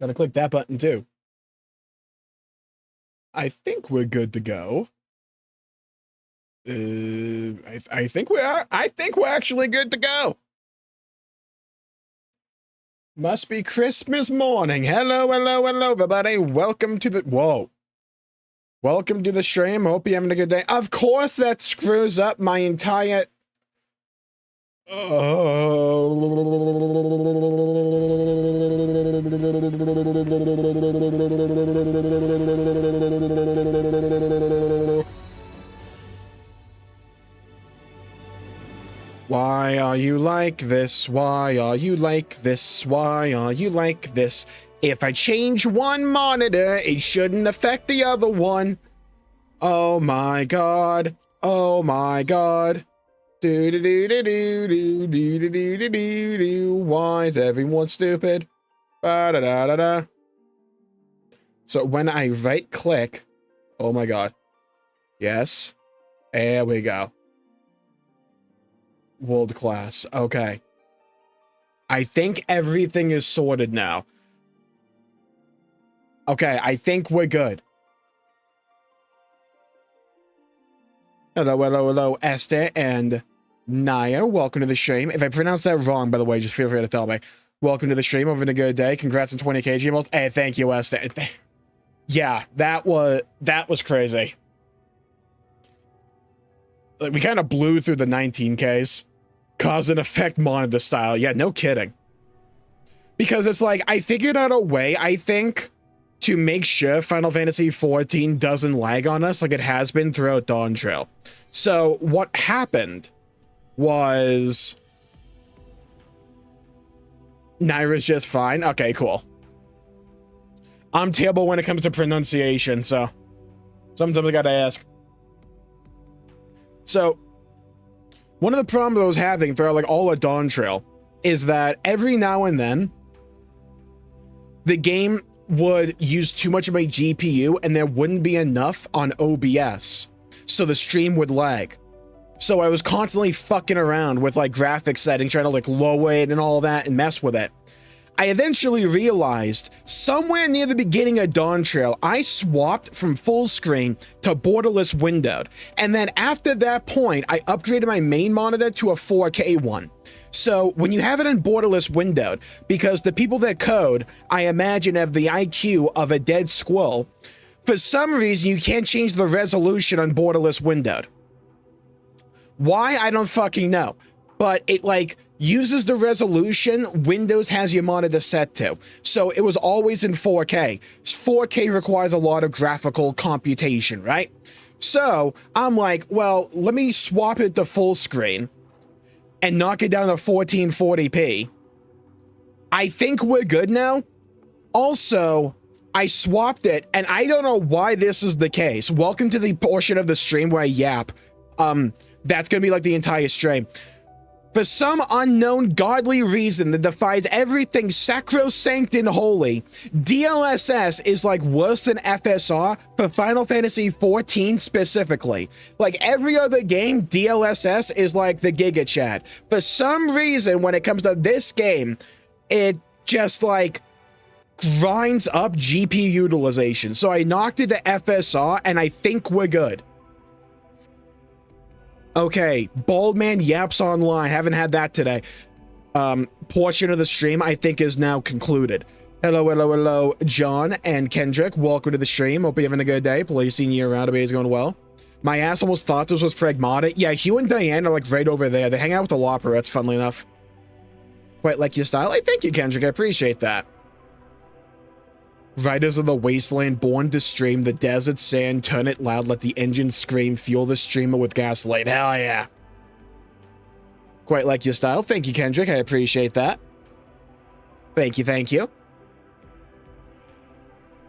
Gotta click that button too. I think we're good to go. I think we are. I think we're actually good to go. Must be Christmas morning. Hello, hello, hello, everybody. Welcome to the... Whoa. Welcome to the stream. Hope you're having a good day. Of course, that screws up my entire... Why are you like this? Why are you like this? Why are you like this? If I change one monitor, it shouldn't affect the other one. Oh my god. Oh my god. Do do do do do do do do do do do do. Why is everyone stupid? Ba da da da da. So when I right click, oh my god. Yes. There we go. World class. Okay. I think everything is sorted now. Okay, I think we're good. Hello, hello, hello, Esther and Naya. Welcome to the stream. If I pronounce that wrong, by the way, just feel free to tell me. Welcome to the stream. Having a good day. Congrats on 20k Jmulls. Hey, thank you, Esther. Yeah, that was crazy. Like, we kind of blew through the 19ks. Cause and effect monitor style. Yeah, no kidding. Because it's like, I figured out a way, I think, to make sure Final Fantasy XIV doesn't lag on us like it has been throughout Dawntrail. So what happened was... Naira's just fine. Okay, cool. I'm terrible when it comes to pronunciation, so sometimes I gotta ask. So, one of the problems I was having throughout like all of Dawntrail is that every now and then the game would use too much of my GPU and there wouldn't be enough on OBS, so the stream would lag. So I was constantly fucking around with like graphics settings, trying to like lower it and all that and mess with it. I eventually realized somewhere near the beginning of Dawntrail, I swapped from full screen to borderless windowed. And then after that point, I upgraded my main monitor to a 4K one. So when you have it in borderless windowed, because the people that code, I imagine, have the IQ of a dead squirrel, for some reason you can't change the resolution on borderless windowed. Why? I don't fucking know. But it like uses the resolution Windows has your monitor set to. So it was always in 4K. 4K requires a lot of graphical computation, right? So I'm like, well, let me swap it to full screen and knock it down to 1440p. I think we're good now. Also, I swapped it, and I don't know why this is the case. Welcome to the portion of the stream where I yap. That's gonna be like the entire stream. For some unknown godly reason that defies everything sacrosanct and holy, DLSS is like worse than FSR for Final Fantasy XIV specifically. Like every other game, DLSS is like the Giga Chat. For some reason, when it comes to this game, it just like grinds up GPU utilization. So I knocked it to FSR and I think we're good. Okay, Bald Man Yaps Online. Haven't had that today. Portion of the stream, I think, is now concluded. Hello, hello, hello, John and Kendrick. Welcome to the stream. Hope you're having a good day. Please seeing you around. Everybody's going well. My ass almost thought this was Pragmatic. Yeah, Hugh and Diane are like right over there. They hang out with the Loperettes, funnily enough. Quite like your style. Hey, thank you, Kendrick. I appreciate that. Riders of the Wasteland, born to stream the desert sand, turn it loud, let the engine scream, fuel the streamer with gasoline. Hell yeah. Quite like your style. Thank you, Kendrick. I appreciate that. Thank you, thank you.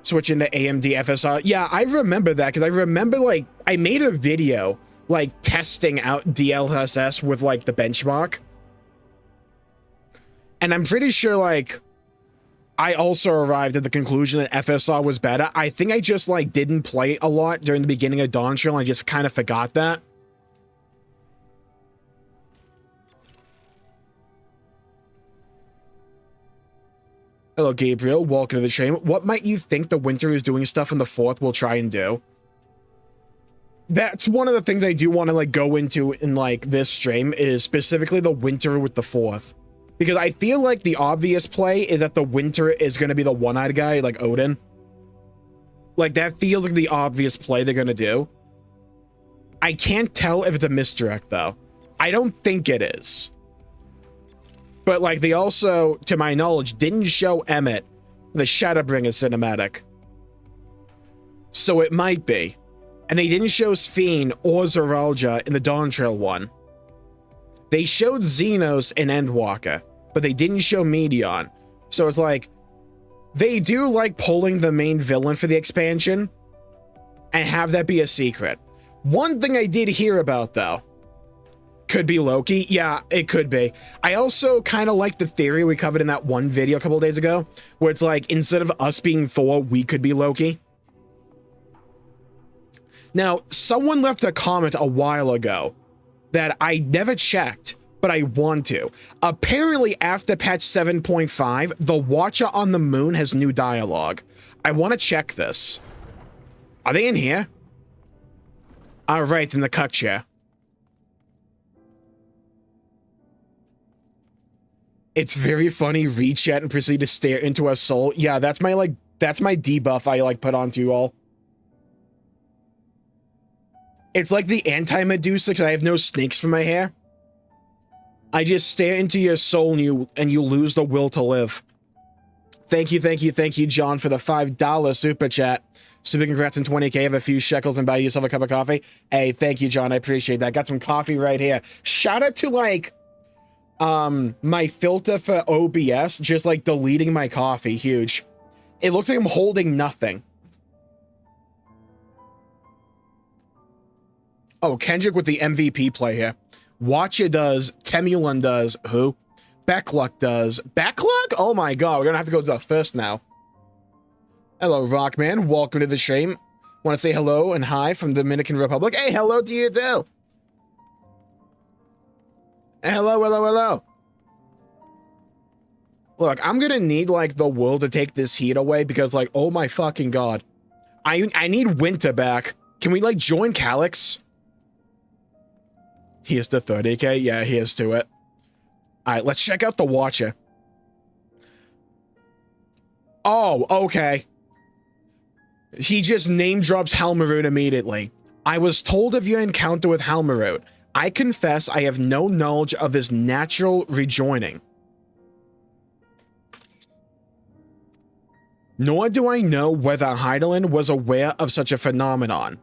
Switching to AMD FSR. Yeah, I remember that because I remember like I made a video like testing out DLSS with like the benchmark. And I'm pretty sure like I also arrived at the conclusion that FSR was better. I think I just like didn't play it a lot during the beginning of Dawntrail and I just kind of forgot that. Hello, Gabriel. Welcome to the stream. What might you think the winter who's doing stuff on the 4th will try and do? That's one of the things I do want to like go into in like this stream is specifically the winter with the 4th. Because I feel like the obvious play is that the winter is going to be the one-eyed guy, like Odin. Like that feels like the obvious play they're going to do. I can't tell if it's a misdirect though. I don't think it is. But like they also, to my knowledge, didn't show Emmett the Shadowbringer cinematic. So it might be. And they didn't show Sphene or Zoralja in the Dawntrail one. They showed Xenos and Endwalker, but they didn't show Medion. So it's like, they do like pulling the main villain for the expansion and have that be a secret. One thing I did hear about though, could be Loki. Yeah, it could be. I also kind of like the theory we covered in that one video a couple of days ago, where it's like, instead of us being Thor, we could be Loki. Now, someone left a comment a while ago that I never checked, but I want to. Apparently, after patch 7.5, the Watcher on the Moon has new dialogue. I want to check this. Are they in here? All right, in the cut chair. It's very funny. Read chat and proceed to stare into a soul. Yeah, that's my debuff I like put onto you all. It's like the anti-Medusa because I have no snakes for my hair. I just stare into your soul and you lose the will to live. Thank you, John, for the $5 super chat. Super congrats on 20K. Have a few shekels and buy yourself a cup of coffee. Hey, thank you, John. I appreciate that. Got some coffee right here. Shout out to like my filter for OBS just like deleting my coffee. Huge. It looks like I'm holding nothing. Oh, Kendrick with the MVP play here. Watcha does. Temulin does. Who? Beckluck does. Beckluck? Oh my god, we're gonna have to go to the first now. Hello, Rockman. Welcome to the stream. Want to say hello and hi from Dominican Republic? Hey, hello to you too. Hello. Look, I'm gonna need like the will to take this heat away because like, oh my fucking god. I need winter back. Can we like join Calyx? Here's the 30K. Yeah, here's to it. All right, let's check out the Watcher. Oh, okay. He just name drops Halmarut immediately. I was told of your encounter with Halmarut. I confess I have no knowledge of this natural rejoining. Nor do I know whether Heidelin was aware of such a phenomenon.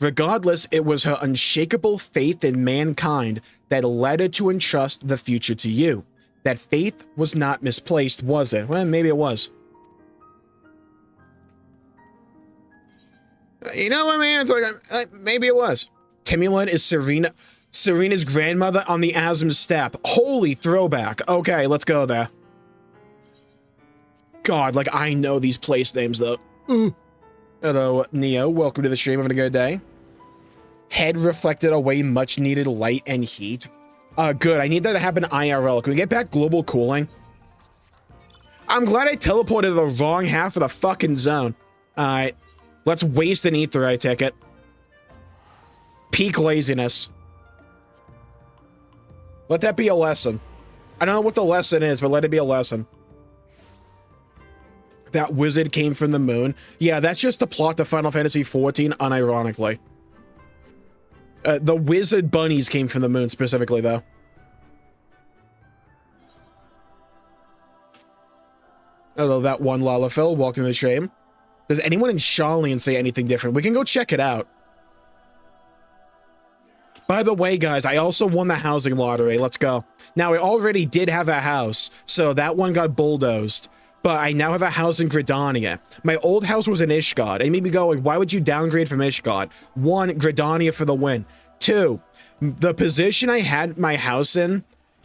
Regardless, it was her unshakable faith in mankind that led her to entrust the future to you. That faith was not misplaced, was it? Well, maybe it was. You know what, man? It's like, maybe it was. Timulin is Serena's grandmother on the Asm Steppe. Holy throwback. Okay, let's go there. God, like, I know these place names, though. Ooh. Hello, Neo. Welcome to the stream. Having a good day. Head reflected away much needed light and heat. Good. I need that to happen IRL. Can we get back global cooling? I'm glad I teleported to the wrong half of the fucking zone. Alright. Let's waste an aetheryte ticket. Peak laziness. Let that be a lesson. I don't know what the lesson is, but let it be a lesson. That wizard came from the moon. Yeah, that's just the plot to Final Fantasy XIV, unironically. The wizard bunnies came from the moon, specifically, though. Hello, that one Lalafell. Welcome to the stream. Does anyone in Charlene say anything different? We can go check it out. By the way, guys, I also won the housing lottery. Let's go. Now, I already did have a house, so that one got bulldozed. But I now have a house in Gridania. My old house was in Ishgard. And maybe going, why would you downgrade from Ishgard? 1, Gridania for the win. 2, the position I had my house in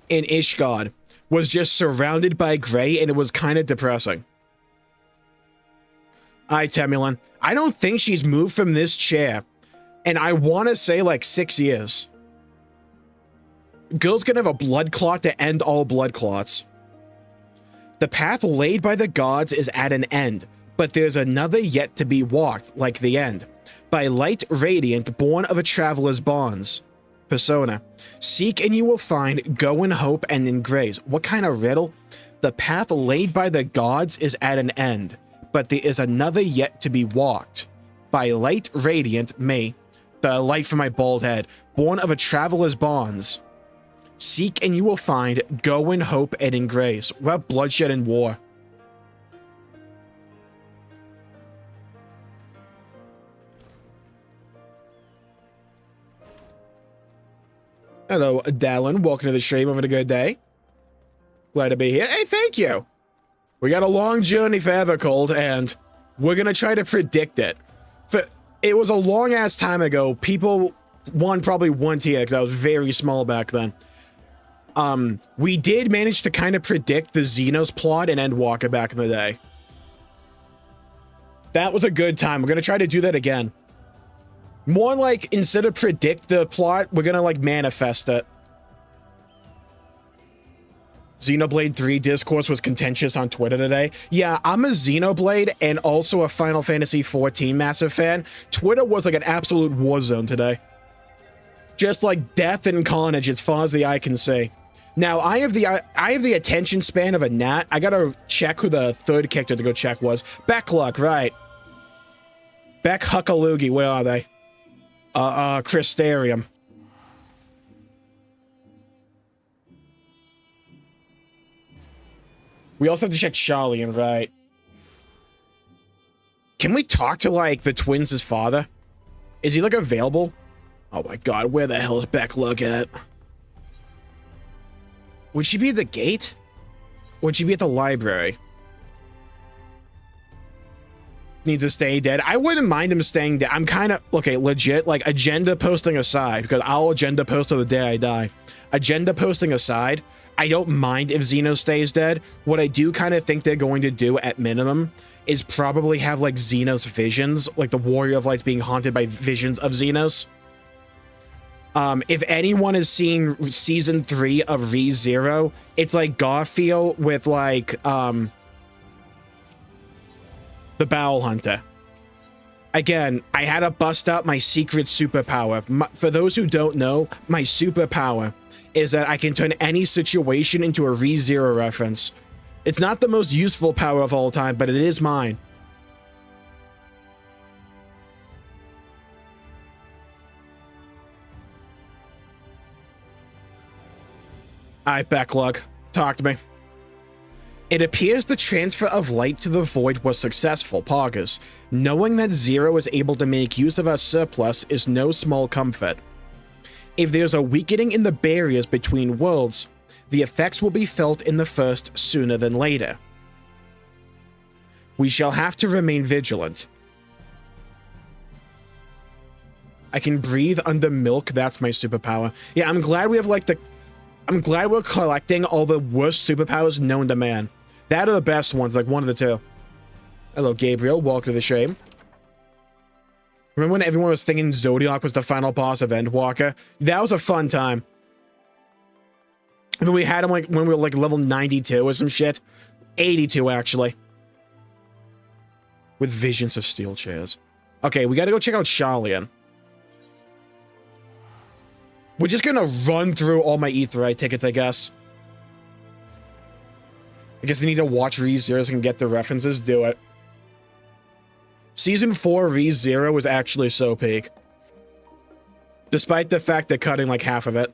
Ishgard was just surrounded by gray, and it was kind of depressing. Alright, Temulin. I don't think she's moved from this chair. And I want to say like 6 years. girl's gonna have a blood clot to end all blood clots. The path laid by the gods is at an end, but there's another yet to be walked, like the end. By light radiant, born of a traveler's bonds. Persona. Seek and you will find, go in hope and in grace. What kind of riddle? The path laid by the gods is at an end, but there is another yet to be walked. By light radiant, me, the light from my bald head, born of a traveler's bonds. Seek and you will find, go in hope and in grace. What about bloodshed and war? Hello, Dallin. Welcome to the stream. Having a good day. Glad to be here. Hey, thank you. We got a long journey for Evercold, and we're going to try to predict it. It was a long-ass time ago. People, probably weren't here because I was very small back then. We did manage to kind of predict the Xenos plot in Endwalker back in the day. That was a good time. We're going to try to do that again. More like, instead of predict the plot, we're gonna, like, manifest it. Xenoblade 3 discourse was contentious on Twitter today. Yeah, I'm a Xenoblade and also a Final Fantasy XIV massive fan. Twitter was like an absolute war zone today. Just like death and carnage as far as the eye can see. Now, I have the attention span of a gnat. I gotta check who the third character to go check was. Beckluck, right. Beck Huckaloogie, where are they? Crystarium. We also have to check Charlian, right? Can we talk to, like, the twins' father? Is he, like, available? Oh my god, where the hell is Beckluck at? Would she be at the gate? Would she be at the library? Needs to stay dead. I wouldn't mind him staying dead. I'm kind of, okay, legit, like, agenda posting aside, because I'll agenda post till the day I die. Agenda posting aside, I don't mind if Xeno stays dead. What I do kind of think they're going to do at minimum is probably have, like, Xenos visions, like the Warrior of Light being haunted by visions of Xenos. If anyone has seen season 3 of ReZero, it's like Garfield with, like, the Bowel Hunter. Again, I had to bust out my secret superpower. For those who don't know, my superpower is that I can turn any situation into a ReZero reference. It's not the most useful power of all time, but it is mine. Alright, Beckluck. Talk to me. It appears the transfer of light to the void was successful, Poggers. Knowing that Zero is able to make use of our surplus is no small comfort. If there's a weakening in the barriers between worlds, the effects will be felt in the first sooner than later. We shall have to remain vigilant. I can breathe under milk, that's my superpower. Yeah, I'm glad we have, like, I'm glad we're collecting all the worst superpowers known to man. That are the best ones, like one of the two. Hello, Gabriel. Welcome to the stream. Remember when everyone was thinking Zodiac was the final boss of Endwalker? That was a fun time. And then we had him, like, when we were, like, level 92 or some shit. 82, actually. With visions of steel chairs. Okay, we gotta go check out Charlian. We're just gonna run through all my Aetheryte tickets, I guess. I guess I need to watch ReZero so I can get the references. Do it. Season 4 ReZero was actually so peak. Despite the fact they're cutting like half of it.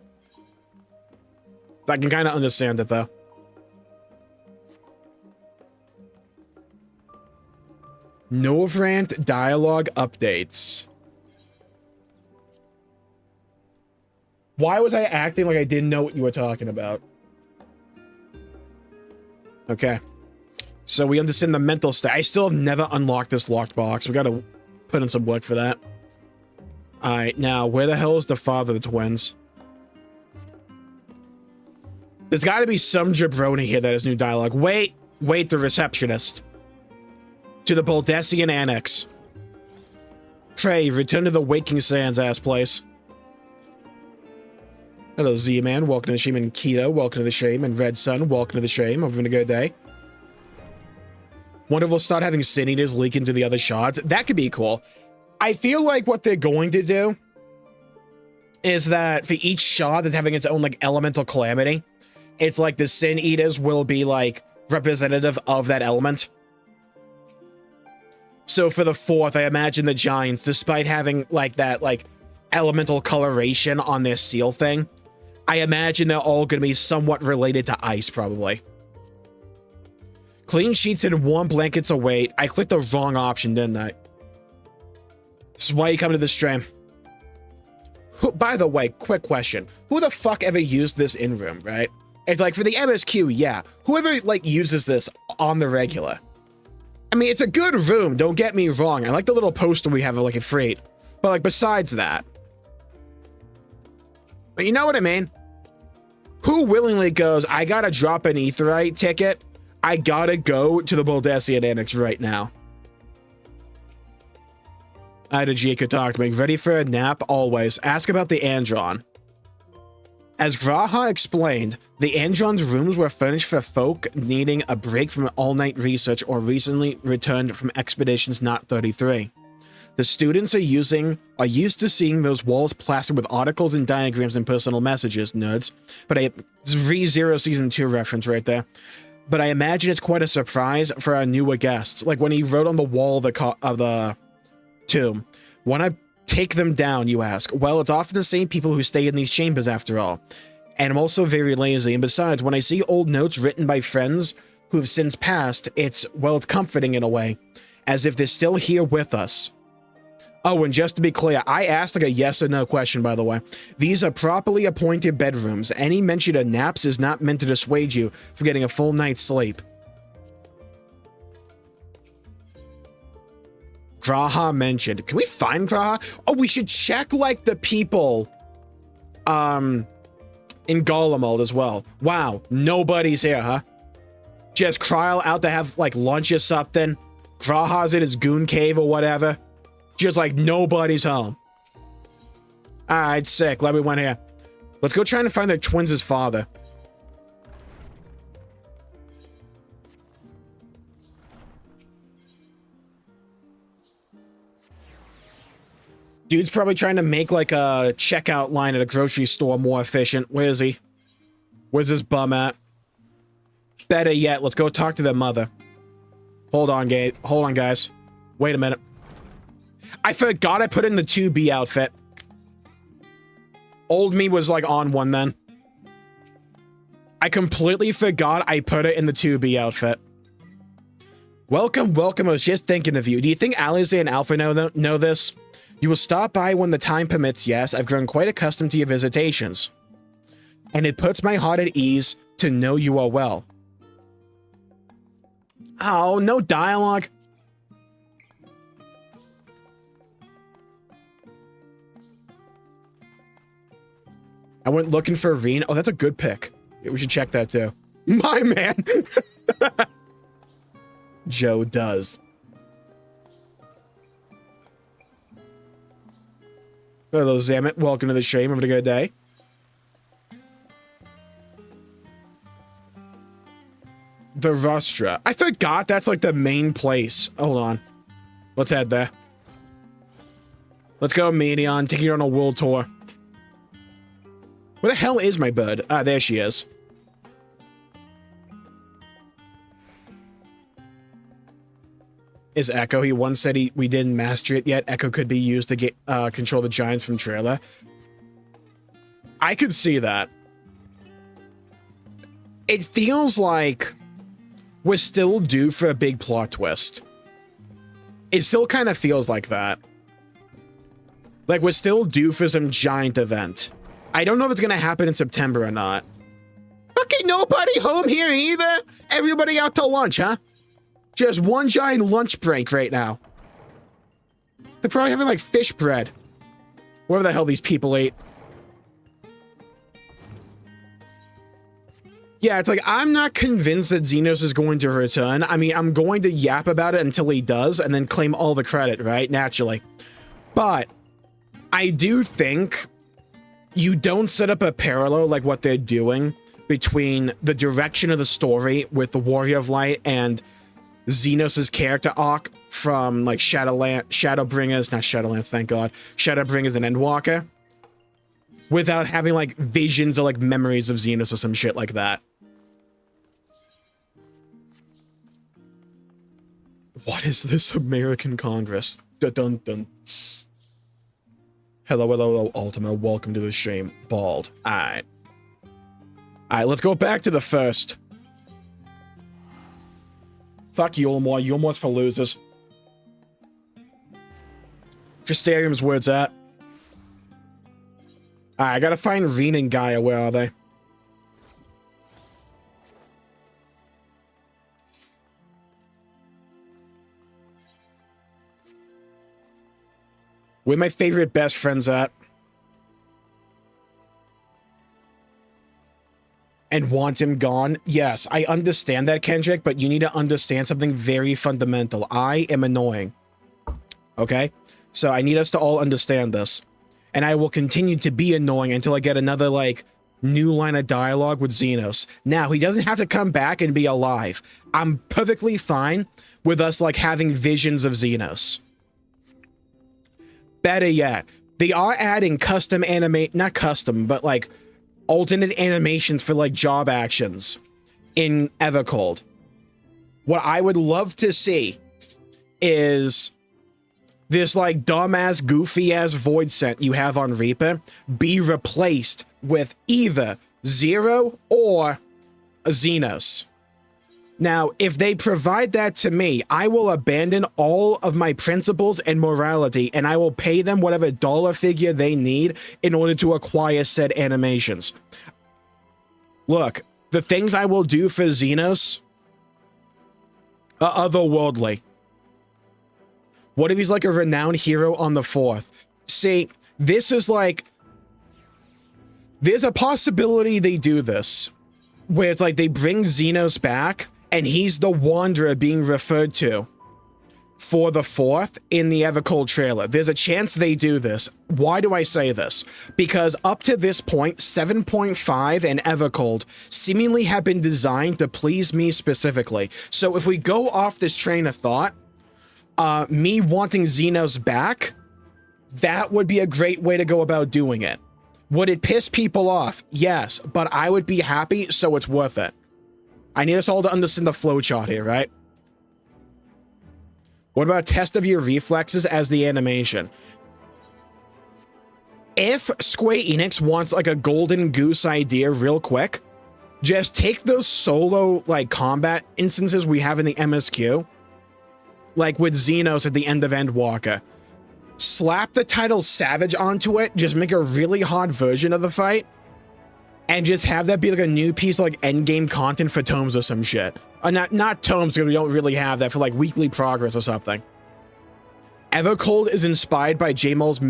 I can kind of understand it, though. Novrant dialogue updates. Why was I acting like I didn't know what you were talking about? Okay. So we understand the mental state. I still have never unlocked this locked box. We gotta put in some work for that. Alright, now, where the hell is the father of the twins? There's gotta be some jabroni here that has new dialogue. Wait, the receptionist. To the Baldessian Annex. Pray, return to the Waking Sands ass place. Hello, Z-Man. Welcome to the stream. And Keto, welcome to the stream. And Red Sun, welcome to the stream. Hope you're having a good day. Wonder if we'll start having Sin Eaters leak into the other shots. That could be cool. I feel like what they're going to do is that for each shot that's having its own, like, elemental calamity, it's like the Sin Eaters will be, like, representative of that element. So for the 4th, I imagine the Giants, despite having, like, that, like, elemental coloration on their seal thing, I imagine they're all going to be somewhat related to ice, probably. Clean sheets and warm blankets await. I clicked the wrong option, didn't I? This is why you come to the stream. Who, by the way, quick question. Who the fuck ever used this in-room, right? It's like, for the MSQ, yeah. Whoever, like, uses this on the regular. I mean, it's a good room, don't get me wrong. I like the little poster we have of, like, a freight. But, like, besides that. But you know what I mean? Who willingly goes, I gotta drop an Aetheryte ticket. I gotta go to the Baldessian Annex right now. Ida G could talk to me. Ready for a nap? Always. Ask about the Andron. As Graha explained, the Andron's rooms were furnished for folk needing a break from all-night research or recently returned from expeditions not 33. The students are used to seeing those walls plastered with articles and diagrams and personal messages, nerds. But ReZero Season 2 reference right there. But I imagine it's quite a surprise for our newer guests. Like when he wrote on the wall of the tomb. When I take them down, you ask? Well, it's often the same people who stay in these chambers after all. And I'm also very lazy. And besides, when I see old notes written by friends who have since passed, it's comforting in a way. As if they're still here with us. Oh, and just to be clear, I asked like a yes or no question, by the way. These are properly appointed bedrooms. Any mention of naps is not meant to dissuade you from getting a full night's sleep. Graha mentioned. Can we find Graha? Oh, we should check, like, the people in Golemald as well. Wow, nobody's here, huh? Just Kryl out to have, like, lunch or something. Graha's in his goon cave or whatever. Just like nobody's home. Alright, sick. Glad we went here. Let's go try and find their twins' father. Dude's probably trying to make like a checkout line at a grocery store more efficient. Where is he? Where's this bum at? Better yet, let's go talk to their mother. Hold on, guys. Wait a minute. I forgot I put in the 2B outfit. Old me was like on one then. I completely forgot I put it in the 2B outfit. Welcome, welcome. I was just thinking of you. Do you think Alize and Alpha know this? You will stop by when the time permits, yes. I've grown quite accustomed to your visitations. And it puts my heart at ease to know you are well. Oh, no dialogue. I went looking for Reen. Oh, that's a good pick. Yeah, we should check that too. My man. Joe does. Hello, Zamet. Welcome to the stream. Having a good day. The Rustra. I forgot that's like the main place. Hold on. Let's head there. Let's go, Medion. Taking you on a world tour. Where the hell is my bird? Ah, there she is. Is Echo? He once said we didn't master it yet. Echo could be used to get control the giants from trailer. I could see that. It feels like we're still due for a big plot twist. It still kind of feels like that. Like we're still due for some giant event. I don't know if it's gonna happen in September or not. Okay, nobody home here either? Everybody out to lunch, huh? Just one giant lunch break right now. They're probably having like fish bread. Whatever the hell these people ate. Yeah, it's like, I'm not convinced that Xenos is going to return. I mean, I'm going to yap about it until he does and then claim all the credit, right? Naturally. But I do think you don't set up a parallel like what they're doing between the direction of the story with the Warrior of Light and Xenos' character arc from like Shadowbringers, not Shadowlands, thank God, Shadowbringers and Endwalker, without having like visions or like memories of Xenos or some shit like that. What is this American Congress? Dun dun dun. Hello, hello, hello, Ultima. Welcome to the stream. Bald. Alright. Alright, let's go back to the first. Fuck Yulmore. Yulmore's for losers. Tristarium's where it's at. Alright, I gotta find Reen and Gaia. Where are they? Where my favorite best friends at? And want him gone? Yes, I understand that, Kendrick, but you need to understand something very fundamental. I am annoying. Okay? So I need us to all understand this. And I will continue to be annoying until I get another, like, new line of dialogue with Xenos. Now, he doesn't have to come back and be alive. I'm perfectly fine with us, like, having visions of Xenos. Better yet, they are adding custom not custom, but like alternate animations for like job actions in Evercold. What I would love to see is this like dumbass, goofy ass void scent you have on Reaper be replaced with either Zero or a Xenos. Now, if they provide that to me, I will abandon all of my principles and morality, and I will pay them whatever dollar figure they need in order to acquire said animations. Look, the things I will do for Xenos are otherworldly. What if he's like a renowned hero on the 4th? See, this is like... There's a possibility they do this, where it's like they bring Xenos back, and he's the Wanderer being referred to for the 4th in the Evercold trailer. There's a chance they do this. Why do I say this? Because up to this point, 7.5 and Evercold seemingly have been designed to please me specifically. So if we go off this train of thought, me wanting Xenos back, that would be a great way to go about doing it. Would it piss people off? Yes, but I would be happy, so it's worth it. I need us all to understand the flowchart here, right? What about test of your reflexes as the animation? If Square Enix wants like a golden goose idea real quick, just take those solo like combat instances we have in the MSQ, like with Xenos at the end of Endwalker. Slap the title Savage onto it, just make a really hard version of the fight, and just have that be like a new piece of like endgame content for tomes or some shit. Not tomes, because we don't really have that, for like weekly progress or something. Evercold is inspired by Jmulls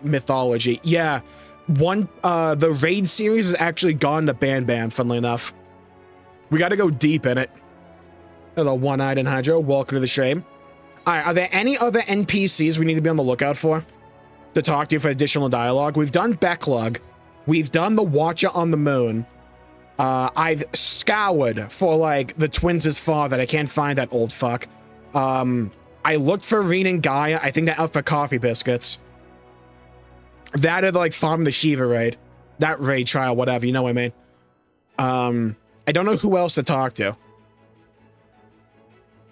mythology. Yeah, the Raid series has actually gone to Ban, funnily enough. We got to go deep in it. Hello, One-Eyed and Hydro. Welcome to the stream. All right, are there any other NPCs we need to be on the lookout for to talk to you for additional dialogue? We've done Backlog. We've done the Watcher on the Moon. I've scoured for, like, the twins' father. I can't find that old fuck. I looked for Reen and Gaia. I think they're out for coffee biscuits. That or, like, farm the Shiva raid. That raid trial, whatever. You know what I mean? I don't know who else to talk to.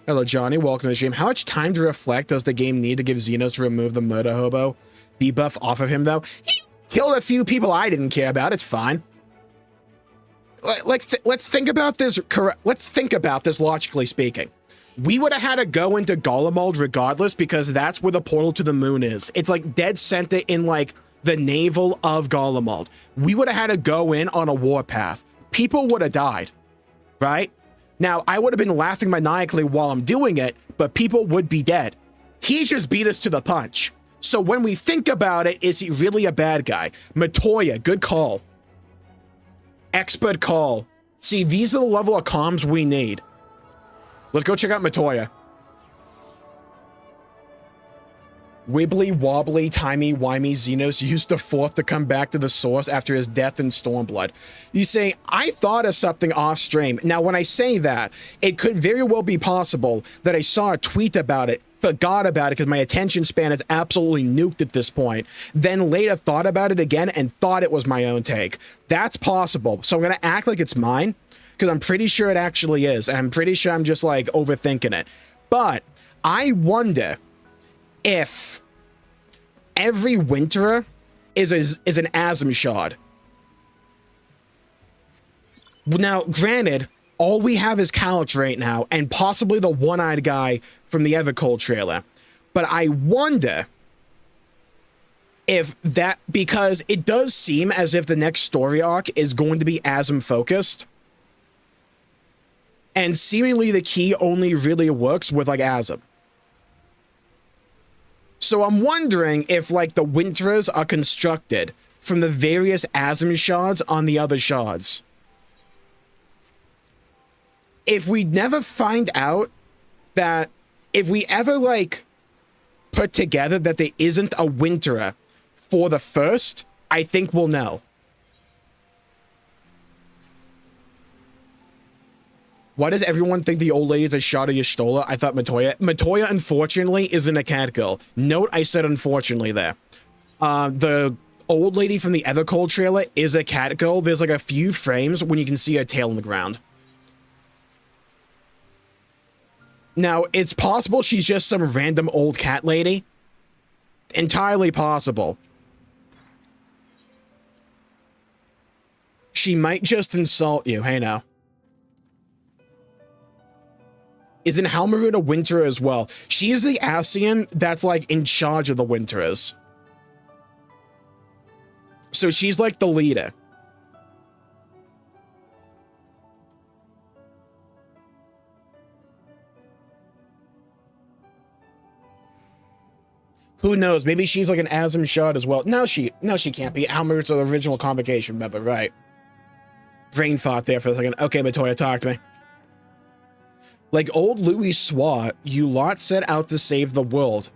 Hello, Johnny. Welcome to the stream. How much time to reflect does the game need to give Xenos to remove the murder hobo debuff off of him, though? He killed a few people I didn't care about. It's fine. Let's think about this. Let's think about this logically speaking. We would have had to go into Golemald regardless, because that's where the portal to the moon is. It's like dead center in like the navel of Golemald. We would have had to go in on a warpath. People would have died, right? Now, I would have been laughing maniacally while I'm doing it, but people would be dead. He just beat us to the punch. So when we think about it, is he really a bad guy? Matoya, good call. Expert call. See, these are the level of comms we need. Let's go check out Matoya. Wibbly wobbly timey wimey Xenos used the Fourth to come back to the source after his death in Stormblood. You say, I thought of something off stream. Now, when I say that, it could very well be possible that I saw a tweet about it, forgot about it because my attention span is absolutely nuked at this point, then later thought about it again and thought it was my own take. That's possible. So I'm going to act like it's mine because I'm pretty sure it actually is. And I'm pretty sure I'm just like overthinking it. But I wonder if every Winterer is an Asm shard. Now, granted, all we have is Calyx right now, and possibly the one-eyed guy from the Evercold trailer. But I wonder if that, because it does seem as if the next story arc is going to be Asm focused. And seemingly the key only really works with like Asm. So I'm wondering if, like, the Winterers are constructed from the various Asm shards on the other shards. If we never find out that, if we ever, like, put together that there isn't a Winterer for the first, I think we'll know. Why does everyone think the old lady is a shot of Y'shtola? I thought Matoya. Matoya, unfortunately, isn't a cat girl. Note I said unfortunately there. The old lady from the Evercold trailer is a cat girl. There's like a few frames when you can see her tail on the ground. Now, it's possible she's just some random old cat lady. Entirely possible. She might just insult you. Hey, now. Isn't Halmarud a Winterer as well? She is the Ascian that's like in charge of the Winterers. So she's like the leader. Who knows? Maybe she's like an Asm shard as well. No, she can't be. Halmarud's the original convocation member, right? Brain thought there for a second. Okay, Matoya, talk to me. Like old Louis Swat, you lot set out to save the world.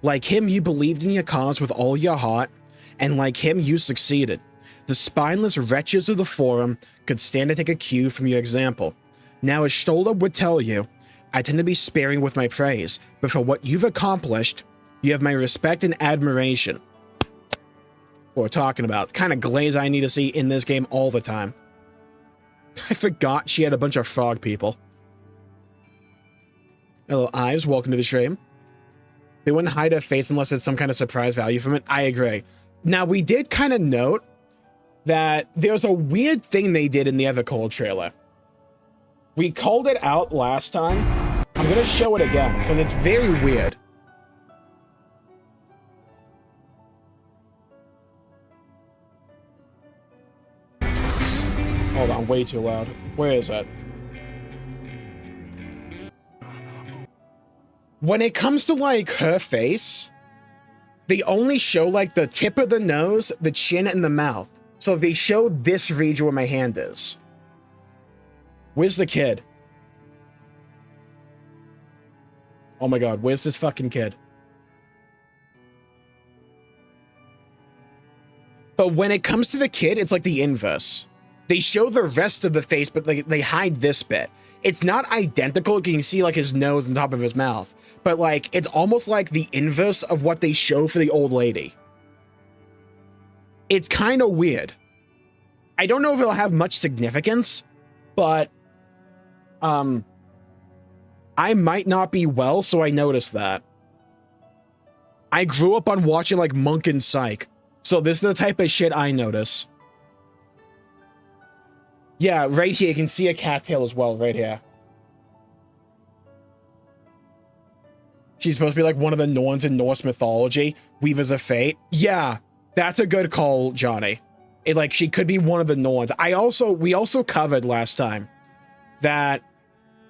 Like him, you believed in your cause with all your heart, and like him, you succeeded. The spineless wretches of the forum could stand to take a cue from your example. Now, as Y'shtola would tell you, I tend to be sparing with my praise, but for what you've accomplished, you have my respect and admiration. What we're talking about. The kind of glaze I need to see in this game all the time. I forgot she had a bunch of frog people. Hello, Ives. Welcome to the stream. They wouldn't hide her face unless it's some kind of surprise value from it. I agree. Now, we did kind of note that there's a weird thing they did in the Evercold trailer. We called it out last time. I'm going to show it again because it's very weird. Hold on, way too loud. Where is it? When it comes to, like, her face, they only show, like, the tip of the nose, the chin, and the mouth. So if they show this region where my hand is. Where's the kid? Oh my god, where's this fucking kid? But when it comes to the kid, it's like the inverse. They show the rest of the face, but they hide this bit. It's not identical. You can see, like, his nose and top of his mouth. But, like, it's almost like the inverse of what they show for the old lady. It's kind of weird. I don't know if it'll have much significance, but I might not be well, so I noticed that. I grew up on watching, like, Monk and Psych, so this is the type of shit I notice. Yeah, right here, you can see a cattail as well, right here. She's supposed to be like one of the Norns in Norse mythology. Weavers of Fate. Yeah, that's a good call, Johnny. Like, she could be one of the Norns. We also covered last time that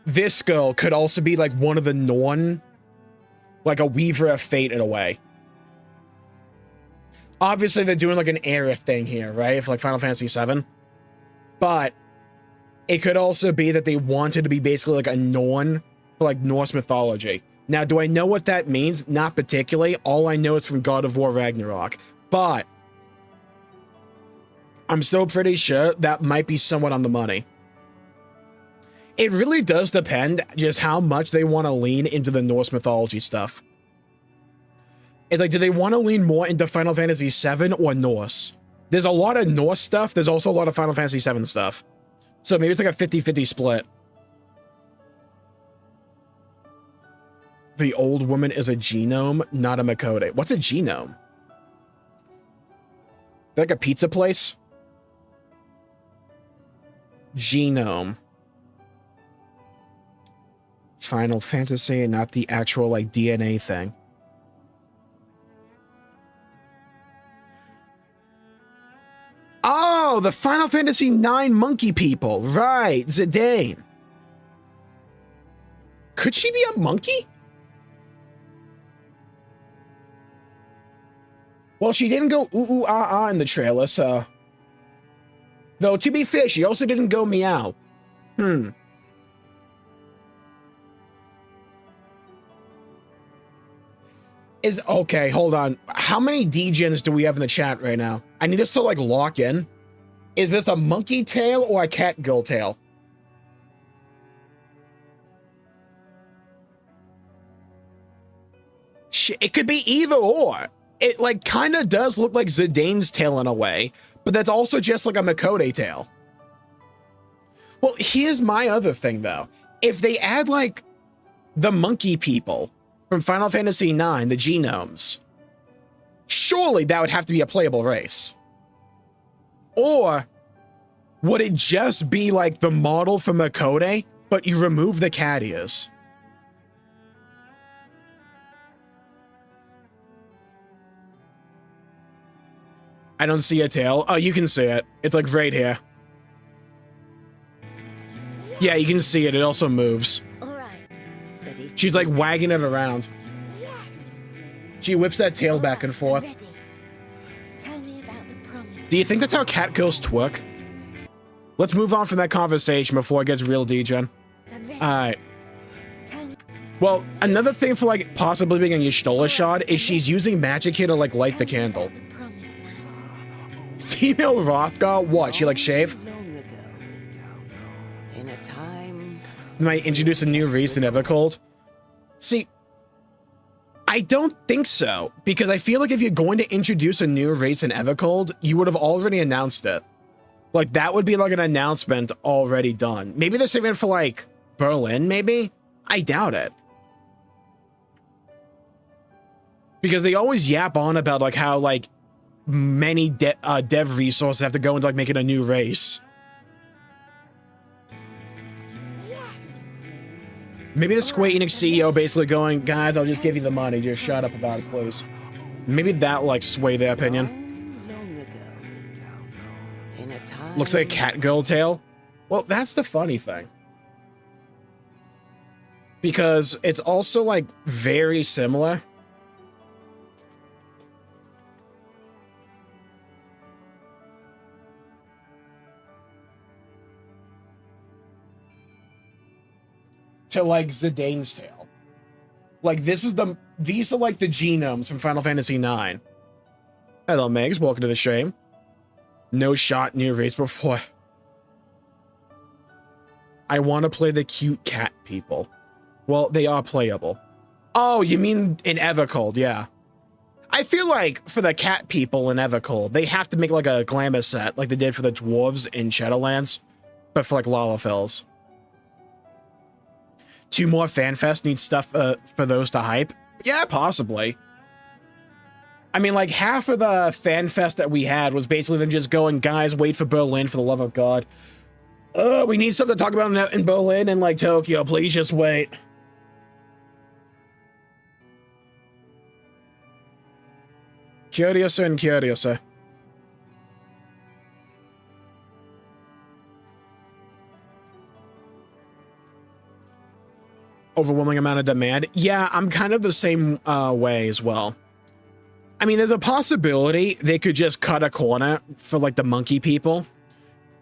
this girl could also be like one of the Norn, like a Weaver of Fate in a way. Obviously, they're doing like an Aerith thing here, right? For like Final Fantasy VII. But it could also be that they wanted to be basically like a Norn for like Norse mythology. Now, do I know what that means? Not particularly. All I know is from God of War Ragnarok. But I'm still pretty sure that might be somewhat on the money. It really does depend just how much they want to lean into the Norse mythology stuff. It's like, do they want to lean more into Final Fantasy VII or Norse? There's a lot of Norse stuff. There's also a lot of Final Fantasy VII stuff. So maybe it's like a 50-50 split. The old woman is a genome, not a Makode. What's a genome? Like a pizza place? Genome. Final Fantasy, not the actual like DNA thing. Oh, the Final Fantasy IX monkey people. Right, Zidane. Could she be a monkey? Well, she didn't go ooh, ooh, ah, ah in the trailer, so... Though, to be fair, she also didn't go meow. Okay, hold on. How many DGens do we have in the chat right now? I need us to, like, lock in. Is this a monkey tail or a cat girl tail? It could be either or. It, like, kind of does look like Zidane's tail in a way, but that's also just like a Makode tail. Well, here's my other thing, though. If they add, like, the monkey people from Final Fantasy IX, the genomes, surely that would have to be a playable race. Or would it just be like the model for Makode, but you remove the cat ears? I don't see a tail. Oh, you can see it. It's like right here. Yeah, you can see it. It also moves. She's like wagging it around. She whips that tail back and forth. Do you think that's how cat girls twerk? Let's move on from that conversation before it gets real degen. Alright. Well, another thing for like possibly being a Y'shtola shot is she's using magic here to like light the candle. Female Rothgar? What? She like shave? Might introduce a new race in Evercold? See, I don't think so, because I feel like if you're going to introduce a new race in Evercold, you would have already announced it. Like, that would be like an announcement already done. Maybe they're saving it for like Berlin, maybe? I doubt it. Because they always yap on about like how like many dev resources have to go into like making a new race. Maybe the Square Enix CEO basically going, guys, I'll just give you the money. Just shut up about it, please. Maybe that like sway their opinion. Looks like a cat girl tail. Well, that's the funny thing. Because it's also like very similar. To like Zidane's tail. Like these are like the genomes from Final Fantasy IX. Hello, Megs. Welcome to the stream. No shot new race before. I want to play the cute cat people. Well, they are playable. Oh, you mean in Evercold? Yeah. I feel like for the cat people in Evercold, they have to make like a glamour set like they did for the dwarves in Shadowlands, but for like Lalafels. 2 more FanFest need stuff for those to hype? Yeah, possibly. I mean, like, half of the FanFest that we had was basically them just going, guys, wait for Berlin, for the love of God. We need stuff to talk about in Berlin and, like, Tokyo. Please just wait. Curiouser and curiouser. Overwhelming amount of demand. Yeah, I'm kind of the same way as well. I mean, there's a possibility they could just cut a corner for like the monkey people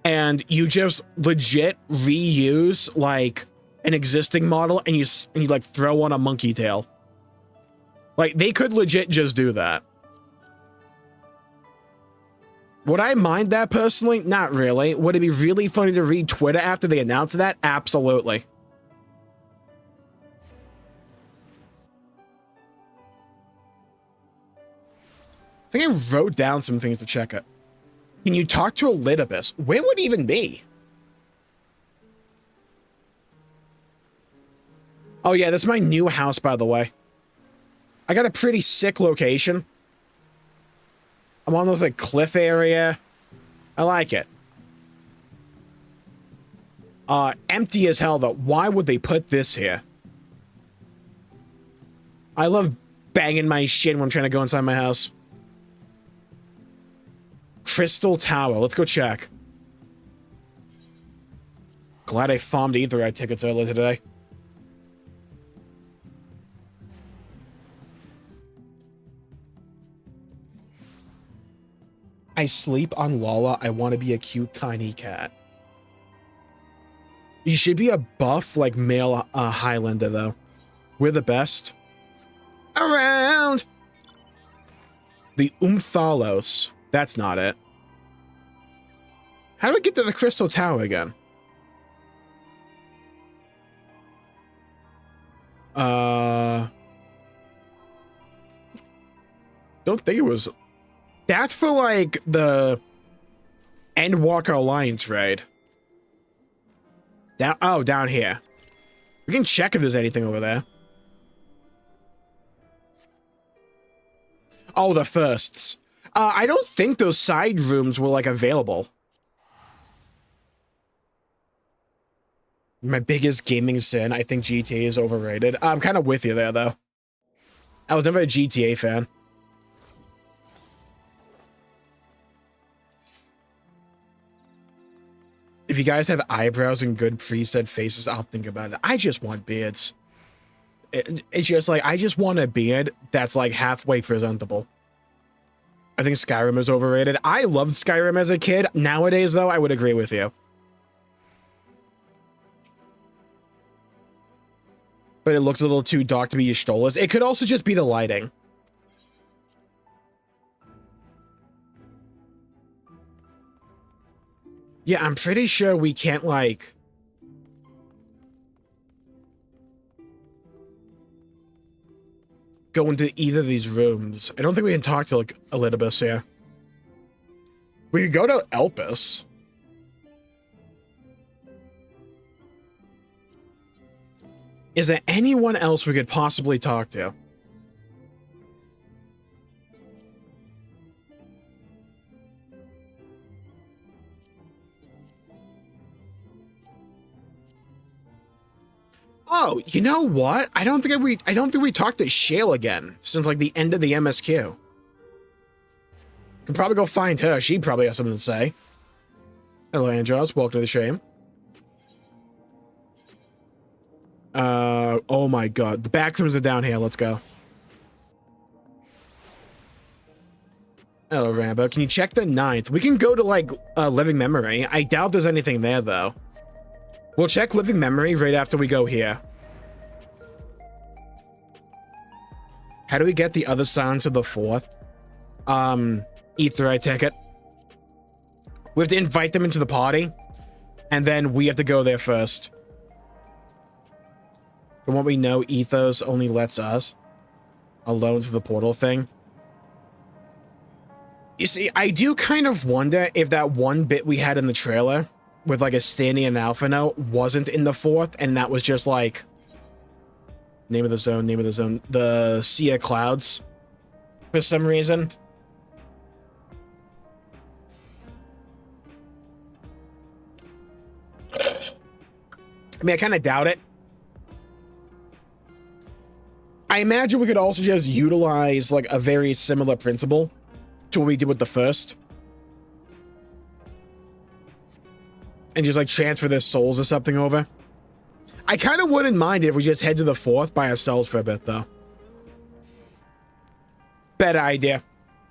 and you just legit reuse like an existing model and you like throw on a monkey tail. Like, they could legit just do that. Would I mind that personally? Not really. Would it be really funny to read Twitter after they announce that? Absolutely. I think I wrote down some things to check it. Can you talk to a Litibus? Where would it even be? Oh yeah, this is my new house, by the way. I got a pretty sick location. I'm on this like cliff area. I like it. Empty as hell though. Why would they put this here? I love banging my shit when I'm trying to go inside my house. Crystal Tower. Let's go check. Glad I farmed Etherite tickets earlier today. I sleep on Lala. I want to be a cute tiny cat. You should be a buff like male Highlander though. We're the best. Around. The Umphalos. That's not it. How do I get to the Crystal Tower again? Don't think it was... That's for, like, the Endwalker Alliance raid. Down, oh, down here. We can check if there's anything over there. Oh, the firsts. I don't think those side rooms were, like, available. My biggest gaming sin, I think GTA is overrated. I'm kind of with you there, though. I was never a GTA fan. If you guys have eyebrows and good preset faces, I'll think about it. I just want beards. It's just like, I just want a beard that's like halfway presentable. I think Skyrim is overrated. I loved Skyrim as a kid. Nowadays, though, I would agree with you. But it looks a little too dark to be Y'shtolas. It could also just be the lighting. Yeah, I'm pretty sure we can't, like... go into either of these rooms. I don't think we can talk to, like, Elidibus here. We could go to Elpis. Is there anyone else we could possibly talk to? Oh, you know what? I don't think we talked to Shale again since like the end of the MSQ. Can probably go find her. She probably has something to say. Hello, Andros. Welcome to the stream. Oh my god. The back rooms are down here. Let's go. Hello, Rambo. Can you check the 9th? We can go to, like, Living Memory. I doubt there's anything there, though. We'll check Living Memory right after we go here. How do we get the other Silence of the 4th? Etherite ticket. We have to invite them into the party, and then we have to go there first. From what we know, Ethos only lets us alone for the portal thing. You see, I do kind of wonder if that one bit we had in the trailer with like a standing and alpha note wasn't in the 4th, and that was just like name of the zone, the Sea of Clouds for some reason. I mean, I kind of doubt it. I imagine we could also just utilize like a very similar principle to what we did with the first. And just like transfer their souls or something over. I kind of wouldn't mind it if we just head to the 4th by ourselves for a bit though. Better idea.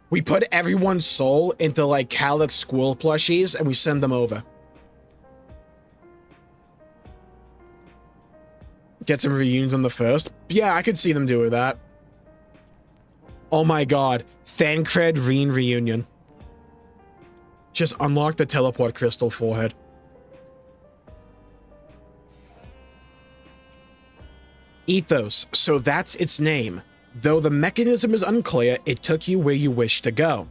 We put everyone's soul into like Calyx Squirrel plushies and we send them over. Get some reunions on the first. Yeah, I could see them doing that. Oh my god. Thancred Reen reunion. Just unlock the teleport crystal forehead. Ethos. So that's its name. Though the mechanism is unclear, it took you where you wish to go.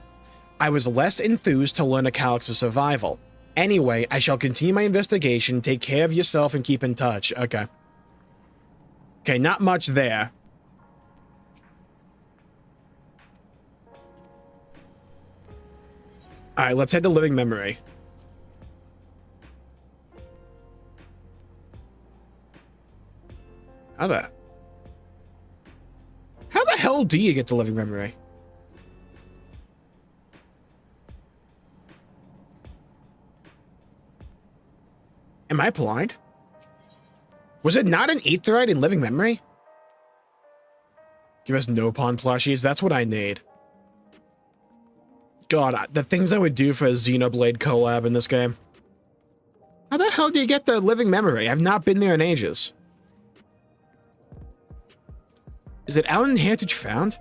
I was less enthused to learn a Calyx's survival. Anyway, I shall continue my investigation. Take care of yourself and keep in touch. Okay. Okay, not much there. Alright, let's head to Living Memory. How the hell do you get to Living Memory? Am I blind? Was it not an aetheryte in Living Memory? Give us no pawn plushies. That's what I need. God, the things I would do for a Xenoblade collab in this game. How the hell do you get the Living Memory? I've not been there in ages. Is it out in Heritage Found?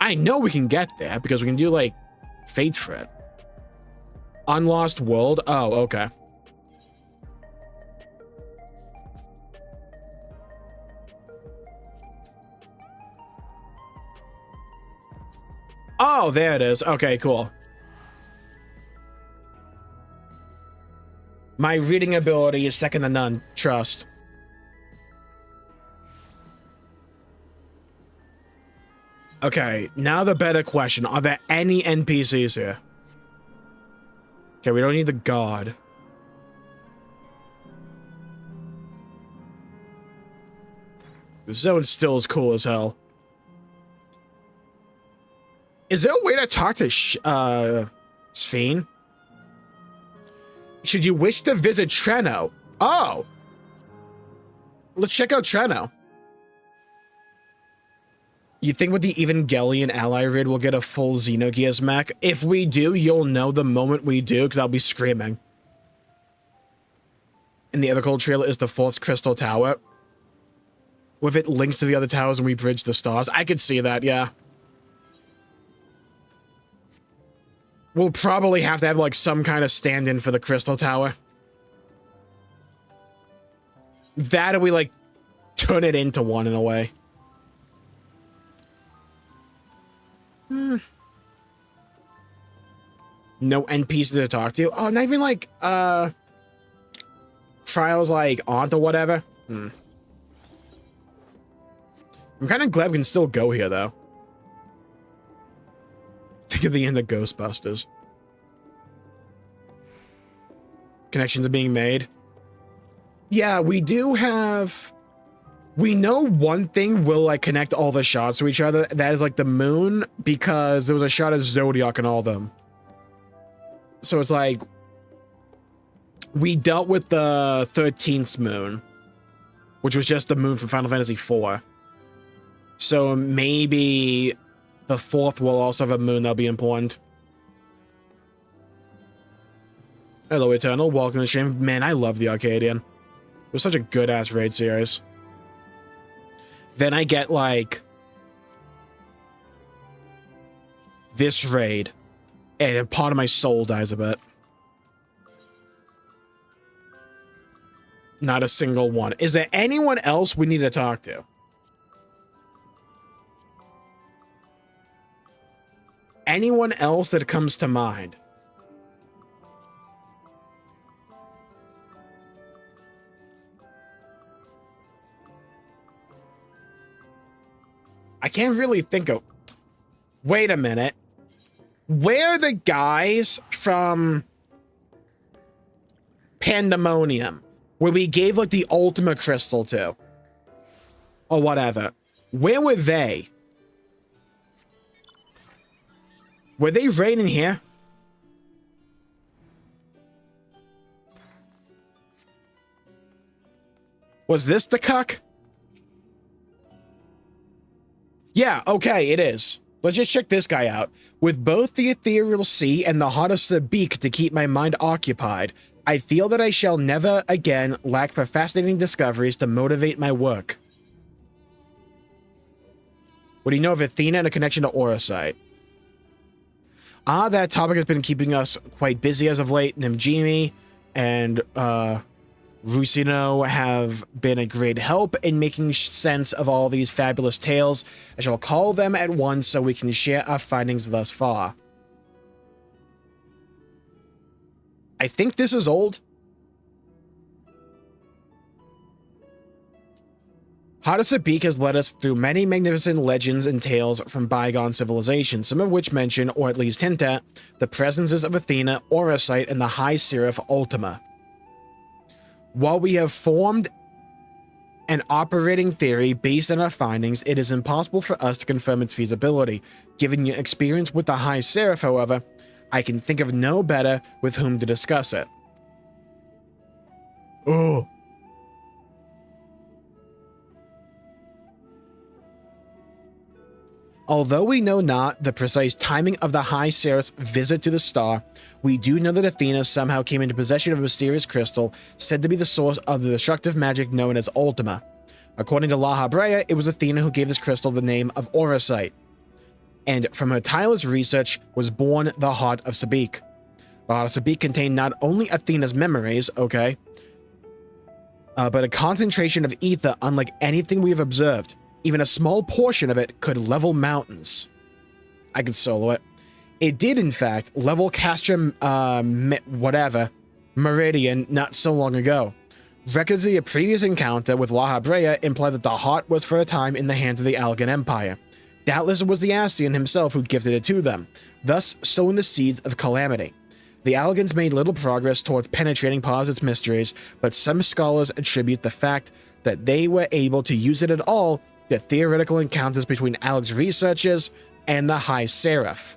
I know we can get there because we can do, like, fates for it. Unlost World? Oh, okay. Oh, there it is. Okay, cool. My reading ability is second to none. Trust. Okay, now the better question. Are there any NPCs here? Okay, we don't need the god. The zone's still as cool as hell. Is there a way to talk to Sphene? Should you wish to visit Treno? Oh! Let's check out Treno. You think with the Evangelion ally raid we'll get a full Xenogears mech? If we do, you'll know the moment we do, because I'll be screaming. And the Evercold trailer is the fourth crystal tower. With it links to the other towers and we bridge the stars. I could see that, yeah. We'll probably have to have, like, some kind of stand-in for the crystal tower. That, or we, like, turn it into one in a way. No NPCs to talk to. Oh, not even, like, Trials, like, Aunt or whatever. I'm kind of glad we can still go here, though. Think of the end of Ghostbusters. Connections are being made. Yeah, we do have... We know one thing will, like, connect all the shots to each other. That is, like, the moon, because there was a shot of Zodiac in all of them. So it's like... We dealt with the 13th moon, which was just the moon from Final Fantasy IV. So maybe... The fourth will also have a moon that'll be important. Hello, Eternal. Welcome to the stream. Man, I love the Arcadian. It was such a good-ass raid series. Then I get, like... this raid. And a part of my soul dies a bit. Not a single one. Is there anyone else we need to talk to? Anyone else that comes to mind? I can't really think of... Wait a minute. Where are the guys from Pandemonium, where we gave, like, the Ultima Crystal to? Or whatever. Where were they? Were they raiding here? Was this the cuck? Yeah, okay, it is. Let's just check this guy out. With both the ethereal sea and the heart of Sabik to keep my mind occupied, I feel that I shall never again lack for fascinating discoveries to motivate my work. What do you know of Athena and a connection to Orosite? That topic has been keeping us quite busy as of late. Nimjimi and Rusino have been a great help in making sense of all these fabulous tales. I shall call them at once so we can share our findings thus far. I think this is old. Hadasabik has led us through many magnificent legends and tales from bygone civilizations, some of which mention, or at least hint at, the presences of Athena, Orosite, and the High Seraph Ultima. While we have formed an operating theory based on our findings, it is impossible for us to confirm its feasibility. Given your experience with the High Seraph, however, I can think of no better with whom to discuss it. Oh. Although we know not the precise timing of the High Seraph's visit to the star, we do know that Athena somehow came into possession of a mysterious crystal said to be the source of the destructive magic known as Ultima. According to La Habrea, it was Athena who gave this crystal the name of Orosite, and from her tireless research was born the Heart of Sabik. The Heart of Sabik contained not only Athena's memories, but a concentration of ether unlike anything we have observed. Even a small portion of it could level mountains. I could solo it. It did, in fact, level Castra, Meridian not so long ago. Records of a previous encounter with La Habrea imply that the heart was for a time in the hands of the Algan Empire. Doubtless it was the Ascian himself who gifted it to them, thus sowing the seeds of calamity. The Algans made little progress towards penetrating part of its mysteries, but some scholars attribute the fact that they were able to use it at all to theoretical encounters between Alg's researchers and the High Seraph.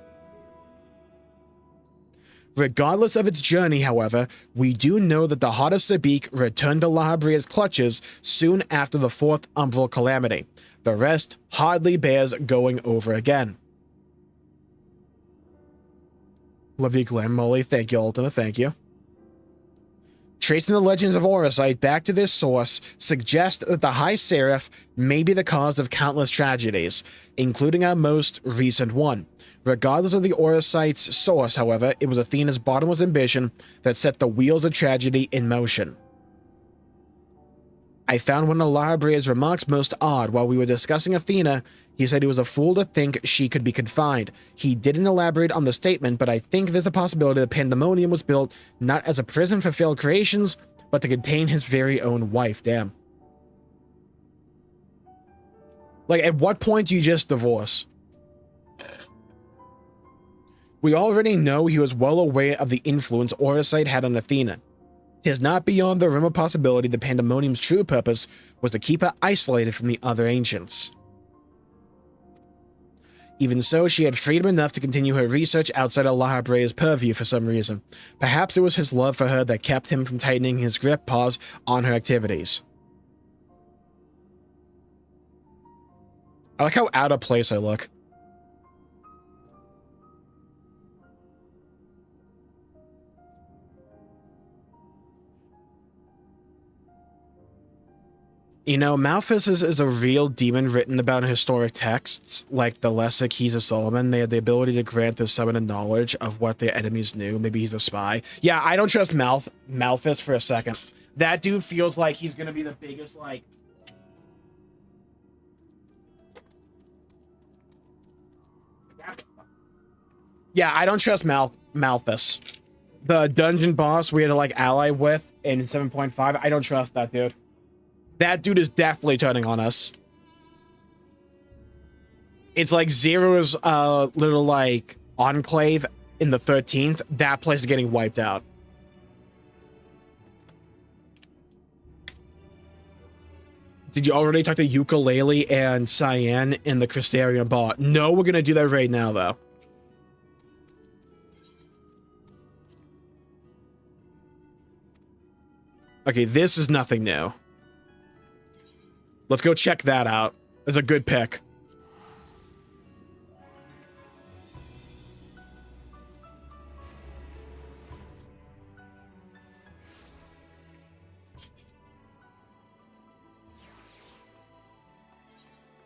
Regardless of its journey, however, we do know that the Heart of Sabik returned to La Habrea's clutches soon after the Fourth Umbral Calamity. The rest hardly bears going over again. Love you, Glenn Molly. Thank you, Ultima. Thank you. Tracing the legends of Orosite back to their source suggests that the High Seraph may be the cause of countless tragedies, including our most recent one. Regardless of the Orosite's source, however, it was Athena's bottomless ambition that set the wheels of tragedy in motion. I found one of La Habrea's remarks most odd. While we were discussing Athena, he said he was a fool to think she could be confined. He didn't elaborate on the statement, but I think there's a possibility that Pandemonium was built not as a prison for failed creations, but to contain his very own wife. Damn. Like, at what point do you just divorce? We already know he was well aware of the influence Orosite had on Athena. It is not beyond the realm of possibility that Pandemonium's true purpose was to keep her isolated from the other ancients. Even so, she had freedom enough to continue her research outside of La Habrea's purview for some reason. Perhaps it was his love for her that kept him from tightening his grip paws on her activities. I like how out of place I look. You know, Malthus is a real demon written about in historic texts, like the Lesser Keys of Solomon. They had the ability to grant the summon a knowledge of what their enemies knew. Maybe he's a spy. Yeah, I don't trust Malthus for a second. That dude feels like he's gonna be the biggest, like... Yeah, I don't trust Malthus. The dungeon boss we had to, like, ally with in 7.5, I don't trust that dude. That dude is definitely turning on us. It's like Zero's little, like, enclave in the 13th. That place is getting wiped out. Did you already talk to Ukulele and Cyan in the Crystarium bot? No, we're gonna do that right now, though. Okay, this is nothing new. Let's go check that out. It's a good pick.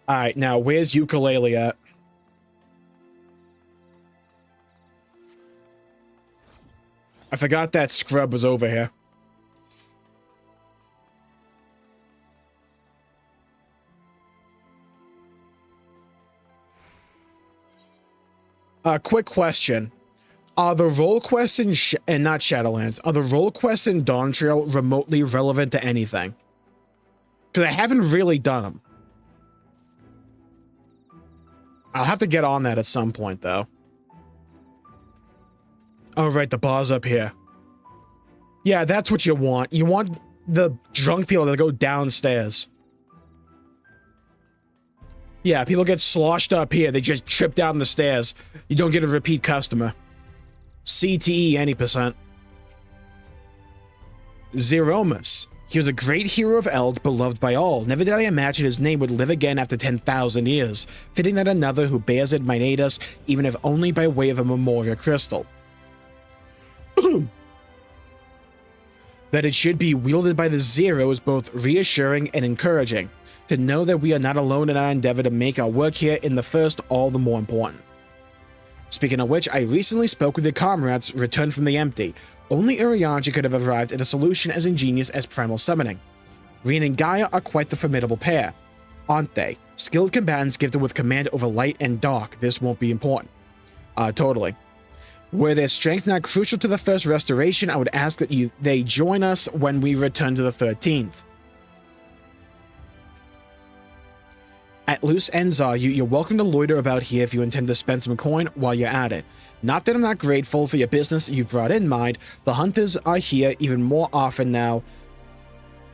All right, now where's ukulele at? I forgot that scrub was over here. Quick question. Are the role quests in not Shadowlands, are the role quests in Dawntrail remotely relevant to anything? Because I haven't really done them. I'll have to get on that at some point, though. Oh, right, the bar's up here. Yeah, that's what you want. You want the drunk people to go downstairs. Yeah, people get sloshed up here. They just trip down the stairs. You don't get a repeat customer. CTE any %. Zeromus. He was a great hero of Eld, beloved by all. Never did I imagine his name would live again after 10,000 years. Fitting that another who bears it might aid us, even if only by way of a memorial crystal. That it should be wielded by the Zero is both reassuring and encouraging. To know that we are not alone in our endeavor to make our work here in the first all the more important. Speaking of which, I recently spoke with your comrades returned from the empty. Only Urianger could have arrived at a solution as ingenious as primal summoning. Reen and Gaia are quite the formidable pair, aren't they? Skilled combatants gifted with command over light and dark. This won't be important. Totally. Were their strength not crucial to the first restoration, I would ask that they join us when we return to the 13th. At loose ends are you're welcome to loiter about here if you intend to spend some coin while you're at it. Not that I'm not grateful for your business you've brought in mind, the hunters are here even more often now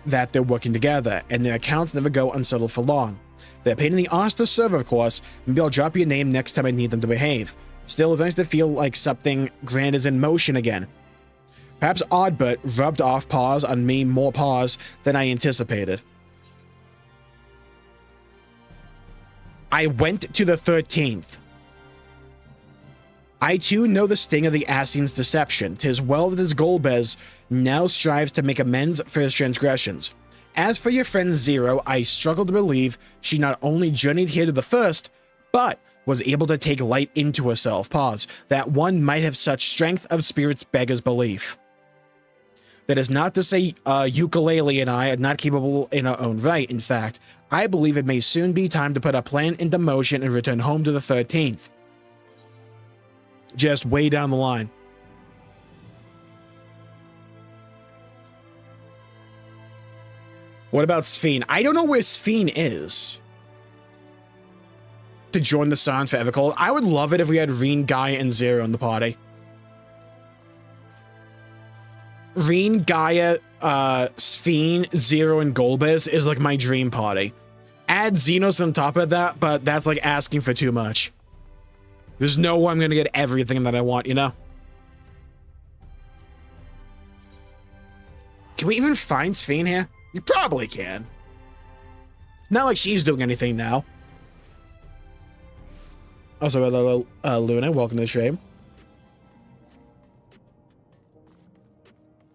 that they're working together, and their accounts never go unsettled for long. They're a pain in the arse to serve, of course. Maybe I'll drop your name next time I need them to behave. Still, it's nice to feel like something grand is in motion again. Perhaps Oddbert rubbed off paws on me more paws than I anticipated. I went to the 13th. I too know the sting of the Ascian's deception. 'Tis well that his Golbez now strives to make amends for his transgressions. As for your friend Zero, I struggle to believe she not only journeyed here to the first, but was able to take light into herself. Pause. That one might have such strength of spirits beggars belief. That is not to say Ukulele and I are not capable in our own right. In fact, I believe it may soon be time to put our plan into motion and return home to the 13th. Just way down the line. What about Sphene? I don't know where Sphene is. To join the Sons for Evercold. I would love it if we had Reen, Gaia, and Zero in the party. Reen, Gaia, Sphene, Zero, and Golbez is like my dream party. Add Xenos on top of that, but that's like asking for too much. There's no way I'm going to get everything that I want, you know? Can we even find Sphene here? You probably can. Not like she's doing anything now. Also, hello, Luna. Welcome to the stream.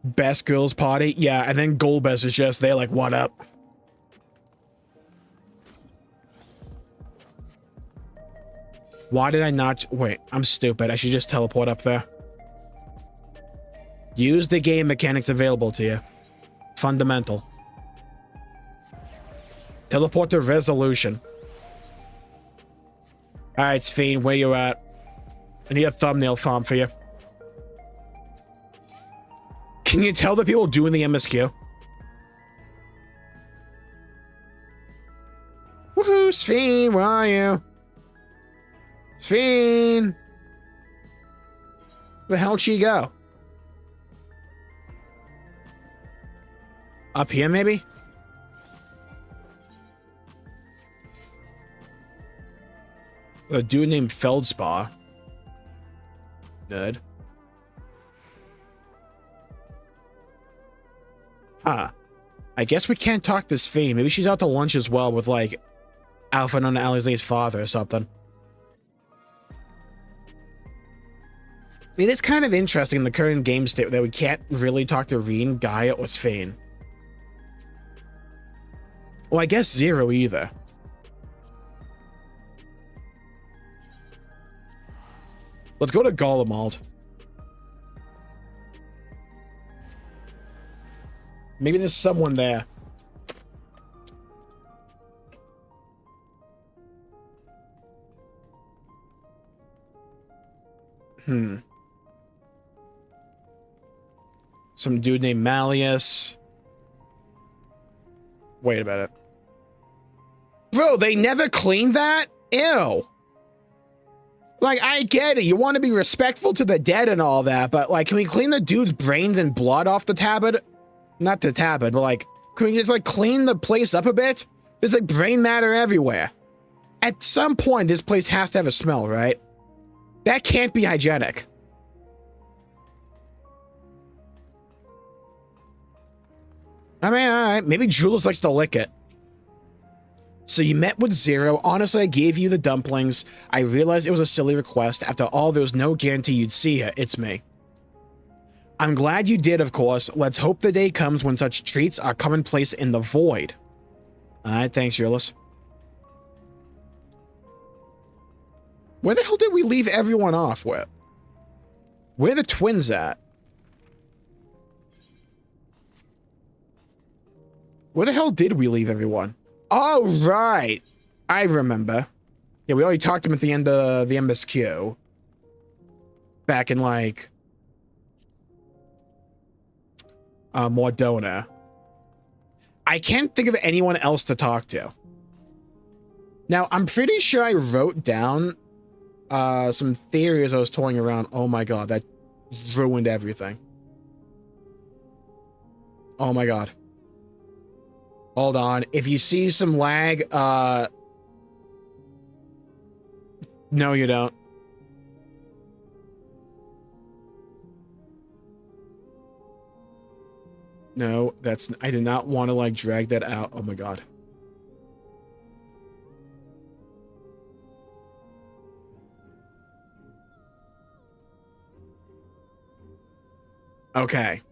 Best girls party. Yeah, and then Golbez is just there like, what up? Why did I not... Wait, I'm stupid. I should just teleport up there. Use the game mechanics available to you. Fundamental. Teleport to resolution. Alright, Sphene, where you at? I need a thumbnail farm for you. Can you tell the people doing the MSQ? Woohoo, Sphene, where are you? Sphene! Where the hell'd she go? Up here, maybe? A dude named Feldspar. Nerd. Huh. I guess we can't talk to Sphene. Maybe she's out to lunch as well with, like, Alpha Nona Alizé's father or something. It is kind of interesting in the current game state that we can't really talk to Reen, Gaia, or Sphene. Well, I guess Zero either. Let's go to Golemald. Maybe there's someone there. Some dude named Malleus. Wait a minute. Bro, they never cleaned that? Ew. Like, I get it. You want to be respectful to the dead and all that, but, like, can we clean the dude's brains and blood off the tablet? Not the tablet, but, like, can we just, like, clean the place up a bit? There's, like, brain matter everywhere. At some point, this place has to have a smell, right? That can't be hygienic. I mean, all right. Maybe Jules likes to lick it. So you met with Zero. Honestly, I gave you the dumplings. I realized it was a silly request. After all, there was no guarantee you'd see her. It's me. I'm glad you did, of course. Let's hope the day comes when such treats are commonplace in the void. All right, thanks, Jules. Where the hell did we leave everyone off with? Where are the twins at? Where the hell did we leave everyone? Oh, right. I remember. Yeah, we already talked to him at the end of the MSQ. Back in, like... Mordona. I can't think of anyone else to talk to. Now, I'm pretty sure I wrote down some theories I was toying around. Oh my god, that ruined everything. Oh my god. Hold on. If you see some lag, no, you don't. No, that's... I did not want to, like, drag that out. Oh my god. Okay.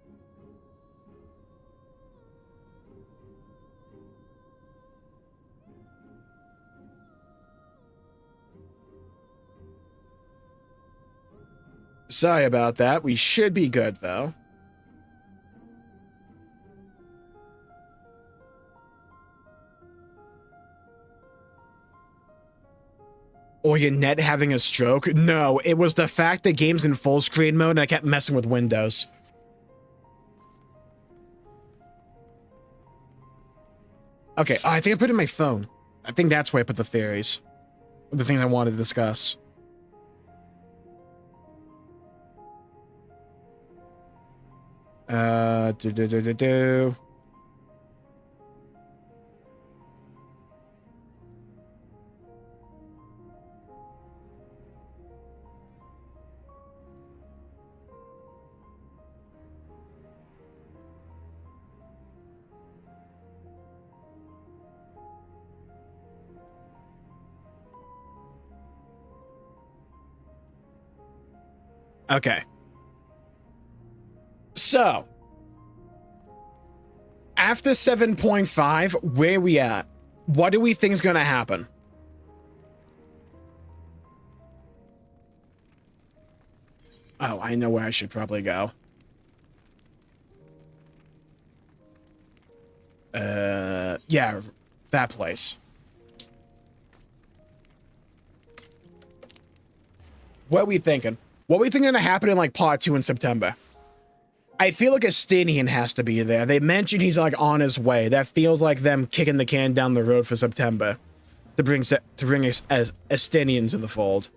Sorry about that. We should be good, though. Or your net having a stroke? No, it was the fact that game's in full screen mode and I kept messing with Windows. Okay, I think I put it in my phone. I think that's where I put the theories. The thing I wanted to discuss. Do. Okay. So, after 7.5, where we at? What do we think is going to happen? Oh, I know where I should probably go. Yeah, that place. What are we thinking? What are we thinking going to happen in, like, Part 2 in September? I feel like Estinian has to be there. They mentioned he's, like, on his way. That feels like them kicking the can down the road for September. To bring Estinian to the fold.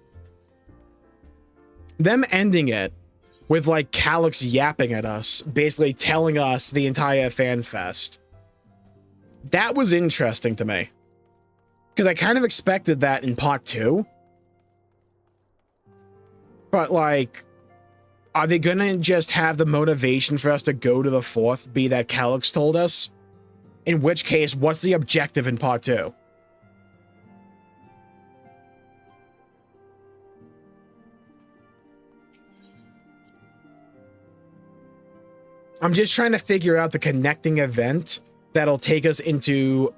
Them ending it with, like, Calyx yapping at us. Basically telling us the entire fan fest. That was interesting to me. Because I kind of expected that in Part 2. But, like, are they gonna just have the motivation for us to go to the 4th be that Calyx told us? In which case, what's the objective in Part 2? I'm just trying to figure out the connecting event that'll take us into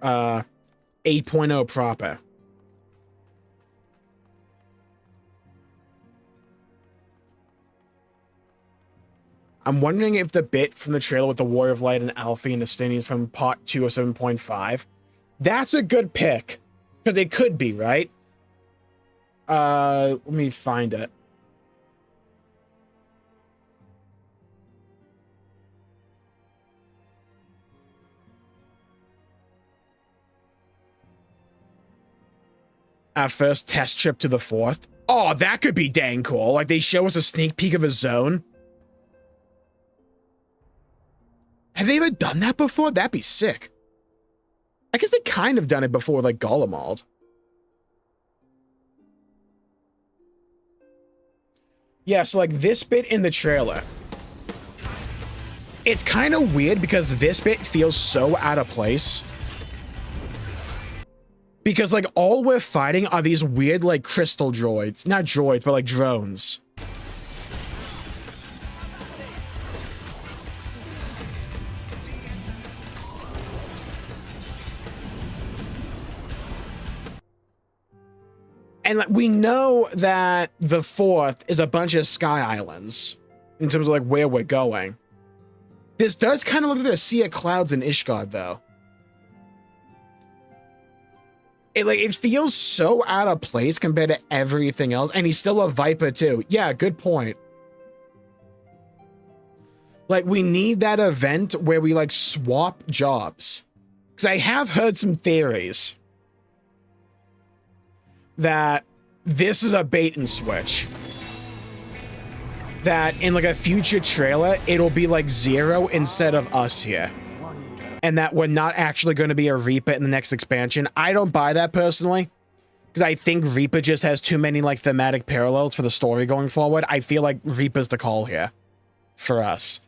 8.0 proper. I'm wondering if the bit from the trailer with the Warrior of Light and Alfie and the Stinians from part 2 of 7.5, that's a good pick. Because it could be, right? Let me find it. Our first test trip to the 4th. Oh, that could be dang cool. Like, they show us a sneak peek of a zone. Have they ever done that before? That'd be sick. I guess they kind of done it before with, like, Golemald. Yeah, so, like, this bit in the trailer. It's kind of weird because this bit feels so out of place. Because, like, all we're fighting are these weird, like, crystal droids. Not droids, but, like, drones. And like, we know that the 4th is a bunch of sky islands in terms of like where we're going. This does kind of look like a sea of clouds in Ishgard, though. It feels so out of place compared to everything else, and he's still a Viper too. Yeah, good point. Like, we need that event where we like swap jobs, because I have heard some theories that this is a bait and switch. That in like a future trailer, it'll be like Zero instead of us here. And that we're not actually going to be a Reaper in the next expansion. I don't buy that personally. Because I think Reaper just has too many like thematic parallels for the story going forward. I feel like Reaper's the call here. For us.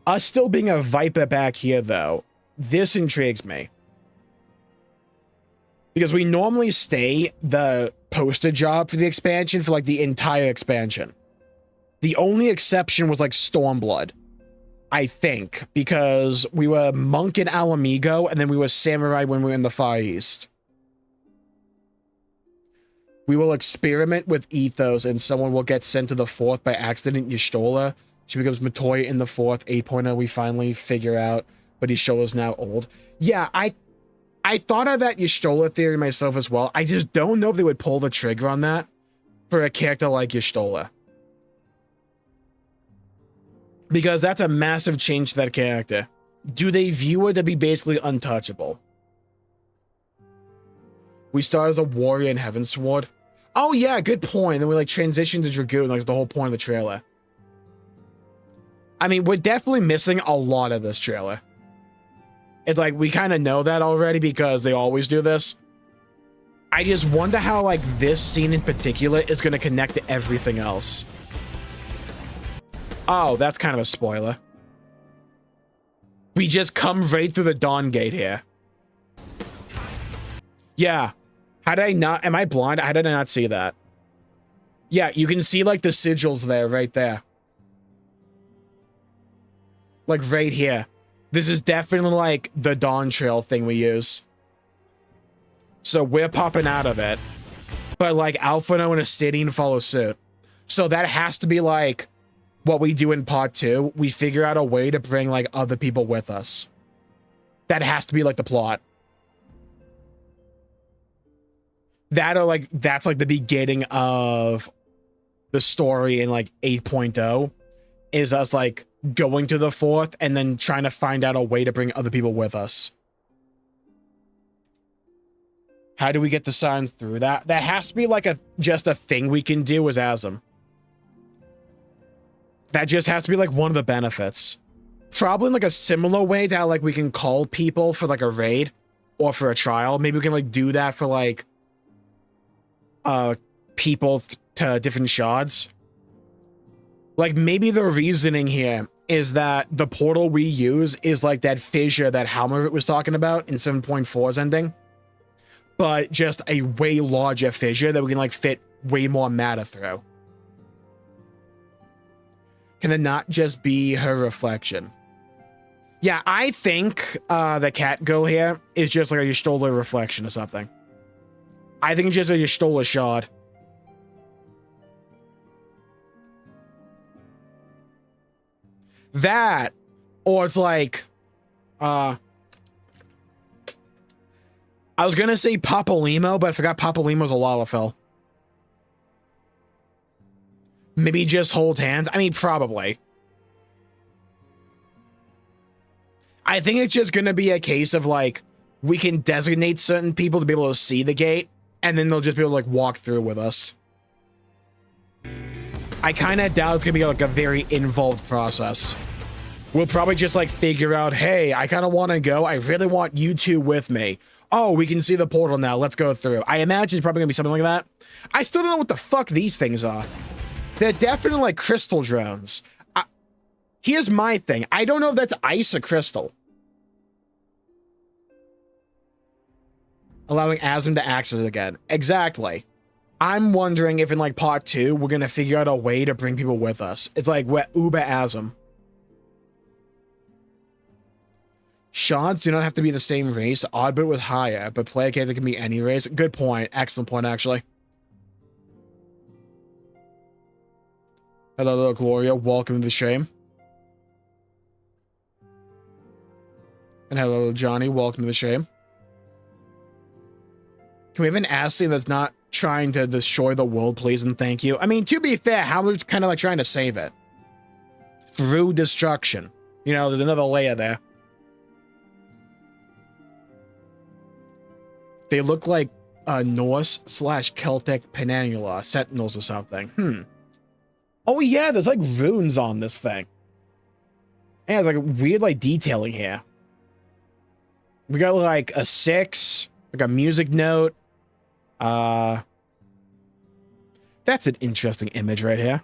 Us still being a Viper back here though, this intrigues me. Because we normally stay the poster job for the expansion for like the entire expansion. The only exception was like Stormblood, I think, because we were Monk in Alamigo and then we were Samurai when we were in the Far East. We will experiment with Ethos and someone will get sent to the 4th by accident, Y'shtola. She becomes Matoya in the 4th, 8.0 we finally figure out, but Y'shtola's now old. Yeah, I thought of that Y'shtola theory myself as well. I just don't know if they would pull the trigger on that for a character like Y'shtola. Because that's a massive change to that character. Do they view her to be basically untouchable? We start as a warrior in Heavensward. Oh yeah, good point. Then we like transition to Dragoon, like the whole point of the trailer. I mean, we're definitely missing a lot of this trailer. It's like, we kind of know that already because they always do this. I just wonder how, like, this scene in particular is going to connect to everything else. Oh, that's kind of a spoiler. We just come right through the Dawn Gate here. Yeah. How did I not... Am I blind? How did I not see that? Yeah, you can see, like, the sigils there, right there. Like, right here. This is definitely like the Dawntrail thing we use. So we're popping out of it. But like Alphino and Astidian follow suit. So that has to be like what we do in part 2. We figure out a way to bring like other people with us. That has to be like the plot. That or like, that's like the beginning of the story in like 8.0. Is us like going to the 4th and then trying to find out a way to bring other people with us. How do we get the sign through that? That has to be like just a thing we can do as Asm. That just has to be like one of the benefits. Probably in like a similar way to how like we can call people for like a raid or for a trial. Maybe we can like do that for like people to different shards. Like, maybe the reasoning here is that the portal we use is like that fissure that Halmavit was talking about in 7.4's ending. But just a way larger fissure that we can, like, fit way more matter through. Can it not just be her reflection? Yeah, I think the cat girl here is just like a Y'shtola reflection or something. I think it's just a Y'shtola shard. That, or it's like, I was gonna say Papalimo, but I forgot Papalimo's a Lalafell. Maybe just hold hands. I mean, probably. I think it's just gonna be a case of like, we can designate certain people to be able to see the gate, and then they'll just be able to like walk through with us. I kind of doubt it's gonna be like a very involved process. We'll probably just like figure out, hey, I kind of want to go. I really want you two with me. Oh, we can see the portal now. Let's go through. I imagine it's probably gonna be something like that. I still don't know what the fuck these things are. They're definitely like crystal drones. Here's my thing. I don't know if that's ice or crystal. Allowing Asm to access it again. Exactly. I'm wondering if in like part 2, we're going to figure out a way to bring people with us. It's like Uber Asm. Shards do not have to be the same race. Oddbit was higher, but player character can be any race. Good point. Excellent point, actually. Hello, Gloria. Welcome to the stream. And hello, Johnny. Welcome to the stream. Can we have an Ashley that's not trying to destroy the world, please, and thank you? I mean, to be fair, Howard's kind of like trying to save it. Through destruction. You know, there's another layer there. They look like Norse/Celtic Peninsula sentinels or something. Oh yeah, there's like runes on this thing. And there's like weird like detailing here. We got like a 6, like a music note. That's an interesting image right here.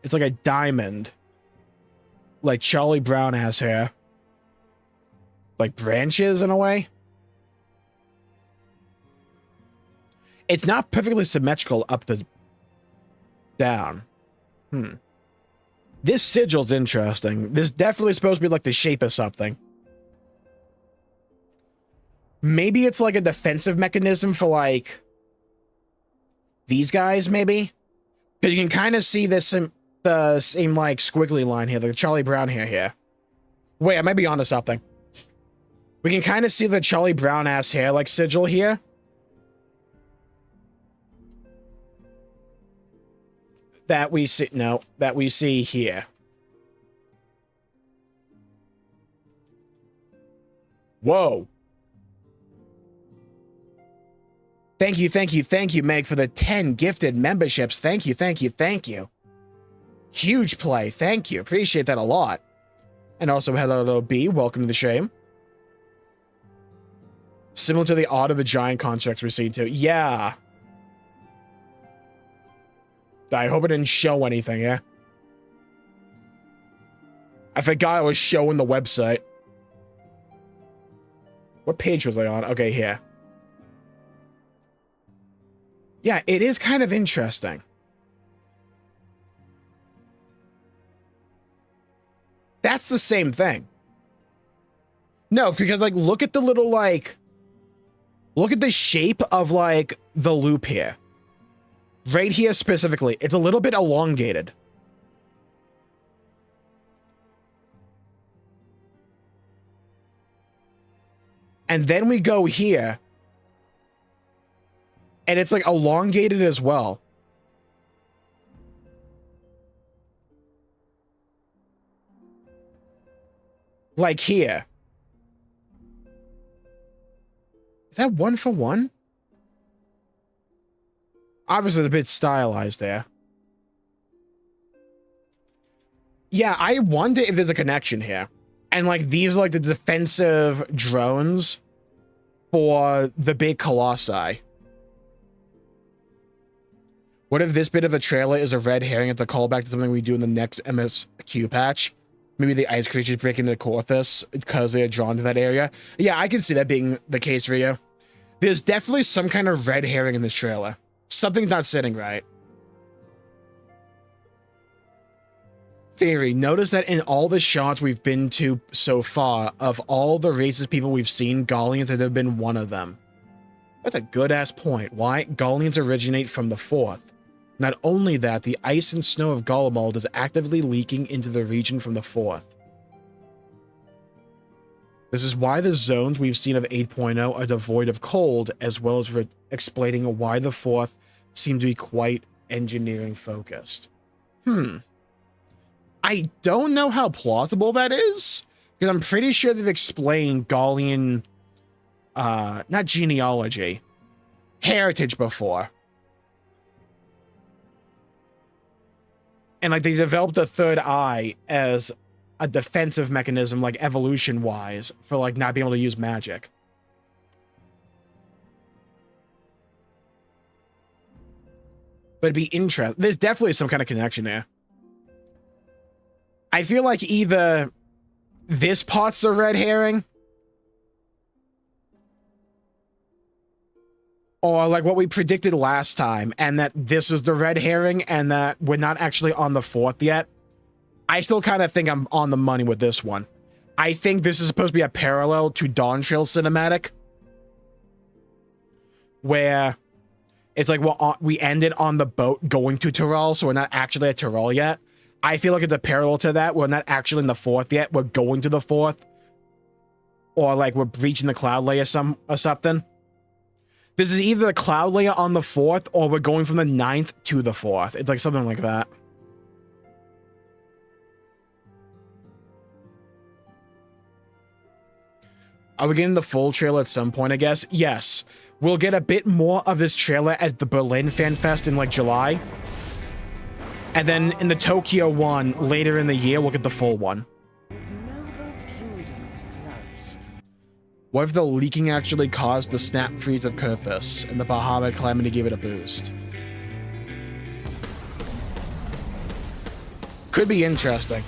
It's like a diamond. Like Charlie Brown has here. Like branches in a way. It's not perfectly symmetrical up to down. This sigil's interesting. This definitely supposed to be like the shape of something. Maybe it's like a defensive mechanism for like these guys, maybe? Because you can kind of see this the same like squiggly line here, the Charlie Brown hair here. Wait, I might be onto something. We can kind of see the Charlie Brown ass hair like sigil here. That we see, no, that we see here. Whoa. Thank you, Meg, for the 10 gifted memberships. Thank you. Huge play. Thank you. Appreciate that a lot. And also, hello, B. Welcome to the stream. Similar to the Art of the Giant constructs we see too. Yeah. I hope it didn't show anything, yeah? I forgot I was showing the website. What page was I on? Okay, here. Yeah, it is kind of interesting. That's the same thing. No, because, like, look at the little, like... Look at the shape of, like, the loop here. Right here specifically. It's a little bit elongated. And then we go here. And it's, like, elongated as well. Like here. Is that 1 for 1? Obviously, a bit stylized there. Yeah, I wonder if there's a connection here. And, like, these are, like, the defensive drones for the big colossi. What if this bit of the trailer is a red herring? It's a callback to something we do in the next MSQ patch? Maybe the ice creatures break into Corthus because they are drawn to that area. Yeah, I can see that being the case for you. There's definitely some kind of red herring in this trailer. Something's not sitting right. Theory, notice that in all the shots we've been to so far, of all the racist people we've seen, Gallians have been one of them. That's a good-ass point. Why? Gallians originate from the 4th. Not only that, the ice and snow of Gollumald is actively leaking into the region from the 4th. This is why the zones we've seen of 8.0 are devoid of cold, as well as explaining why the 4th seemed to be quite engineering focused. I don't know how plausible that is, because I'm pretty sure they've explained Gallian, not genealogy, heritage before. And like they developed a third eye as a defensive mechanism, like evolution-wise, for like not being able to use magic. But it'd be interesting. There's definitely some kind of connection there. I feel like either this part's a red herring, or like what we predicted last time, and that this is the red herring, and that we're not actually on the 4th yet. I still kind of think I'm on the money with this one. I think this is supposed to be a parallel to Dawntrail cinematic, where it's like we ended on the boat going to Tyrell, so we're not actually at Tyrell yet. I feel like it's a parallel to that. We're not actually in the 4th yet. We're going to the 4th, or like we're breaching the cloud layer or something. This is either the cloud layer on the 4th, or we're going from the 9th to the 4th. It's like something like that. Are we getting the full trailer at some point, I guess? Yes. We'll get a bit more of this trailer at the Berlin Fan Fest in like July. And then in the Tokyo one later in the year, we'll get the full one. What if the leaking actually caused the snap freeze of Kurthus and the Bahamut Calamity gave it a boost? Could be interesting.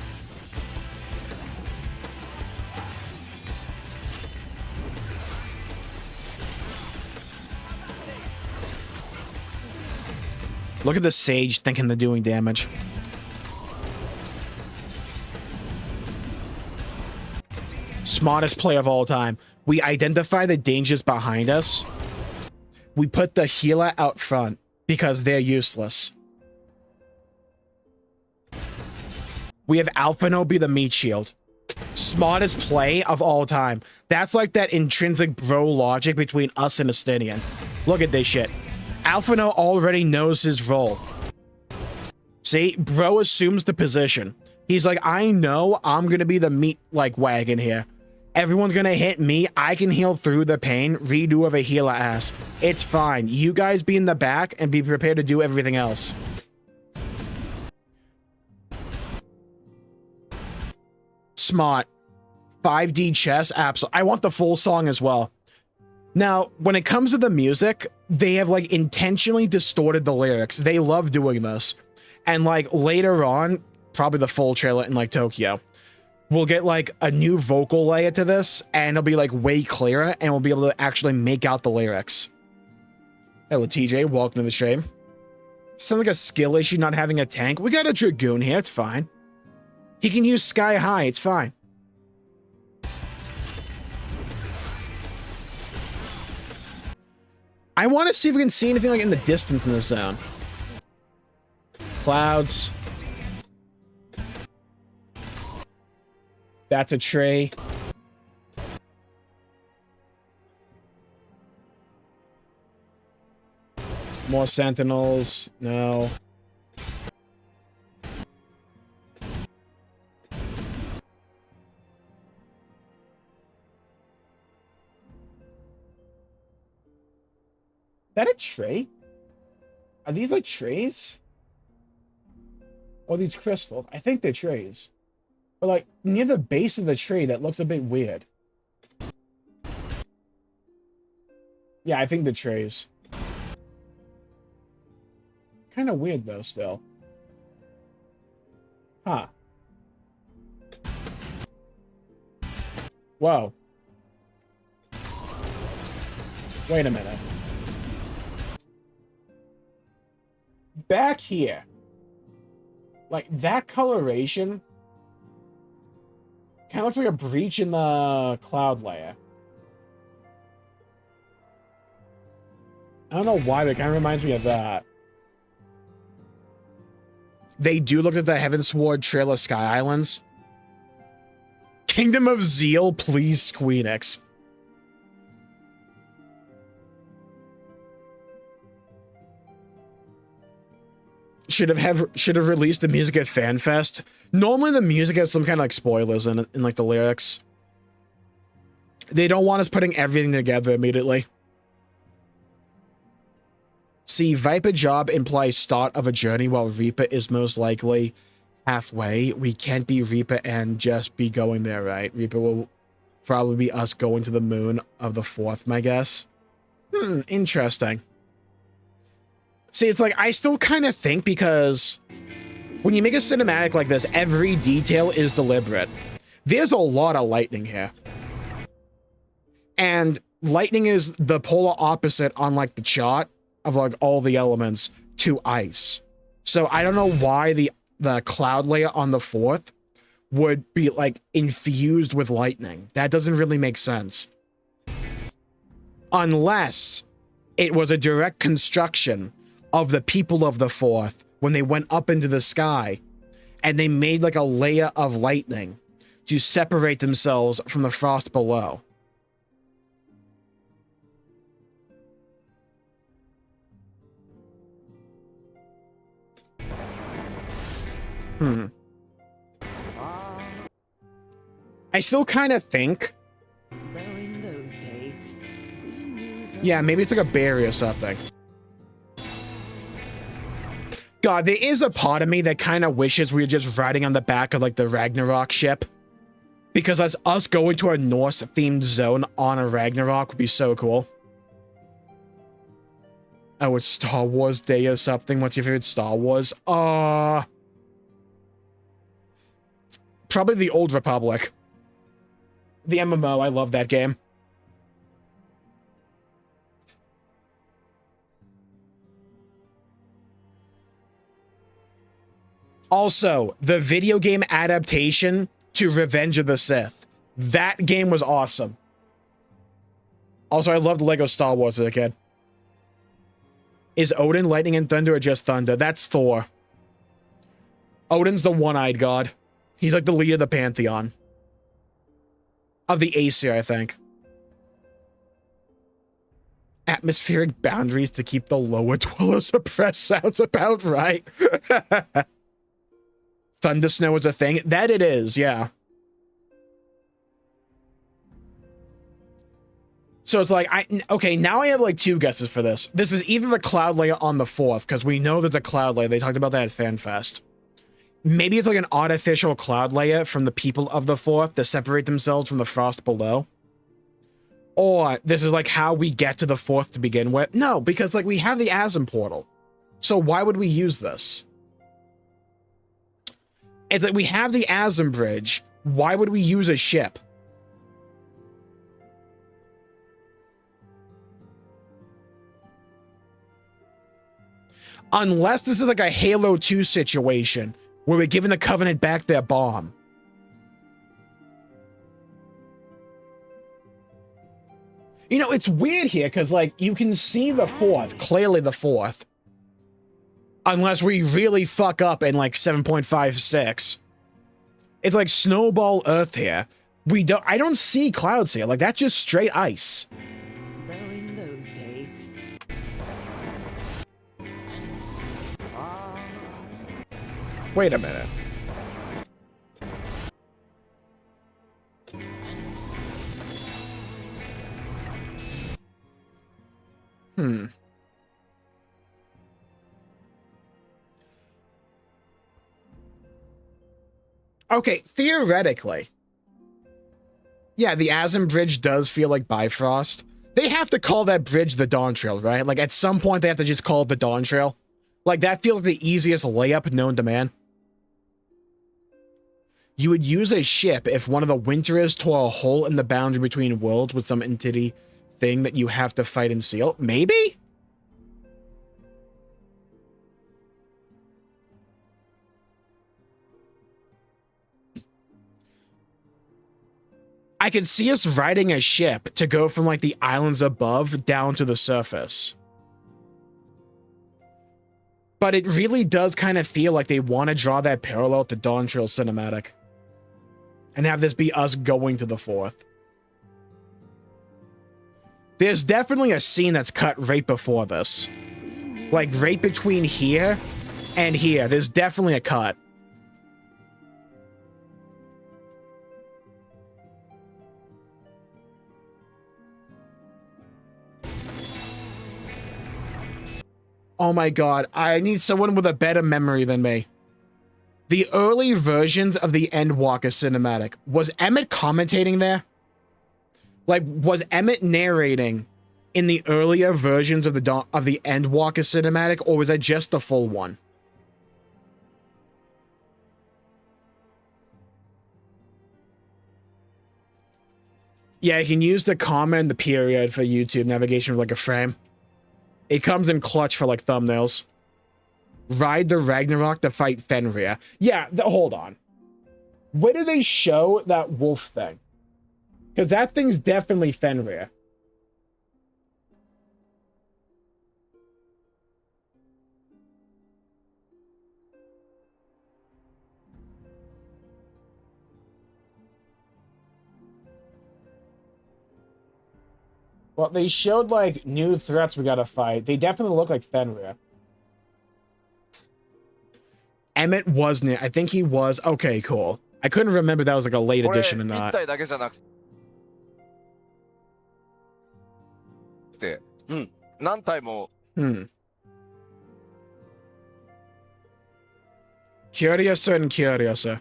Look at the Sage thinking they're doing damage. Smartest play of all time. We identify the dangers behind us. We put the healer out front because they're useless. We have Alphino be the meat shield. Smartest play of all time. That's like that intrinsic bro logic between us and Astinian. Look at this shit. Alphino already knows his role. See, bro assumes the position. He's like, I know I'm gonna be the meat like wagon here. Everyone's gonna hit me. I can heal through the pain. Redo of a healer ass. It's fine. You guys be in the back and be prepared to do everything else. Smart. 5D chess. Absolutely. I want the full song as well. Now, when it comes to the music, they have like intentionally distorted the lyrics. They love doing this. And like later on, probably the full trailer in like Tokyo, we'll get like a new vocal layer to this, and it'll be like way clearer, and we'll be able to actually make out the lyrics. Hello, TJ. Welcome to the stream. Sounds like a skill issue not having a tank. We got a Dragoon here. It's fine. He can use Sky High. It's fine. I want to see if we can see anything like in the distance in this zone. Clouds. That's a tree. More sentinels. No. Is that a tree? Are these like trees? Or these crystals? I think they're trees. But like near the base of the tree, that looks a bit weird. Yeah, I think the trees. Kind of weird though, still. Huh. Whoa. Wait a minute. Back here, like that coloration kind of looks like a breach in the cloud layer. I don't know why, but it kind of reminds me of that. they do look at the Heavensward Trail of Sky Islands. Kingdom of Zeal, please, Square Enix. Should have released the music at FanFest. Normally the music has some kind of like spoilers in like the lyrics. They don't want us putting everything together immediately. See, Viper job implies start of a journey, while Reaper is most likely halfway. We can't be Reaper and just be going there, right? Reaper will probably be us going to the moon of the 4th, my guess. Interesting. See, it's like, I still kind of think, because when you make a cinematic like this, every detail is deliberate. There's a lot of lightning here. And lightning is the polar opposite on like the chart of like all the elements to ice. So I don't know why the cloud layer on the 4th would be like infused with lightning. That doesn't really make sense. Unless it was a direct construction of the people of the 4th when they went up into the sky and they made like a layer of lightning to separate themselves from the frost below. I still kind of think... Yeah, maybe it's like a berry or something. God, there is a part of me that kind of wishes we were just riding on the back of like the Ragnarok ship. Because us going to a Norse-themed zone on a Ragnarok would be so cool. Oh, it's Star Wars Day or something. What's your favorite Star Wars? Probably the Old Republic. The MMO, I love that game. Also, the video game adaptation to Revenge of the Sith. That game was awesome. Also, I loved Lego Star Wars as a kid. Is Odin lightning and thunder or just thunder? That's Thor. Odin's the one-eyed god. He's like the leader of the pantheon. Of the Aesir, I think. Atmospheric boundaries to keep the lower dwellers suppressed sounds about right. Thunder snow is a thing. That it is, yeah. So it's like, okay, now I have like 2 guesses for this. This is either the cloud layer on the 4th, because we know there's a cloud layer. They talked about that at FanFest. Maybe it's like an artificial cloud layer from the people of the 4th to separate themselves from the frost below. Or this is like how we get to the 4th to begin with. No, because like we have the Asm portal. So why would we use this? It's like we have the Asm bridge. Why would we use a ship? Unless this is like a Halo 2 situation where we're giving the Covenant back their bomb. You know, it's weird here because, like, you can see the 4th, clearly the 4th. Unless we really fuck up in, like, 7.56. It's like Snowball Earth here. I don't see clouds here. Like, that's just straight ice. Wait a minute. Okay, theoretically. Yeah, the Asm Bridge does feel like Bifrost. They have to call that bridge the Dawntrail, right? Like, at some point, they have to just call it the Dawntrail. Like, that feels like the easiest layup known to man. You would use a ship if one of the Winterers tore a hole in the boundary between worlds with some entity thing that you have to fight and seal. Maybe? I could see us riding a ship to go from, like, the islands above down to the surface. But it really does kind of feel like they want to draw that parallel to Dawntrail cinematic. And have this be us going to the 4th. There's definitely a scene that's cut right before this. Like, right between here and here. There's definitely a cut. Oh my god, I need someone with a better memory than me. The early versions of the Endwalker cinematic. Was Emmett commentating there? Like, was Emmett narrating in the earlier versions of the Endwalker cinematic, or was that just the full one? Yeah, you can use the comma and the period for YouTube navigation for like a frame. It comes in clutch for like thumbnails. Ride the Ragnarok to fight Fenrir. Yeah, hold on. Where do they show that wolf thing? Because that thing's definitely Fenrir. Well, they showed, like, new threats we gotta fight. They definitely look like Fenrir. Emmett was near. I think he was. Okay, cool. I couldn't remember that was, like, a late edition or not. Curiouser and curiouser.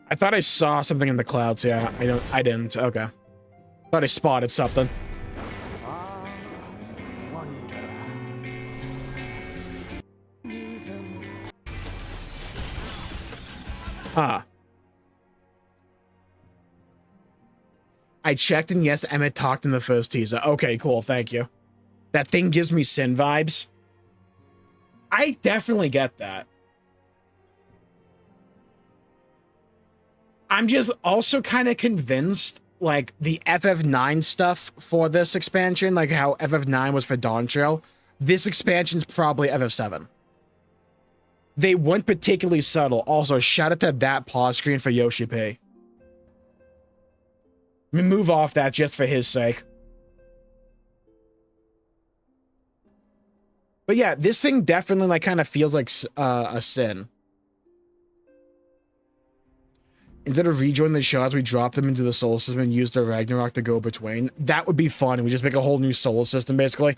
I thought I saw something in the clouds. Yeah, I didn't. Okay. Thought I spotted something. Huh. I checked, and yes, Emmett talked in the first teaser. Okay, cool. Thank you. That thing gives me Sin vibes. I definitely get that. I'm just also kind of convinced, like, the FF9 stuff for this expansion, like how FF9 was for Dawntrail, this expansion's probably FF7. They weren't particularly subtle. Also, shout out to that pause screen for Yoshi P. Move off that just for his sake. But yeah, this thing definitely, like, kind of feels like a sin. Instead of rejoining the shards, we drop them into the solar system and use the Ragnarok to go between. That would be fun. We just make a whole new solar system, basically.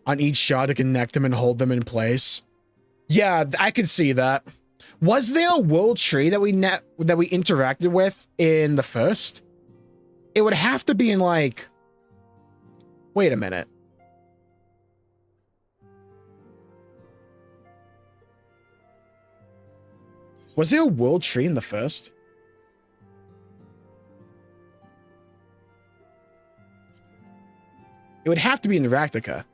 On each shard to connect them and hold them in place. Yeah, I could see that. Was there a world tree that we interacted with in the first? It would have to be in, like... Wait a minute. Was there a world tree in the first? It would have to be in the Raktica.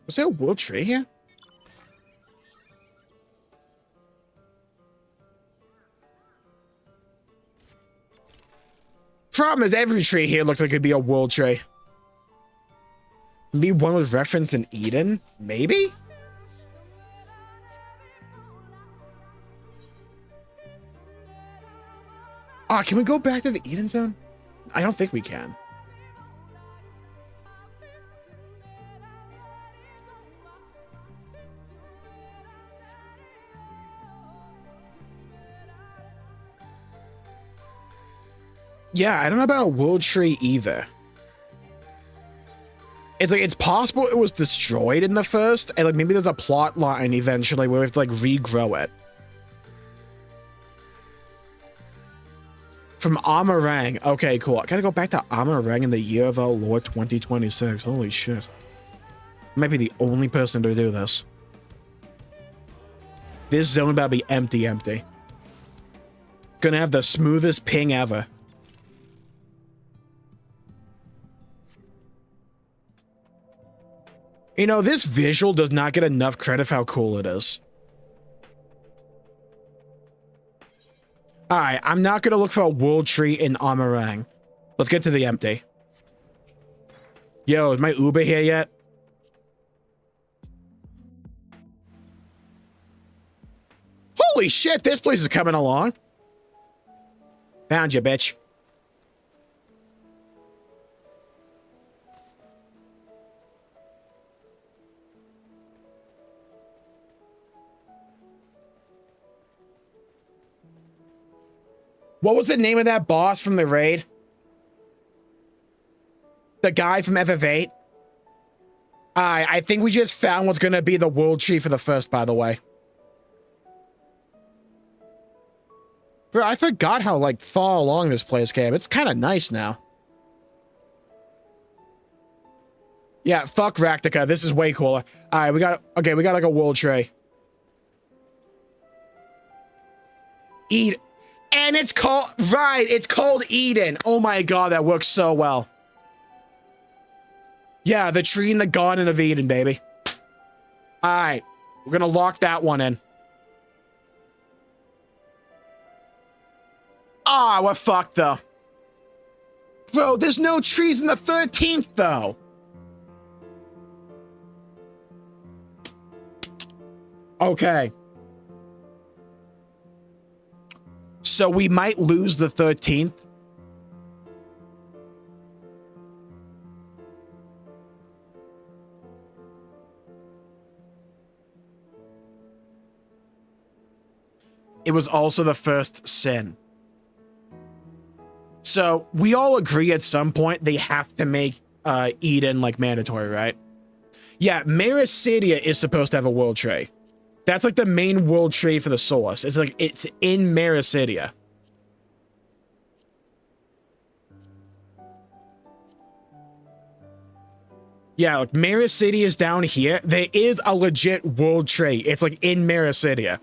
Was there a world tree here? Problem is, every tree here looks like it'd be a world tree. Maybe one was referenced in Eden? Maybe? Ah, can we go back to the Eden Zone? I don't think we can. Yeah, I don't know about a world tree either. It's like, it's possible it was destroyed in the first, and like maybe there's a plot line eventually where we have to like regrow it. From Amarang. Okay, cool. I gotta go back to Amarang in the year of our Lord 2026. Holy shit. I might be the only person to do this. This zone about to be empty. Gonna have the smoothest ping ever. You know, this visual does not get enough credit for how cool it is. Alright, I'm not gonna look for a world tree in Amarang. Let's get to the empty. Yo, is my Uber here yet? Holy shit, this place is coming along. Found you, bitch. What was the name of that boss from the raid? The guy from FF8? I think we just found what's gonna be the world tree for the first, by the way. Bro, I forgot how, like, far along this place came. It's kind of nice now. Yeah, fuck Raktica. This is way cooler. Alright, we got like a world tree. Eat. And it's called, right, it's called Eden. Oh my god, that works so well. Yeah, the tree in the Garden of Eden, baby. Alright, we're gonna lock that one in. Ah, we're fucked, though. Bro, there's no trees in the 13th, though. Okay. So we might lose the 13th. It was also the first sin. So we all agree at some point they have to make Eden like mandatory, right? Yeah, Mericidia is supposed to have a world tree. That's like the main world tree for the source. It's like, it's in Mericidia. Yeah, like Mericidia is down here. There is a legit world tree. It's like in Mericidia.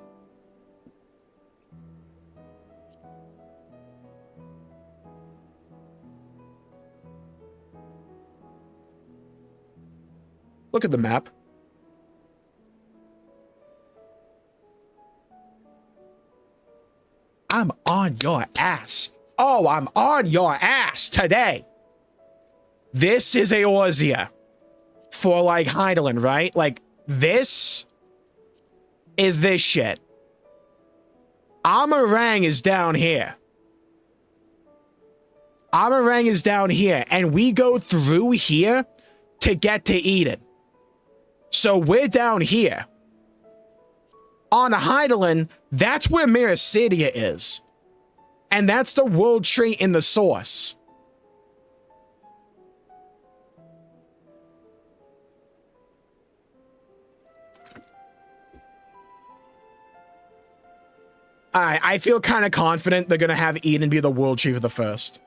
Look at the map. I'm on your ass. Oh, I'm on your ass today. This is Eorzea for like Heidelin, right? Like this is this shit. Amarang is down here. Amarang is down here, and we go through here to get to Eden. So we're down here. On Heidelin, that's where Mericidia is. And that's the world tree in the source. I feel kind of confident they're going to have Eden be the world tree for the first.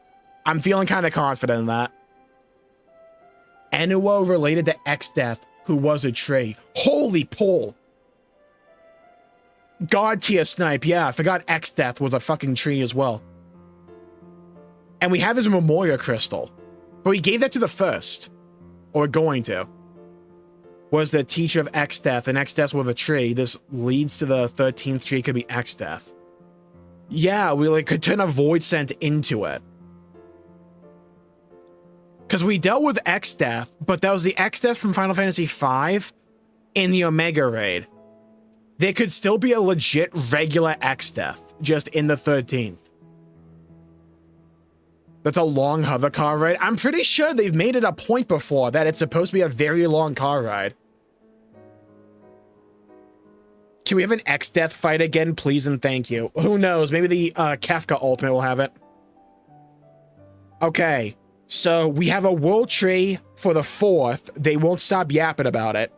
I'm feeling kind of confident in that. Enuo related to X-Death, who was a tree. Holy Paul. God tier snipe, yeah, I forgot X-Death was a fucking tree as well. And we have his memorial crystal. But we gave that to the first. Or going to. Was the teacher of X-Death, and X-Death was a tree. This leads to the 13th tree, could be X-Death. Yeah, we like could turn a void scent into it. Because we dealt with X-Death, but that was the X-Death from Final Fantasy V in the Omega raid. There could still be a legit regular X-Death, just in the 13th. That's a long hover car ride. I'm pretty sure they've made it a point before that it's supposed to be a very long car ride. Can we have an X-Death fight again, please and thank you? Who knows? Maybe the Kefka Ultimate will have it. Okay, so we have a world tree for the 4th. They won't stop yapping about it.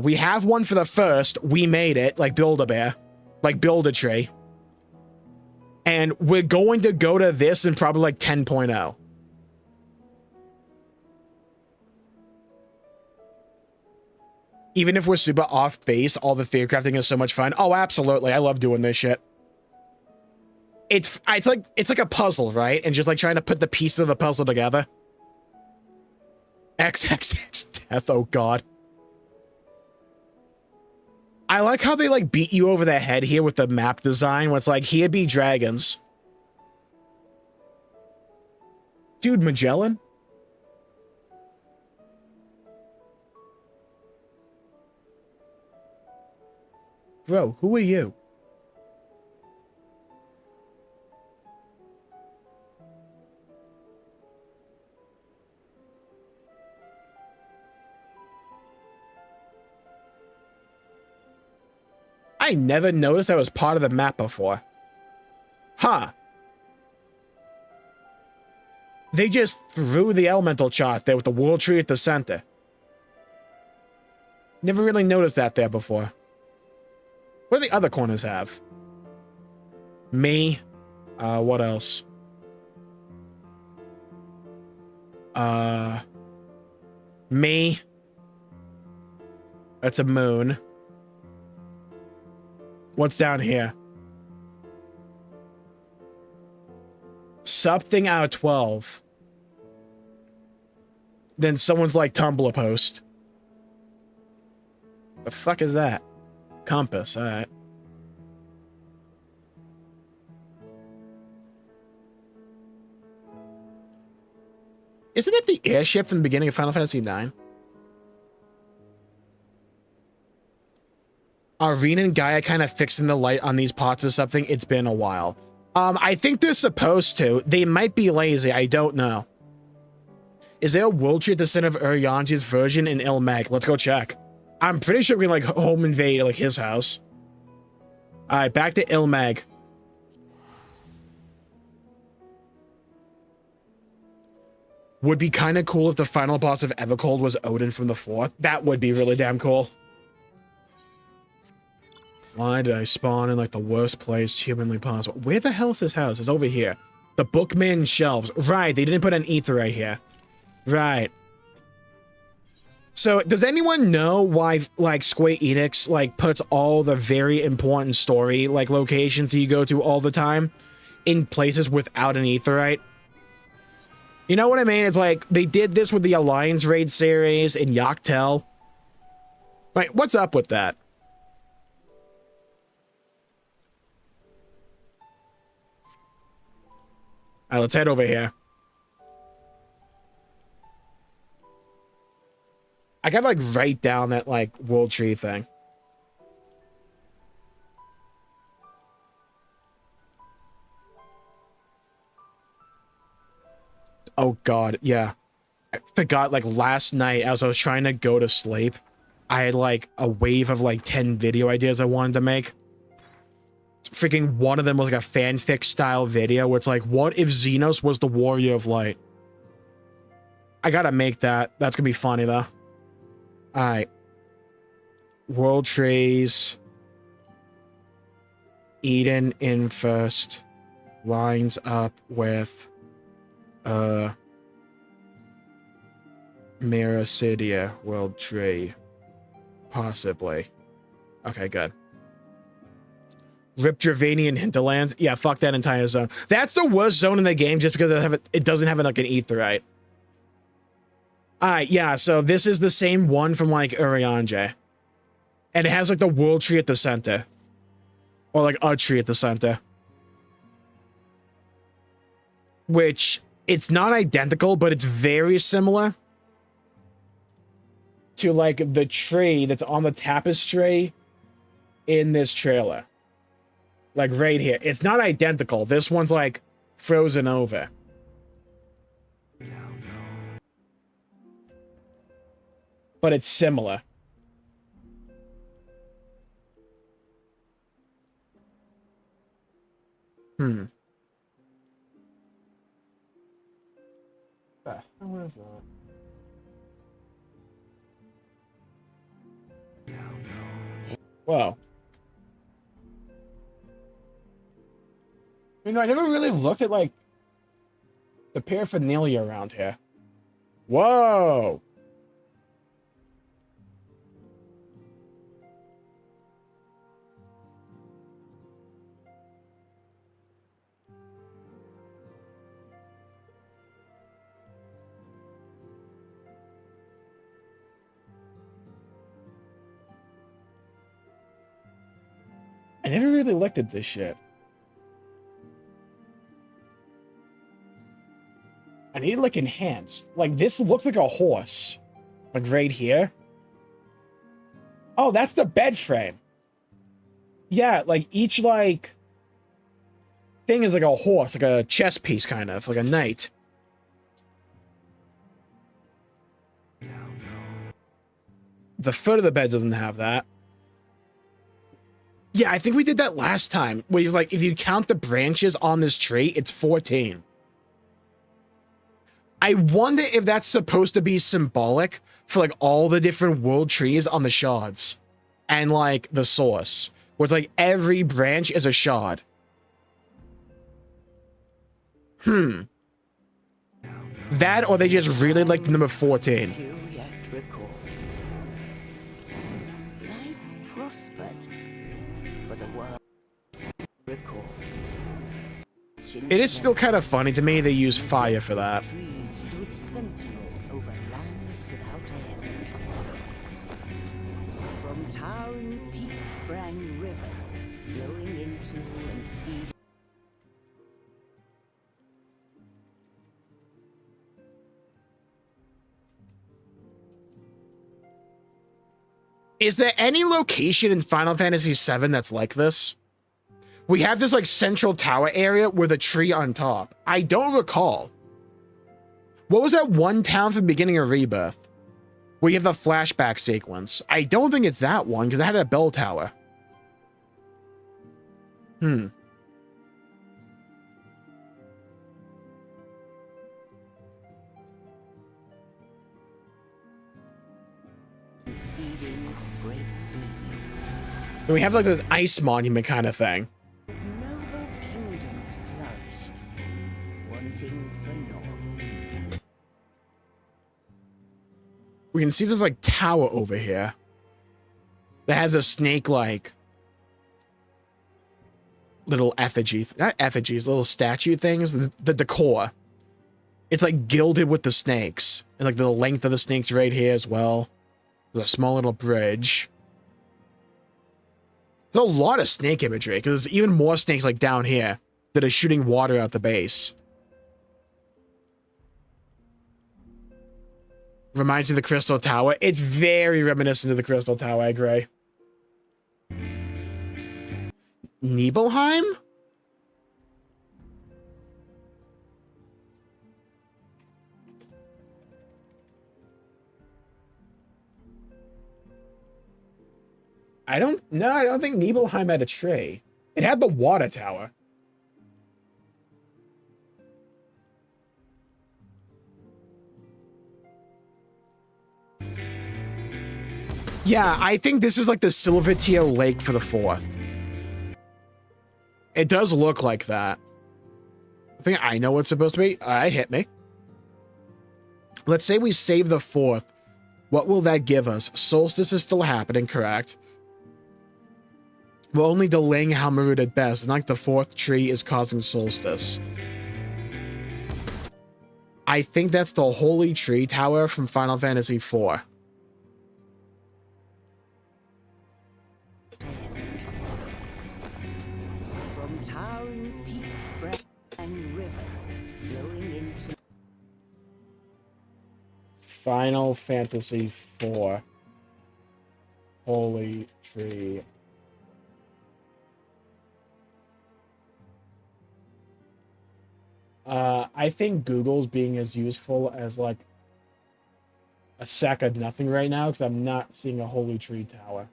We have one for the 1st. We made it, like Build-A-Bear. Like Build-A-Tree. And we're going to go to this in probably like 10.0. Even if we're super off base, all the theorycrafting is so much fun. Oh, absolutely. I love doing this shit. It's like a puzzle, right? And just like trying to put the pieces of the puzzle together. XXX Oh god. I like how they like beat you over the head here with the map design where it's like, here be dragons. Dude, Magellan? Bro, who are you? I never noticed that was part of the map before. Huh. They just threw the elemental chart there with the world tree at the center. Never really noticed that there before. What do the other corners have? Me. What else? Me. That's a moon. What's down here? Something out of 12. Then someone's like Tumblr post. The fuck is that? Compass, alright. Isn't it the airship from the beginning of Final Fantasy IX? Are Rena and Gaia kind of fixing the light on these pots or something? It's been a while. I think they're supposed to. They might be lazy. I don't know. Is there a world tree at the center of Urianji's version in Ilmag? Let's go check. I'm pretty sure we can, like, home invade, like, his house. Alright, back to Ilmag. Would be kind of cool if the final boss of Evercold was Odin from the 4th. That would be really damn cool. Why did I spawn in, like, the worst place humanly possible? Where the hell is his house? It's over here. The Bookman shelves. Right, they didn't put an ether right here. Right. So, does anyone know why, like, Square Enix, like, puts all the very important story, like, locations that you go to all the time in places without an aetherite? You know what I mean? It's like, they did this with the Alliance Raid series in Yoctel. Like, what's up with that? Alright, let's head over here. I gotta, like, write down that, like, world tree thing. Oh, God, yeah. I forgot, like, last night, as I was trying to go to sleep, I had, like, a wave of, like, 10 video ideas I wanted to make. Freaking one of them was, like, a fanfic-style video where it's like, what if Xenos was the Warrior of Light? I gotta make that. That's gonna be funny, though. Alright. World trees. Eden in first. Lines up with Miracidia world tree. Possibly. Okay, good. Rip Dravanian hinterlands. Yeah, fuck that entire zone. That's the worst zone in the game just because it doesn't have like an aetherite. Alright, yeah, so this is the same one from like Urianger. And it has like the world tree at the center. Or like a tree at the center. Which, it's not identical, but it's very similar to like the tree that's on the tapestry in this trailer. Like right here. It's not identical. This one's like frozen over. But it's similar. The hell is that? Whoa. You know, I never really looked at, like, the paraphernalia around here. Whoa! I never really looked at this shit. I need like enhanced. Like this looks like a horse. Like right here. Oh, that's the bed frame. Yeah, like each like thing is like a horse, like a chess piece kind of, like a knight. The foot of the bed doesn't have that. Yeah, I think we did that last time. Where you're like, if you count the branches on this tree, it's 14. I wonder if that's supposed to be symbolic for like all the different world trees on the shards. And like the source. Where it's like every branch is a shard. That or they just really like the number 14. It is still kind of funny to me they use fire for that. From towering peaks sprang rivers, flowing into and feeding. Is there any location in Final Fantasy VII that's like this? We have this like central tower area with a tree on top. I don't recall. What was that one town from the beginning of Rebirth? Where you have the flashback sequence. I don't think it's that one because it had a bell tower. Then we have like this ice monument kind of thing. Noble kingdoms flourished, wanting for naught. We can see this like tower over here that has a snake-like little effigy, not effigies, little statue things, the decor. It's like gilded with the snakes and like the length of the snakes right here as well. There's a small little bridge. There's a lot of snake imagery because there's even more snakes like down here that are shooting water out the base. Reminds you of the Crystal Tower. It's very reminiscent of the Crystal Tower, I agree. Nibelheim? I don't think Nibelheim had a tree. It had the water tower. Yeah, I think this is like the Silver Tier Lake for the 4th. It does look like that. I think I know what it's supposed to be. All right, hit me. Let's say we save the 4th. What will that give us? Solstice is still happening, correct? We're only delaying Halmarud at best, and like the 4th tree is causing Solstice. I think that's the Holy Tree Tower from Final Fantasy IV. From towering peaks sprang rivers, flowing into. Final Fantasy IV. Holy Tree. I think Google's being as useful as like a sack of nothing right now because I'm not seeing a Holy Tree Tower.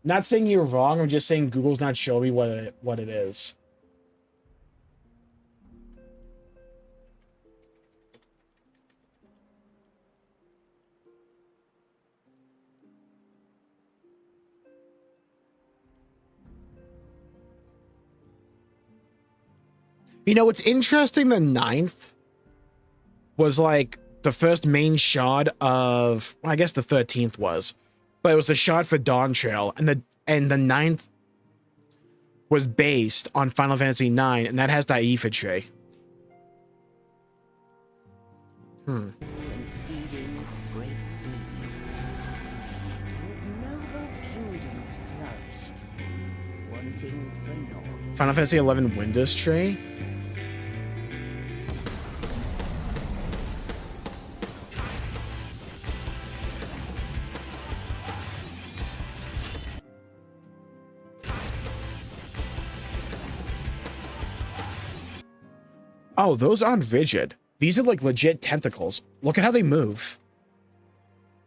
Not saying you're wrong, I'm just saying Google's not showing me what it is. You know, what's interesting, the 9th was like the first main shard of, well, I guess the 13th was, but it was the shard for Dawntrail, and the 9th was based on Final Fantasy IX, and that has the Aoife tree. And feeding great seas. And noble kingdoms flourished, waiting for Norse. Final Fantasy 11 Windows tree. Oh, those aren't rigid. These are like legit tentacles. Look at how they move.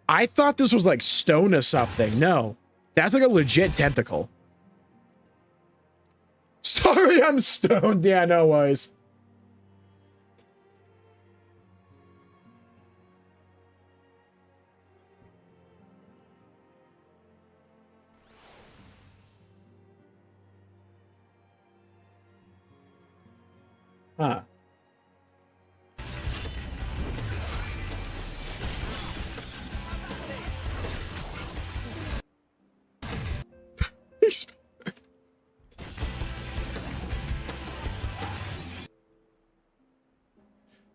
I thought this was like stone or something. No, that's like a legit tentacle. Sorry, I'm stoned. Yeah, no worries. Huh.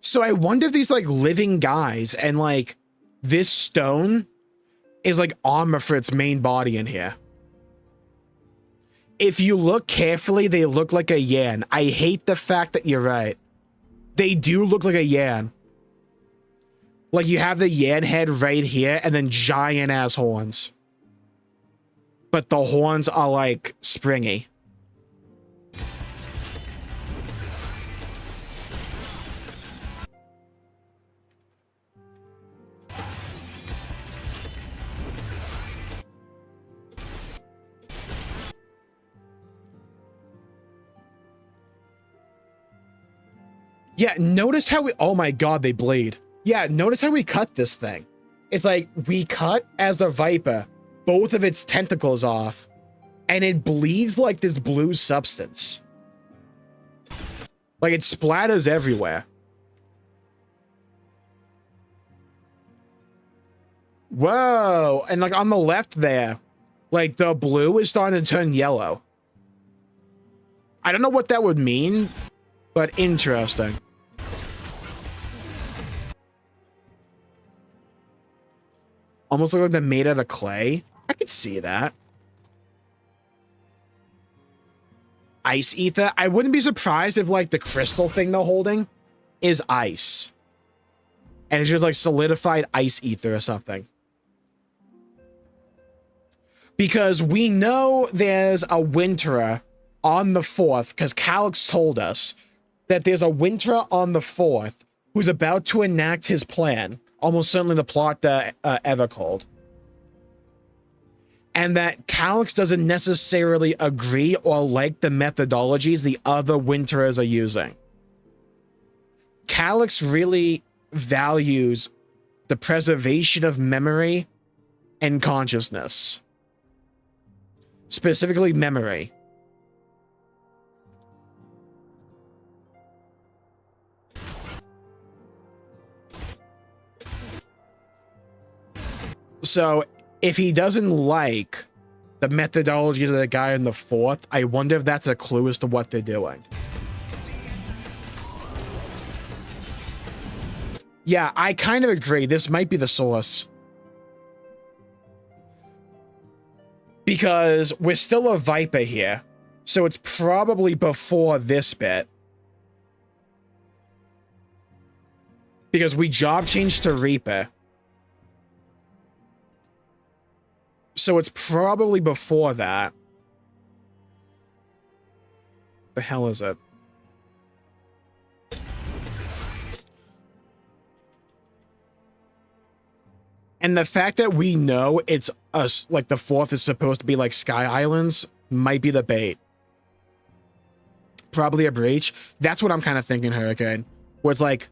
So I wonder if these like living guys and like this stone is like armor for its main body in here. If you look carefully, they look like a yan. I hate the fact that you're right. They do look like a yan. Like you have the yan head right here and then giant ass horns. But the horns are like springy. Yeah, notice how we, oh my god, they bleed. Yeah, notice how we cut this thing. It's like we cut as a viper both of its tentacles off and it bleeds like this blue substance. Like it splatters everywhere. Whoa, and like on the left there, like the blue is starting to turn yellow. I don't know what that would mean, but interesting. Almost look like they're made out of clay. I could see that. Ice ether. I wouldn't be surprised if like the crystal thing they're holding is ice. And it's just like solidified ice ether or something. Because we know there's a winterer on the 4th, because Calyx told us that there's a winterer on the 4th who's about to enact his plan. Almost certainly the plot that Evercold. And that Calyx doesn't necessarily agree or like the methodologies the other winterers are using. Calyx really values the preservation of memory and consciousness. Specifically memory. So if he doesn't like the methodology of the guy in the 4th, I wonder if that's a clue as to what they're doing. Yeah, I kind of agree. This might be the source. Because we're still a Viper here. So it's probably before this bit. Because we job changed to Reaper. So it's probably before that. The hell is it? And the fact that we know it's us, like the 4th is supposed to be like Sky Islands, might be the bait. Probably a breach. That's what I'm kind of thinking, Hurricane. Where it's like,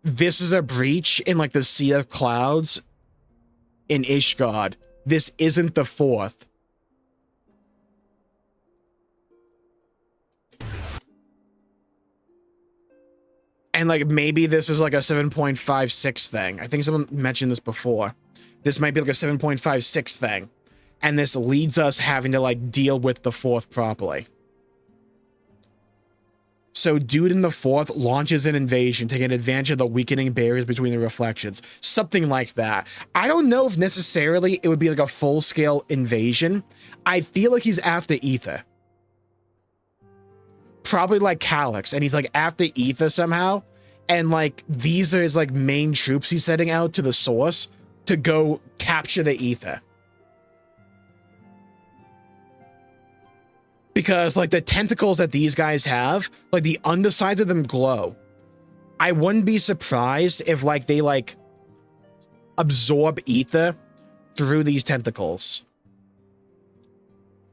this is a breach in like the Sea of Clouds in Ishgard. This isn't the 4th. And like maybe this is like a 7.56 thing. I think someone mentioned this before. This might be like a 7.56 thing. And this leads us having to like deal with the 4th properly. So dude in the fourth launches an invasion, taking advantage of the weakening barriers between the reflections. Something like that. I don't know if necessarily it would be like a full-scale invasion. I feel like he's after Ether. Probably like Calyx, and he's like after Ether somehow. And like these are his like main troops he's setting out to the source to go capture the Ether. Because like the tentacles that these guys have, like the undersides of them glow. I wouldn't be surprised if like they like absorb Ether through these tentacles.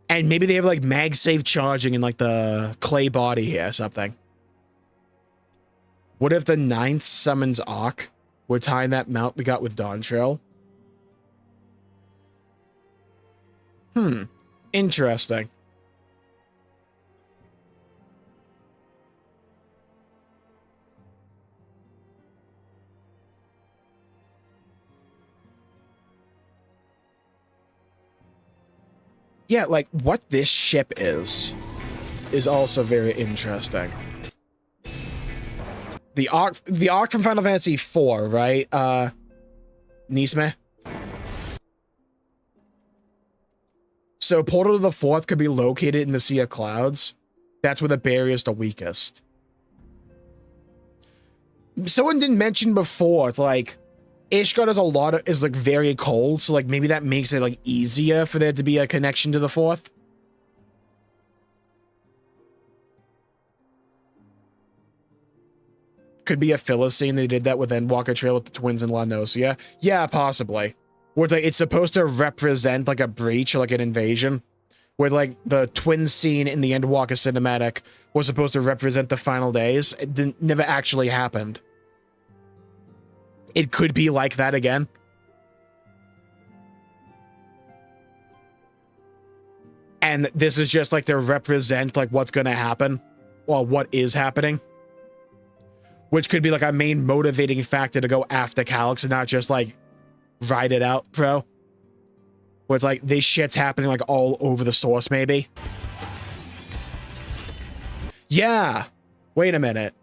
And maybe they have like MagSafe charging in like the clay body here or something. What if the 9th summons Ark? We're tying that mount we got with Dawntrail. Interesting. Yeah, like what this ship is also very interesting. The Ark from Final Fantasy IV, right? Nisme. So Portal to the Fourth could be located in the Sea of Clouds. That's where the barrier is the weakest. Someone didn't mention before, like, Ishgard is like very cold, so like maybe that makes it like easier for there to be a connection to the fourth. Could be a filler scene. They did that with Endwalker Trail with the twins in La Nocia. Yeah, possibly. Where like, it's supposed to represent like a breach or like an invasion. Where like the twin scene in the Endwalker cinematic was supposed to represent the final days. It never actually happened. It could be like that again. And this is just like to represent like what's going to happen. Well, what is happening. Which could be like a main motivating factor to go after Calyx and not just like ride it out, bro. Where it's like this shit's happening like all over the source, maybe. Yeah. Wait a minute.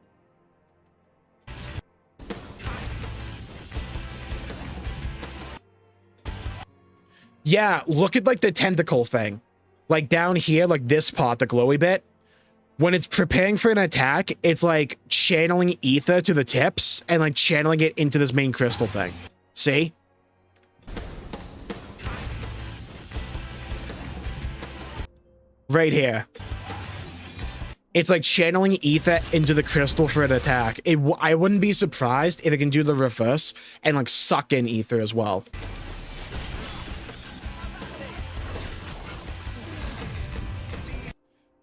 Yeah, look at like the tentacle thing. Like down here, like this part, the glowy bit. When it's preparing for an attack, it's like channeling ether to the tips and like channeling it into this main crystal thing. See? Right here. It's like channeling ether into the crystal for an attack. I wouldn't be surprised if it can do the reverse and like suck in ether as well.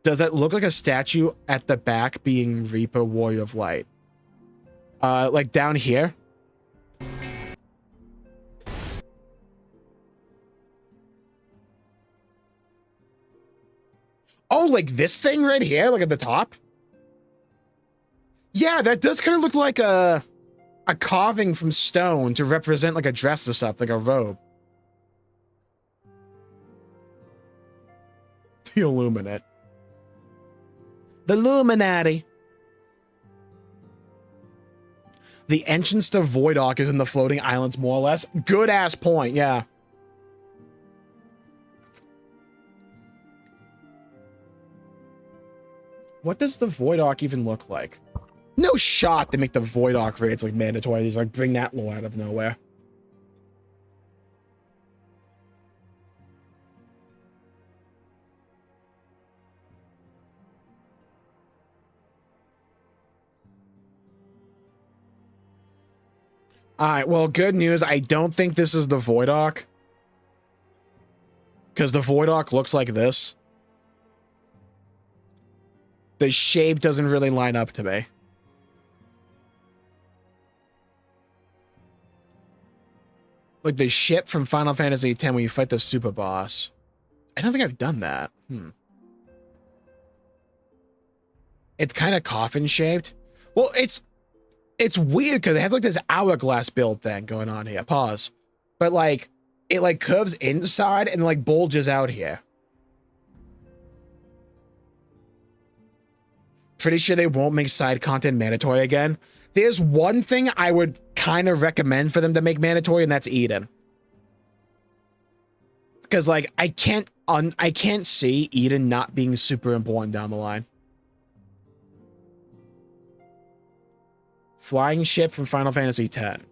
Does that look like a statue at the back being Reaper Warrior of Light? Like down here? Oh, like this thing right here, like at the top? Yeah, that does kind of look like a carving from stone to represent like a dress or something, like a robe. The Illuminate. The Illuminati. The entrance to Void Ark is in the floating islands, more or less. Good ass point, yeah. What does the Void Ark even look like? No shot they make the Void Ark raids like mandatory. Just like bring that lore out of nowhere. Alright, well, good news. I don't think this is the Void Ark. Because the Void Ark looks like this. The shape doesn't really line up to me. Like the ship from Final Fantasy X when you fight the super boss. I don't think I've done that. It's kind of coffin shaped. Well, it's weird because it has like this hourglass build thing going on here. Pause. But like, it like curves inside and like bulges out here. Pretty sure they won't make side content mandatory again. There's one thing I would kind of recommend for them to make mandatory, and that's Eden. Because like I can't see Eden not being super important down the line. Flying ship from Final Fantasy X.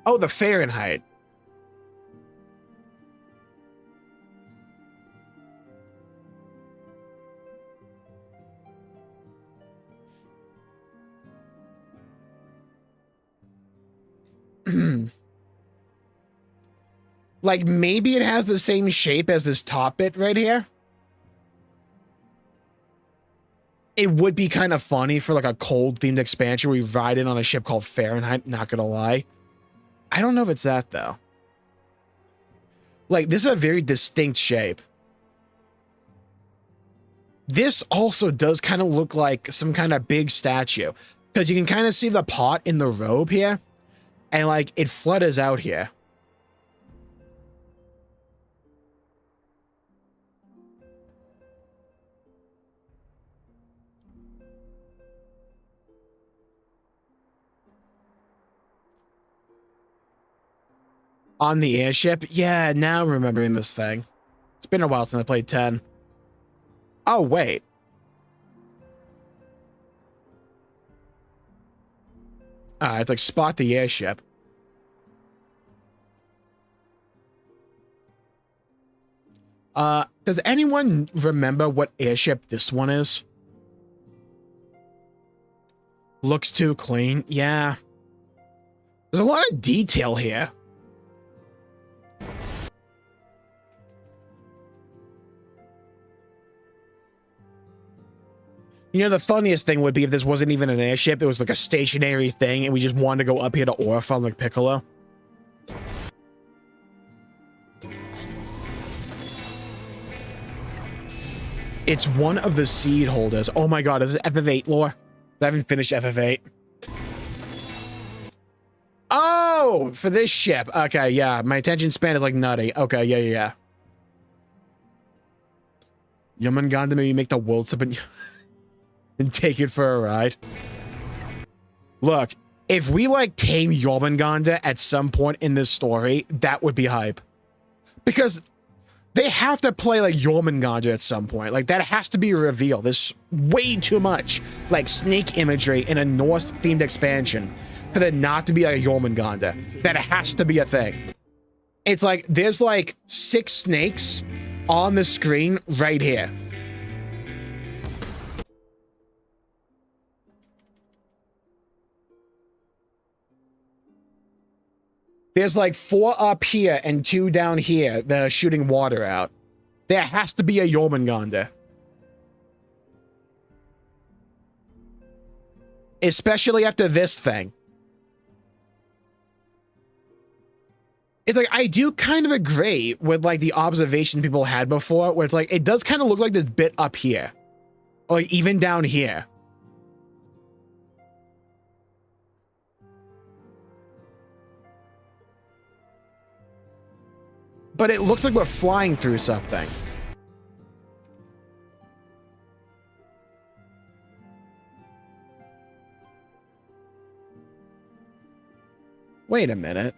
Oh, the Fahrenheit. Like, maybe it has the same shape as this top bit right here. It would be kind of funny for like a cold themed expansion where we ride in on a ship called Fahrenheit, not gonna lie. I don't know if it's that though. Like, this is a very distinct shape. This also does kind of look like some kind of big statue, because you can kind of see the pot in the robe here, and like it flutters out here. On the airship? Yeah, now I'm remembering this thing. It's been a while since I played 10. Oh, wait. It's like spot the airship. Does anyone remember what airship this one is? Looks too clean. Yeah. There's a lot of detail here. You know, the funniest thing would be if this wasn't even an airship, it was like a stationary thing, and we just wanted to go up here to Orphan like Piccolo. It's one of the seed holders. Oh my god, is it FF8 lore? I haven't finished FF8. Oh, for this ship. Okay, yeah, my attention span is like nutty. Okay, yeah. Jomungandr, maybe make the world up and take it for a ride. Look, if we like tame Jomungandr at some point in this story, that would be hype. Because they have to play like Jomungandr at some point. Like, that has to be a reveal. There's way too much like snake imagery in a Norse themed expansion for there not to be like a Jomungandr. That has to be a thing. It's like there's like 6 snakes on the screen right here. There's like 4 up here and 2 down here that are shooting water out. There has to be a Jomungandr. Especially after this thing. It's like, I do kind of agree with like the observation people had before, where it's like, it does kind of look like this bit up here. Or like even down here. But it looks like we're flying through something. Wait a minute.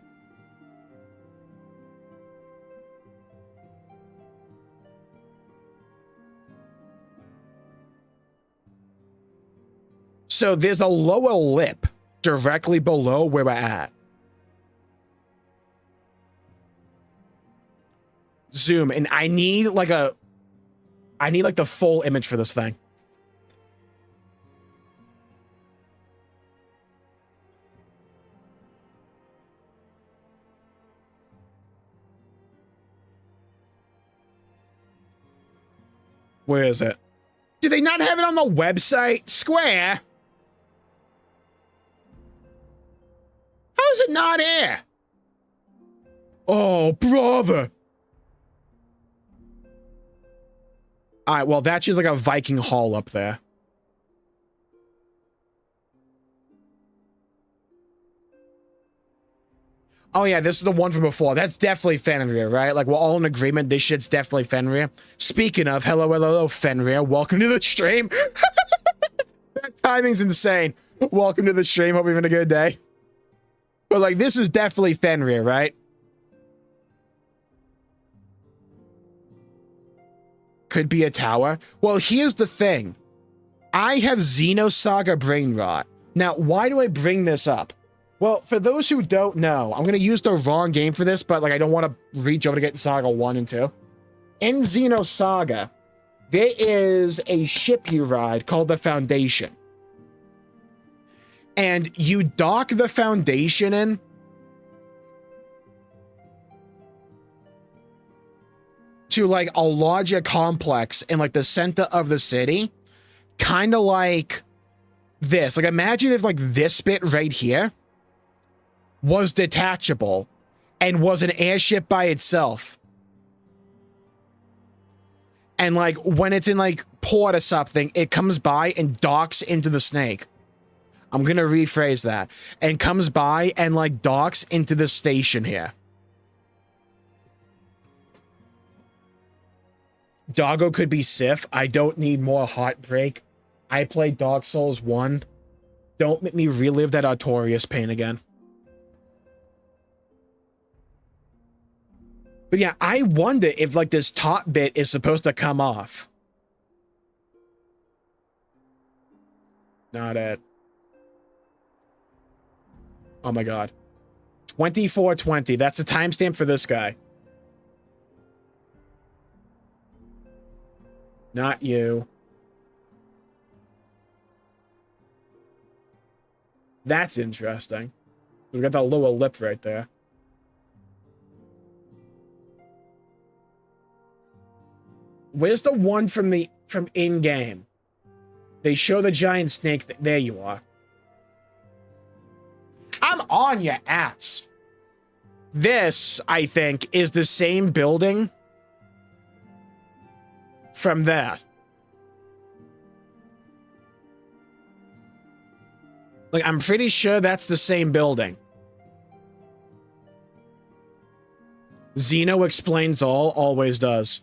So there's a lower lip directly below where we're at. Zoom, and I need like the full image for this thing. Where is it? Do they not have it on the website? Square? How is it not here? Oh, brother. All right, well, that's just like a Viking hall up there. Oh yeah, this is the one from before. That's definitely Fenrir, right? Like, we're all in agreement. This shit's definitely Fenrir. Speaking of, hello, Fenrir. Welcome to the stream. That timing's insane. Welcome to the stream. Hope you're having a good day. But, like, this is definitely Fenrir, right? Could be a tower. Well, here's the thing. I have Xenosaga Brain Rot. Now, why do I bring this up? Well, for those who don't know, I'm going to use the wrong game for this, but, like, I don't want to reach over to get Saga 1 and 2. In Xenosaga, there is a ship you ride called the Foundation. And you dock the Foundation in to, like, a larger complex in, like, the center of the city. Kind of like this. Like, imagine if, like, this bit right here was detachable and was an airship by itself. And, like, when it's in, like, port or something, it comes by and docks into the snake. I'm gonna rephrase that. And comes by and, like, docks into the station here. Doggo could be Sif. I don't need more heartbreak. I played Dark Souls 1. Don't make me relive that Artorias pain again. But yeah, I wonder if, like, this top bit is supposed to come off. Not it. Oh my god. 2420. That's the timestamp for this guy. Not you. That's interesting. We got that lower lip right there. Where's the one from in-game? They show the giant snake. There you are. I'm on your ass. This, I think, is the same building from that. Like, I'm pretty sure that's the same building. Xeno explains all, always does.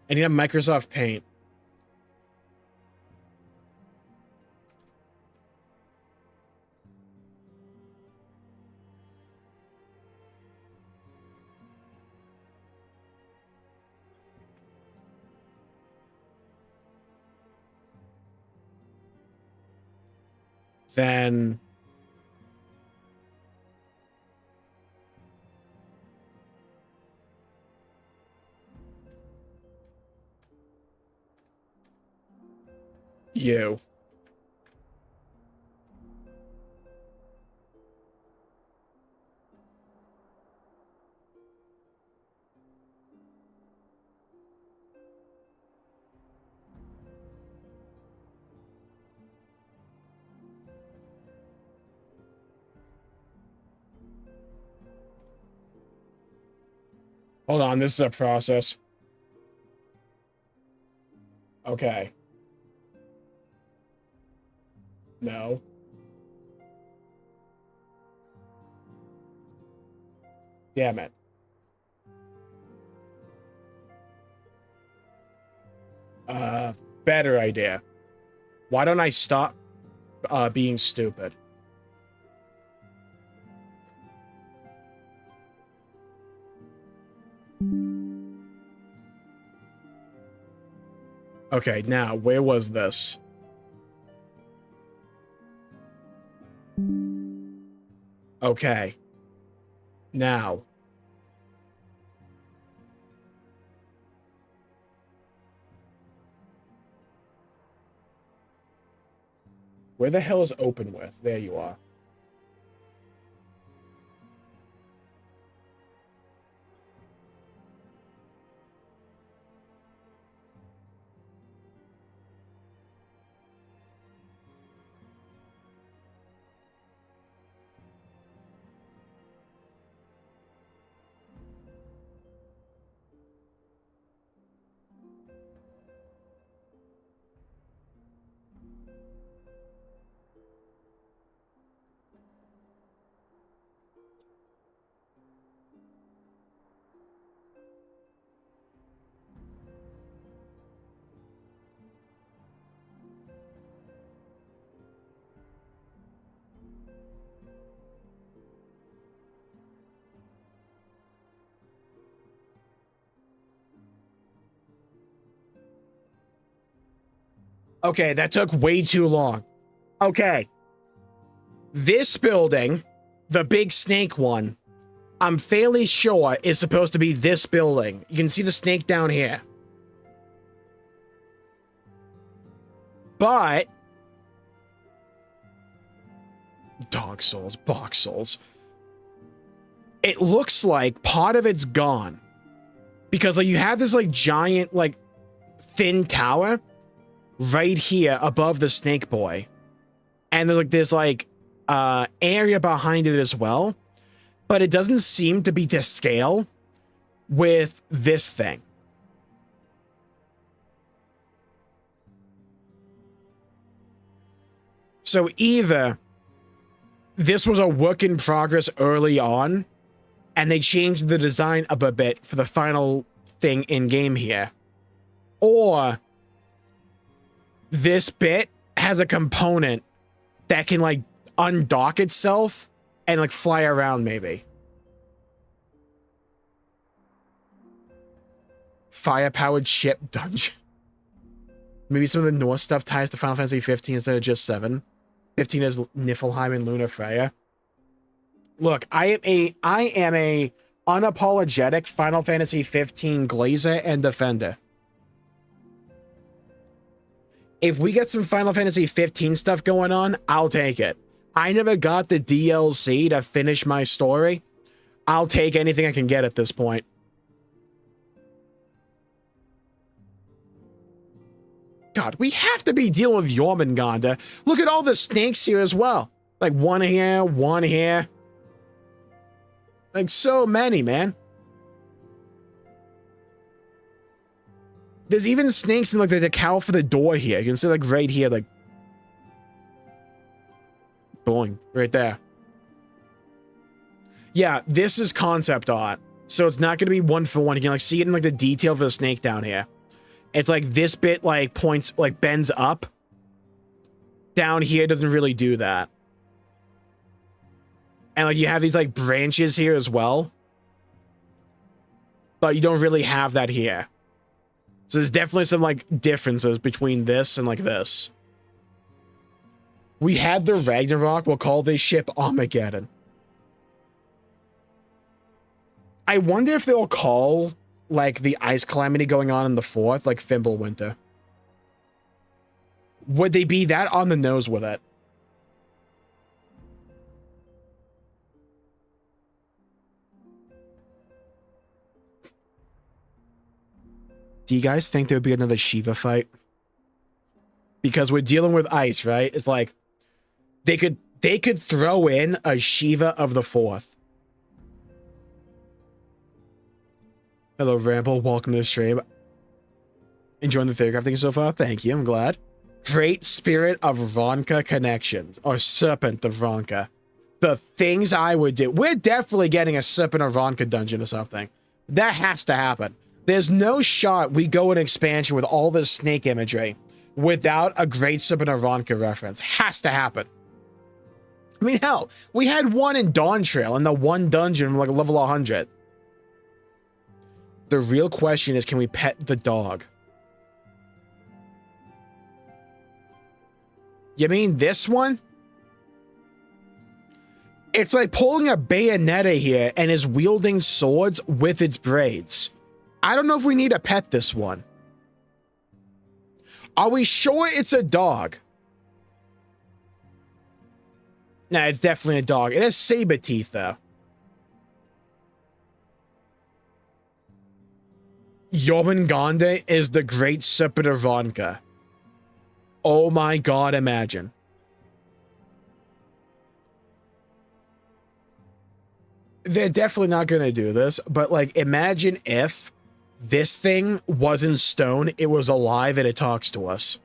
I need a Microsoft Paint. Then you. Hold on, this is a process. Okay. No. Damn it. Better idea. Why don't I stop being stupid? Okay, now, where was this? Okay. Now. Where the hell is open with? There you are. Okay, that took way too long. Okay. This building, the big snake one, I'm fairly sure is supposed to be this building. You can see the snake down here. But dog souls, box souls. It looks like part of it's gone. Because like you have this like giant like thin tower right here above the snake boy. And there's like area behind it as well. But it doesn't seem to be to scale with this thing. So either this was a work in progress early on, and they changed the design up a bit for the final thing in game here, or this bit has a component that can like undock itself and like fly around maybe. Fire-powered ship dungeon. Maybe some of the Norse stuff ties to Final Fantasy 15 instead of just 7. 15 is Niflheim and Luna Freya. Look, I am a unapologetic Final Fantasy 15 glazer and defender. If we get some Final Fantasy 15 stuff going on, I'll take it. I never got the DLC to finish my story. I'll take anything I can get at this point. God, we have to be dealing with Jormungandr. Look at all the snakes here as well. Like one here, one here. Like so many, man. There's even snakes in like the decal for the door here. You can see like right here, like boing, right there. Yeah, this is concept art. So it's not going to be one for one. You can like see it in like the detail for the snake down here. It's like this bit like points, like bends up. Down here doesn't really do that. And like you have these like branches here as well. But you don't really have that here. So there's definitely some like differences between this and like this. We had the Ragnarok. We'll call this ship Armageddon. I wonder if they'll call like the ice calamity going on in the 4th, like Fimbulwinter. Would they be that on the nose with it? Do you guys think there would be another Shiva fight? Because we're dealing with ice, right? It's like they could throw in a Shiva of the 4th. Hello, Ramble. Welcome to the stream. Enjoying the Theorycrafting so far? Thank you. I'm glad. Great Spirit of Ronka connections. Or Serpent of Ronka. The things I would do. We're definitely getting a Serpent of Ronka dungeon or something. That has to happen. There's no shot we go in expansion with all this snake imagery without a Great Serpent of Ronka reference. Has to happen. I mean, hell, we had one in Dawntrail in the one dungeon from like level 100. The real question is, can we pet the dog? You mean this one? It's like pulling a Bayonetta here and is wielding swords with its braids. I don't know if we need to pet this one. Are we sure it's a dog? Nah, it's definitely a dog. It has saber teeth, though. Jormungandr is the Great Serpent of Ronka. Oh my god, imagine. They're definitely not going to do this, but like imagine if this thing wasn't stone, it was alive and it talks to us.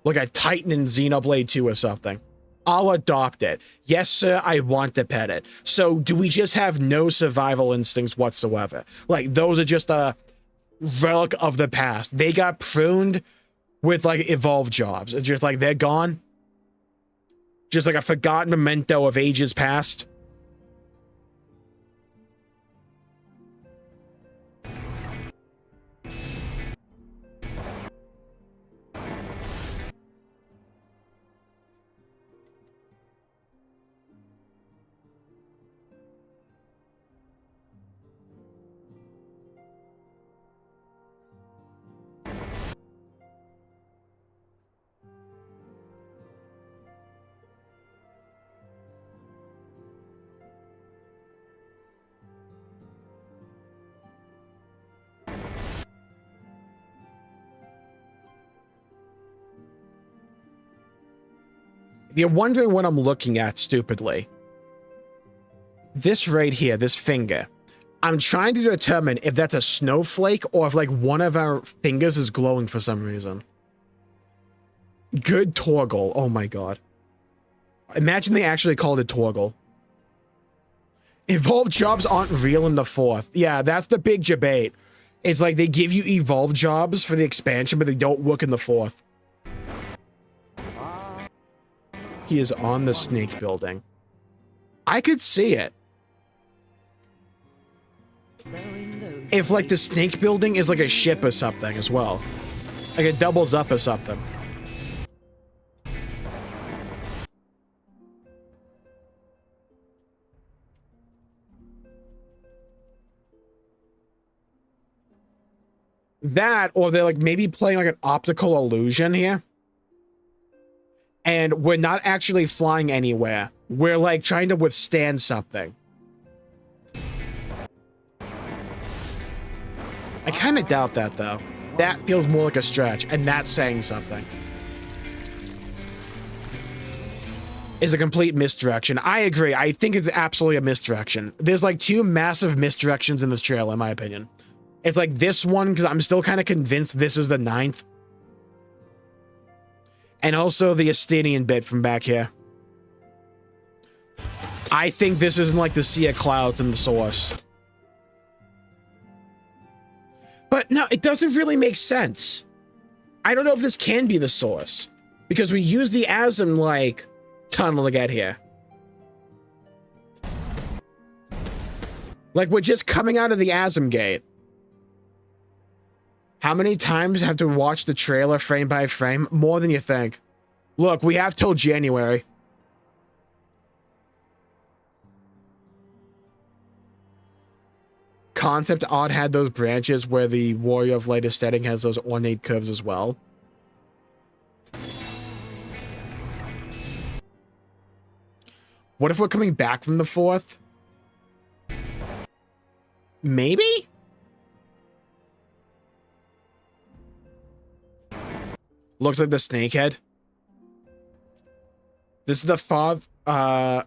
Like a Titan in Xenoblade 2 or something. I'll adopt it. Yes, sir, I want to pet it. So do we just have no survival instincts whatsoever? Like those are just a relic of the past. They got pruned with like evolved jobs. It's just like they're gone. Just like a forgotten memento of ages past. If you're wondering what I'm looking at stupidly, this right here, this finger, I'm trying to determine if that's a snowflake or if like one of our fingers is glowing for some reason. Good Torgle. Oh my god. Imagine they actually called it Torgle. Evolved jobs aren't real in the 4th. Yeah, that's the big debate. It's like they give you evolved jobs for the expansion, but they don't work in the 4th. He is on the snake building. I could see it. If like the snake building is like a ship or something as well. Like it doubles up or something. That, or they're like maybe playing like an optical illusion here. And we're not actually flying anywhere. We're like trying to withstand something. I kind of doubt that though. That feels more like a stretch, and that's saying something. Is a complete misdirection. I agree. I think it's absolutely a misdirection. There's like 2 massive misdirections in this trailer, in my opinion. It's like this one, because I'm still kind of convinced this is the 9th. And also the Estinian bit from back here. I think this isn't like the Sea of Clouds in the source. But no, it doesn't really make sense. I don't know if this can be the source. Because we use the Asm, like, tunnel to get here. Like, we're just coming out of the Asm gate. How many times have to watch the trailer frame by frame? More than you think. Look, we have till January. Concept art had those branches where the Warrior of Light aesthetic has those ornate curves as well. What if we're coming back from the 4th? Maybe? Looks like the snakehead. This is the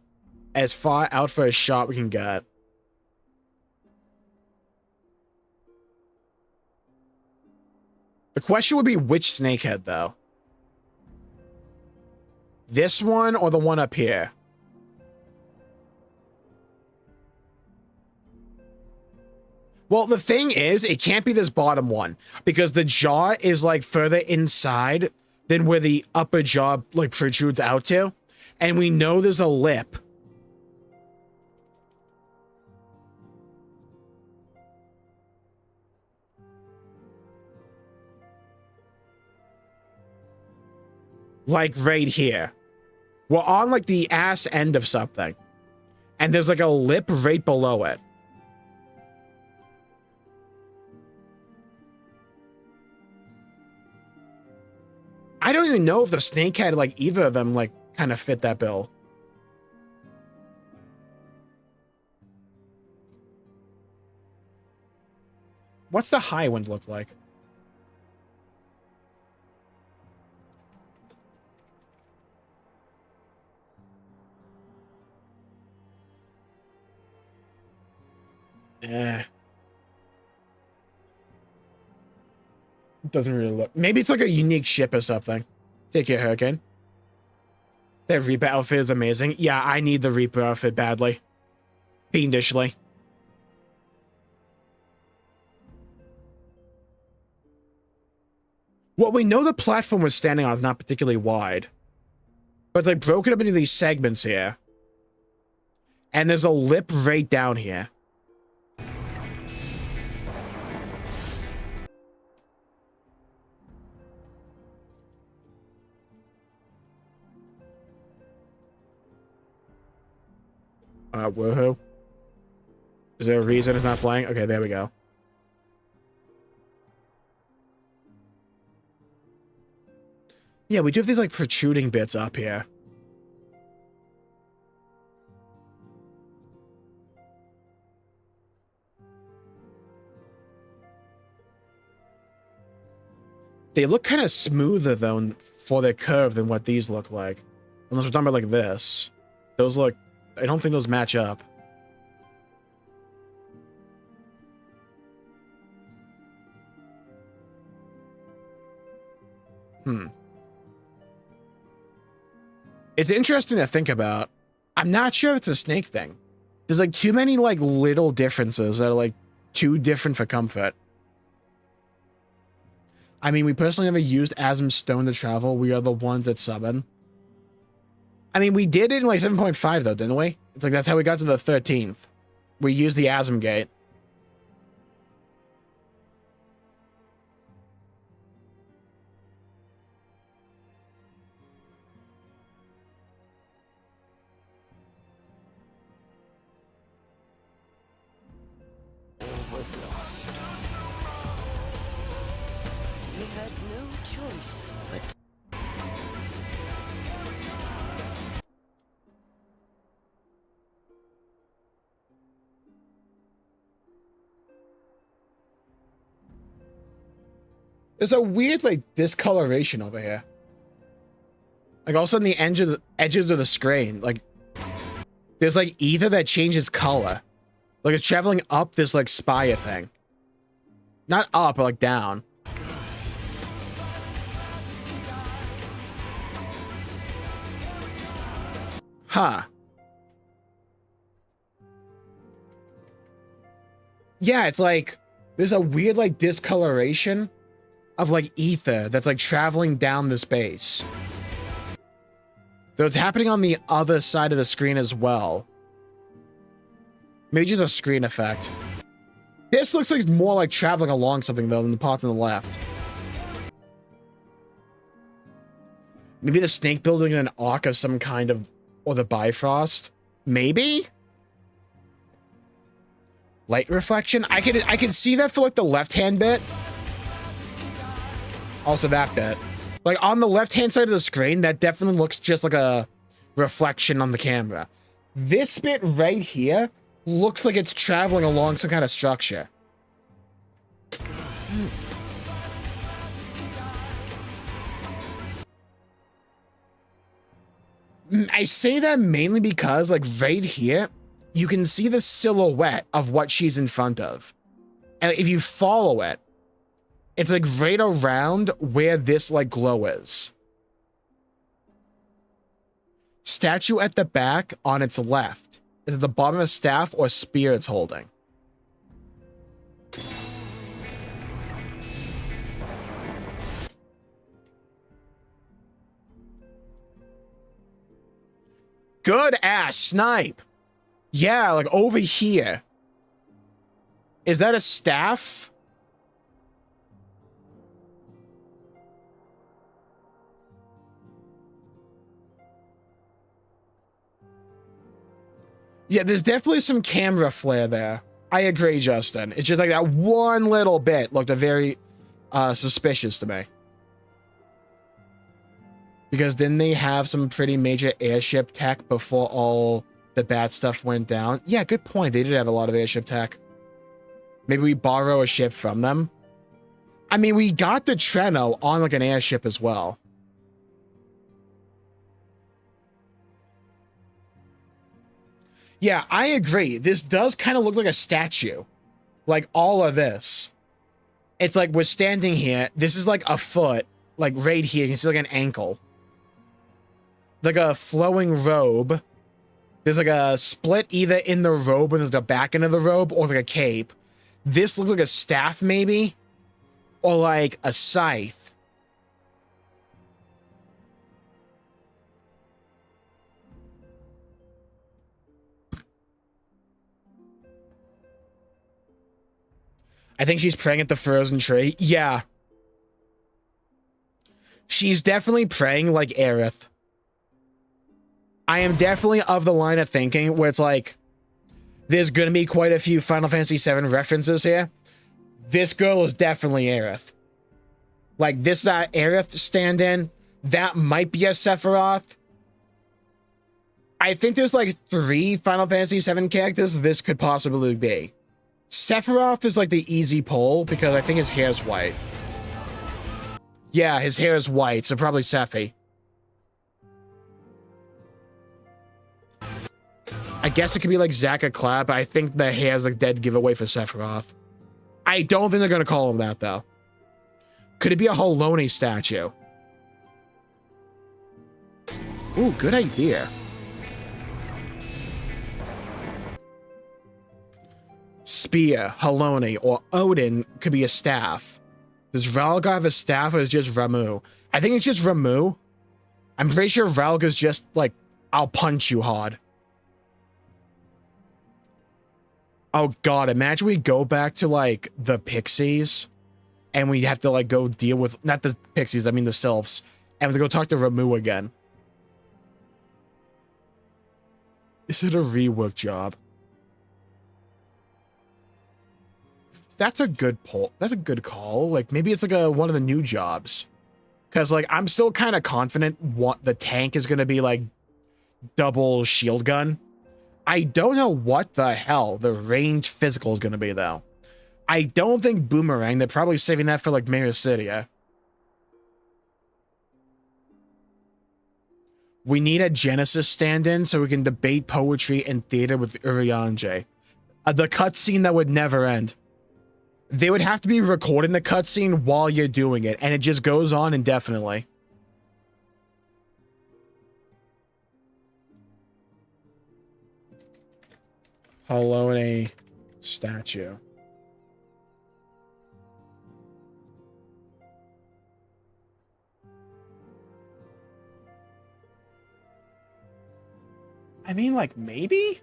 as far out for a shot we can get. The question would be which snakehead, though. This one or the one up here? Well, the thing is, it can't be this bottom one because the jaw is like further inside than where the upper jaw like protrudes out to. And we know there's a lip. Like right here. We're on like the ass end of something. And there's like a lip right below it. I don't even know if the snakehead, like either of them, like kind of fit that bill. What's the high wind look like? Eh. It doesn't really look. Maybe it's like a unique ship or something. Take care, Hurricane. That Reaper outfit is amazing. Yeah, I need the Reaper outfit badly. Fiendishly. Well, we know the platform we're standing on is not particularly wide. But it's like broken up into these segments here. And there's a lip right down here. Woohoo. Is there a reason it's not playing? Okay, there we go. Yeah, we do have these like protruding bits up here. They look kind of smoother though for their curve than what these look like. Unless we're talking about like this. Those look, I don't think those match up. It's interesting to think about. I'm not sure if it's a snake thing. There's like too many like little differences that are like too different for comfort. I mean, we personally never used Asm's Stone to travel. We are the ones that summon. I mean, we did it in like 7.5 though, didn't we? It's like that's how we got to the 13th. We used the Asm Gate. Was lost. We had no choice but There's a weird like discoloration over here. Like also on the edges of the screen, like there's like ether that changes color. Like it's traveling up this like spire thing. Not up, but like down. Huh. Yeah, it's like there's a weird like discoloration of like ether that's like traveling down this base. Though it's happening on the other side of the screen as well. Maybe just a screen effect. This looks like more like traveling along something though than the parts on the left. Maybe the snake building an arc of some kind of, or the Bifrost. Maybe? Light reflection? I can see that for like the left-hand bit. Also that bit. Like on the left-hand side of the screen, that definitely looks just like a reflection on the camera. This bit right here looks like it's traveling along some kind of structure. I say that mainly because, like, right here, you can see the silhouette of what she's in front of. And if you follow it, it's, like, right around where this, like, glow is. Statue at the back on its left. Is it the bottom of a staff or spear it's holding? Good ass snipe. Yeah, like over here. Is that a staff? Yeah, there's definitely some camera flare there. I agree, Justin. It's just like that one little bit looked very suspicious to me. Because didn't they have some pretty major airship tech before all the bad stuff went down? Yeah, good point. They did have a lot of airship tech. Maybe we borrow a ship from them. I mean, we got the Treno on like an airship as well. Yeah, I agree. This does kind of look like a statue. Like all of this. It's like we're standing here. This is like a foot. Like right here. You can see like an ankle. Like a flowing robe. There's like a split either in the robe and there's the back end of the robe or like a cape. This looks like a staff maybe. Or like a scythe. I think she's praying at the frozen tree. Yeah. She's definitely praying like Aerith. I am definitely of the line of thinking where it's like, there's going to be quite a few Final Fantasy VII references here. This girl is definitely Aerith. Like, this Aerith stand-in. That might be a Sephiroth. I think there's like 3 Final Fantasy VII characters this could possibly be. Sephiroth is like the easy pull because I think his hair's white. Yeah, his hair is white, so probably Sephi. I guess it could be like Zaka Clap. I think the hair's like dead giveaway for Sephiroth. I don't think they're going to call him that, though. Could it be a Halone statue? Ooh, good idea. Spear, Halone, or Odin could be a staff. Does Ralga have a staff or is it just Ramu? I think it's just Ramu. I'm pretty sure Ralga's just like, I'll punch you hard. Oh god, imagine we go back to like the Pixies and we have to like go deal with, not the Pixies, I mean the Sylphs, and we have to go talk to Ramu again. Is it a rework job? That's a good pull. That's a good call. Like maybe it's like one of the new jobs. Cause like I'm still kind of confident what the tank is gonna be like double shield gun. I don't know what the hell the range physical is gonna be though. I don't think Boomerang. They're probably saving that for like Mayor City. We need a Genesis stand-in so we can debate poetry and theater with Urianger. The cutscene that would never end. They would have to be recording the cutscene while you're doing it, and it just goes on indefinitely. Halone statue. I mean, like, maybe?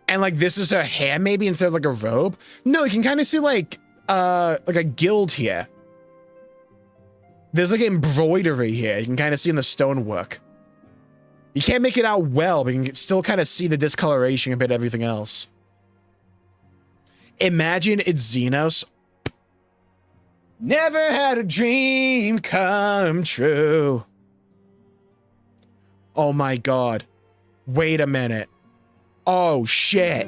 And, like, this is her hair, maybe, instead of, like, a robe? No, you can kind of see, like a guild here. There's, like, embroidery here. You can kind of see in the stonework. You can't make it out well, but you can still kind of see the discoloration compared to everything else. Imagine it's Xenos. Never had a dream come true. Oh my god. Wait a minute. Oh shit.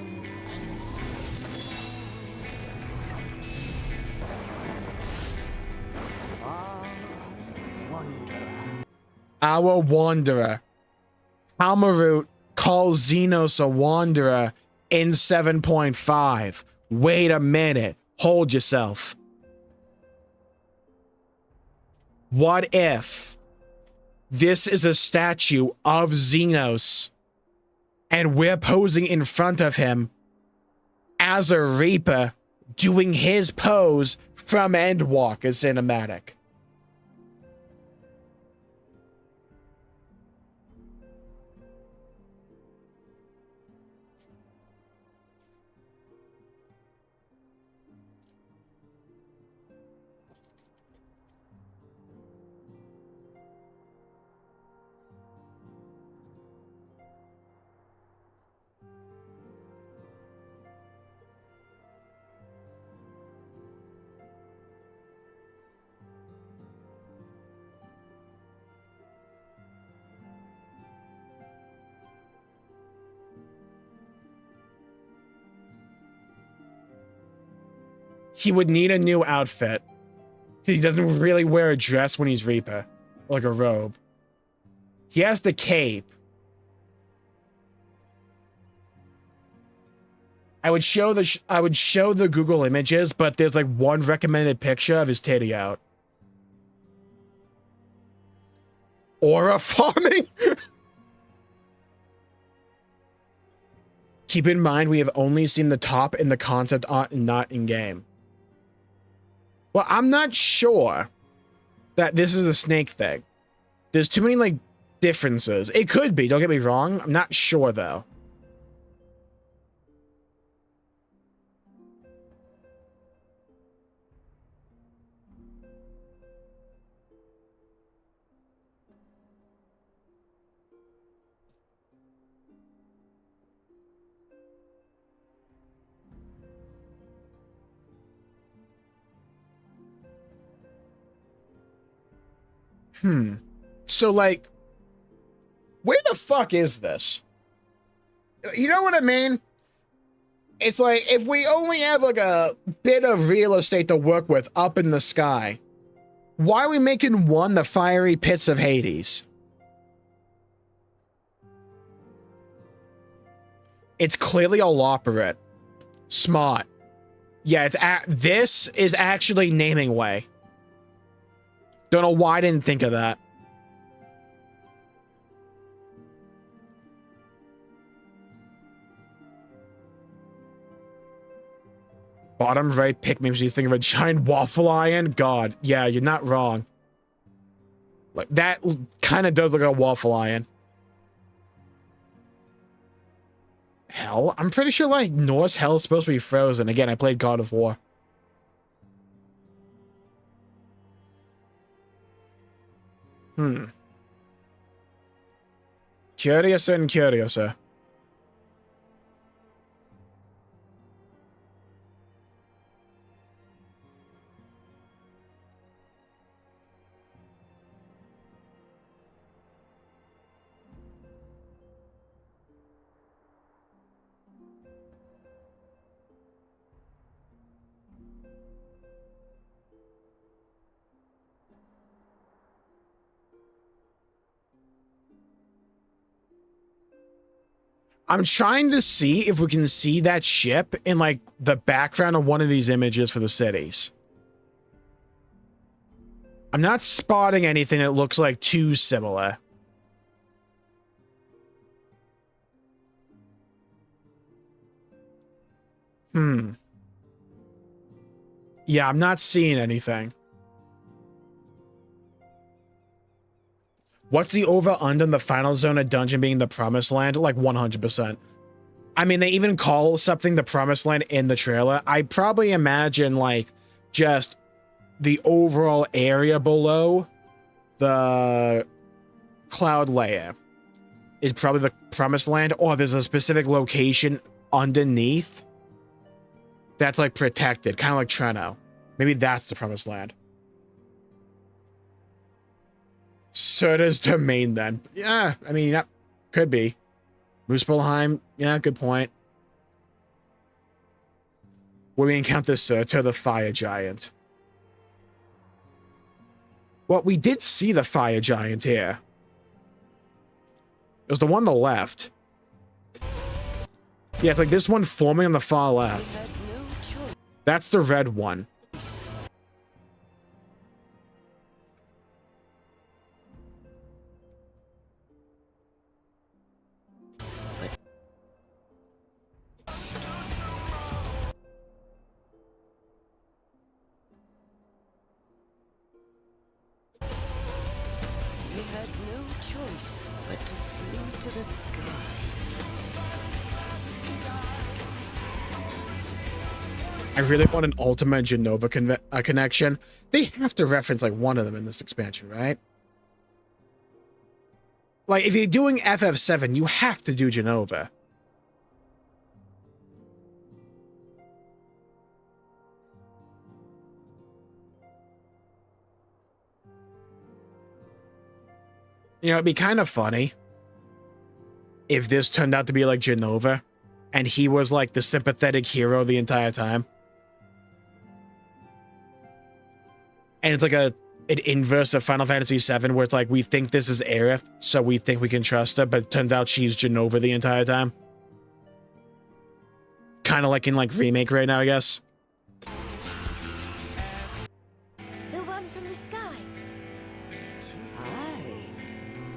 Our Wanderer. Halmarut calls Xenos a Wanderer in 7.5. Wait a minute. Hold yourself. What if this is a statue of Xenos and we're posing in front of him as a Reaper doing his pose from Endwalker cinematic? He would need a new outfit. He doesn't really wear a dress when he's Reaper. Like a robe. He has the cape. I would show the Google images, but there's like one recommended picture of his titty out. Aura farming? Keep in mind, we have only seen the top in the concept art and not in game. Well, I'm not sure that this is a snake thing. There's too many, like, differences. It could be, don't get me wrong. I'm not sure, though. So, like, where the fuck is this? You know what I mean? It's like, if we only have, like, a bit of real estate to work with up in the sky, Why are we making one the fiery pits of Hades? It's clearly a Loperate. Smart. Yeah, this is actually naming way. Don't know why I didn't think of that. Bottom right pick makes you think of a giant waffle iron. God, yeah, you're not wrong. Like, that kind of does look like a waffle iron. Hell? I'm pretty sure, like, Norse hell is supposed to be frozen. Again, I played God of War. Curiouser and curiouser. I'm trying to see if we can see that ship in, like, the background of one of these images for the cities. I'm not spotting anything that looks like too similar. Yeah, I'm not seeing anything. What's the over-under in the final zone of dungeon being the promised land? Like 100%. I mean, they even call something the promised land in the trailer. I probably imagine, like, just the overall area below the cloud layer is probably the promised land, or there's a specific location underneath that's, like, protected, kind of like Treno. Maybe that's the promised land. Serta's domain, then. Yeah, I mean, that could be. Muspelheim, yeah, good point. When we encounter Serta, the fire giant. Well, we did see the fire giant here. It was the one on the left. Yeah, it's like this one forming on the far left. That's the red one. I really want an Ultima Genova connection. They have to reference, like, one of them in this expansion, right? Like, if you're doing FF7, you have to do Genova. You know, it'd be kind of funny if this turned out to be like Genova and he was, like, the sympathetic hero the entire time. And it's like an inverse of Final Fantasy VII, where it's like, we think this is Aerith, so we think we can trust her, but it turns out she's Genova the entire time. Kind of like in, like, Remake right now, I guess. The one from the sky. Aye,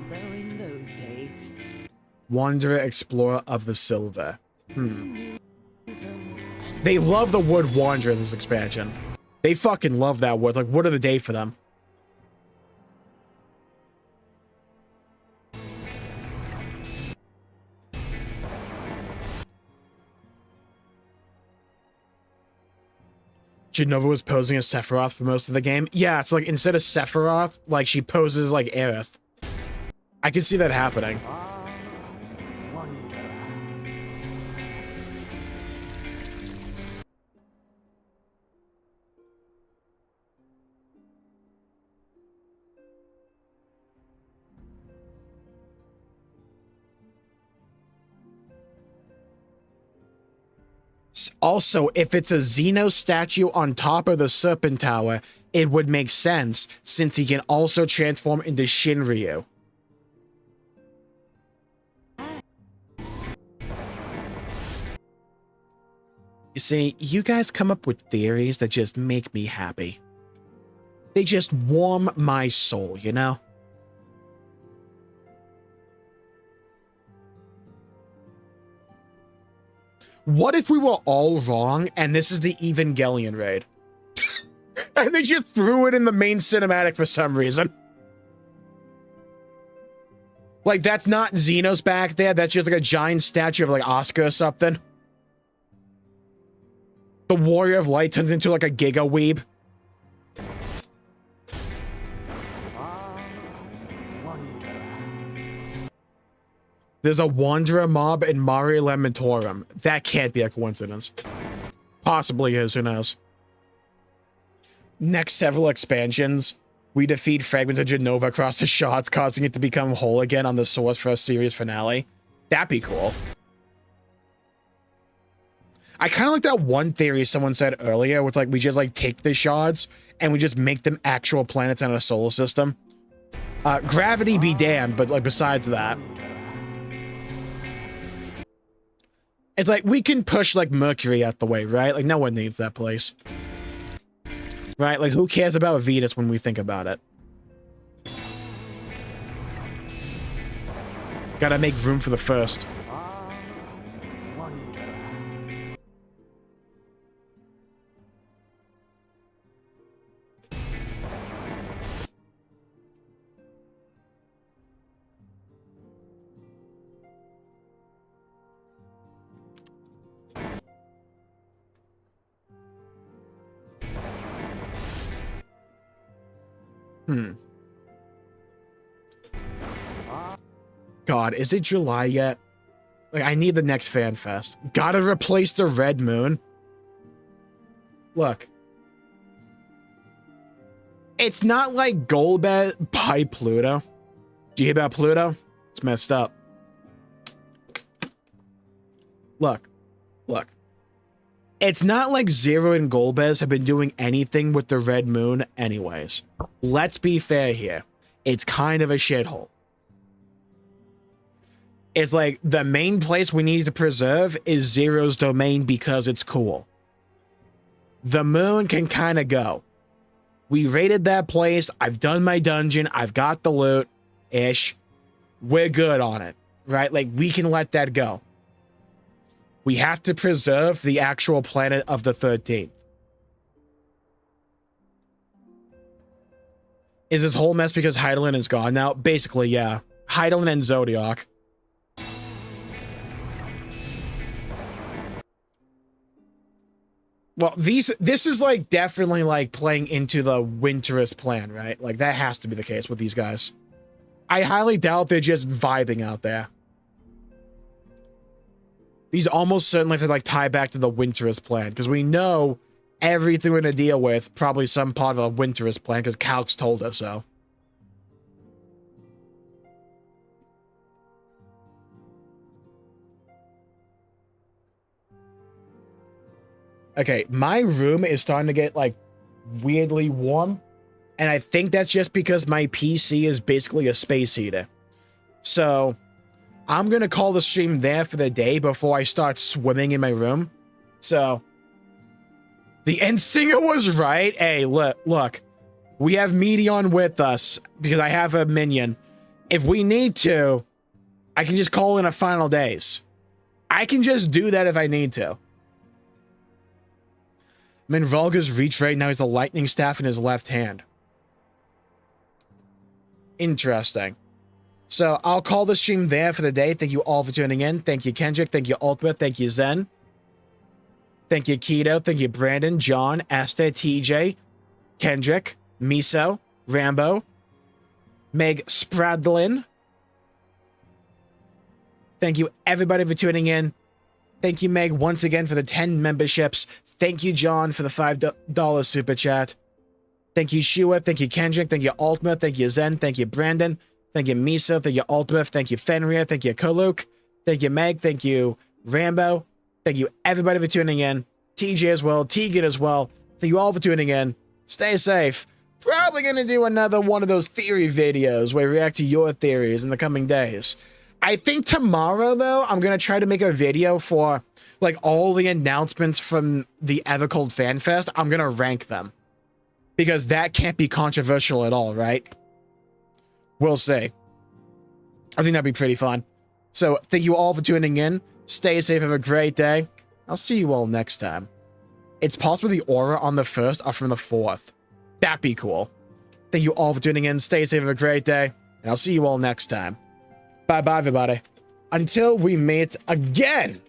though in those days. Wanderer, Explorer of the Silver. They love the word Wanderer in this expansion. They fucking love that word. Like, word of the day for them. Genova was posing as Sephiroth for most of the game. Yeah, it's like, instead of Sephiroth, like, she poses like Aerith. I can see that happening. Also, if it's a Xeno statue on top of the Serpent Tower, it would make sense since he can also transform into Shinryu. You see, you guys come up with theories that just make me happy. They just warm my soul, you know? What if we were all wrong and this is the Evangelion raid? And they just threw it in the main cinematic for some reason. Like, that's not Xenos back there. That's just like a giant statue of like Oscar or something. The Warrior of Light turns into like a Giga Weeb. There's a Wanderer mob in Mare Lamentorum. That can't be a coincidence. Possibly is, who knows. Next several expansions, we defeat fragments of Genova across the shards, causing it to become whole again on the source for a series finale. That'd be cool. I kind of like that one theory someone said earlier, which like we just like take the shards and we just make them actual planets in a solar system. Gravity be damned, but like besides that, it's like we can push like Mercury out the way, right? Like no one needs that place. Right? Like who cares about Venus when we think about it? Gotta make room for the first. God, is it July yet? Like, I need the next Fan Fest. Gotta replace the red moon. Look. It's not like Golbez by Pluto. Do you hear about Pluto? It's messed up. Look. Look. It's not like Zero and Golbez have been doing anything with the red moon anyways. Let's be fair here. It's kind of a shithole. It's like the main place we need to preserve is Zero's domain because it's cool. The moon can kind of go. We raided that place. I've done my dungeon. I've got the loot-ish. We're good on it, right? Like we can let that go. We have to preserve the actual planet of the 13th. Is this whole mess because Heidelin is gone now? Basically, yeah. Heidelin and Zodiac. Well, this is like definitely like playing into the Winterist plan, right? Like that has to be the case with these guys. I highly doubt they're just vibing out there. These almost certainly have to like tie back to the Winterist plan because we know everything we're going to deal with, probably some part of the Winterist plan because Calx told us so. Okay, my room is starting to get like weirdly warm. And I think that's just because my PC is basically a space heater. So I'm going to call the stream there for the day before I start swimming in my room. So the end singer was right. Hey, look, we have Medion with us because I have a minion. If we need to, I can just call in a final days. I can just do that if I need to. I mean, Volga's reach right now is a lightning staff in his left hand. Interesting. So I'll call the stream there for the day. Thank you all for tuning in. Thank you, Kendrick. Thank you, Ultimate. Thank you, Zen. Thank you, Keto. Thank you, Brandon, John, Esther, TJ, Kendrick, Miso, Rambo, Meg Spradlin. Thank you, everybody, for tuning in. Thank you, Meg, once again for the 10 memberships. Thank you, John, for the $5 super chat. Thank you, Shua. Thank you, Kendrick. Thank you, Ultima. Thank you, Zen. Thank you, Brandon. Thank you, Miso. Thank you, Ultima. Thank you, Fenrir. Thank you, Koluk. Thank you, Meg. Thank you, Rambo. Thank you, everybody, for tuning in. TJ as well. Tegan as well. Thank you all for tuning in. Stay safe. Probably gonna do another one of those theory videos where we react to your theories in the coming days. I think tomorrow, though, I'm gonna try to make a video for, like, all the announcements from the Evercold Fan Fest. I'm gonna rank them. Because that can't be controversial at all, right? We'll see. I think that'd be pretty fun. So, thank you all for tuning in. Stay safe, have a great day. I'll see you all next time. It's possible the aura on the 1st are from the 4th. That'd be cool. Thank you all for tuning in. Stay safe, have a great day. And I'll see you all next time. Bye-bye, everybody. Until we meet again.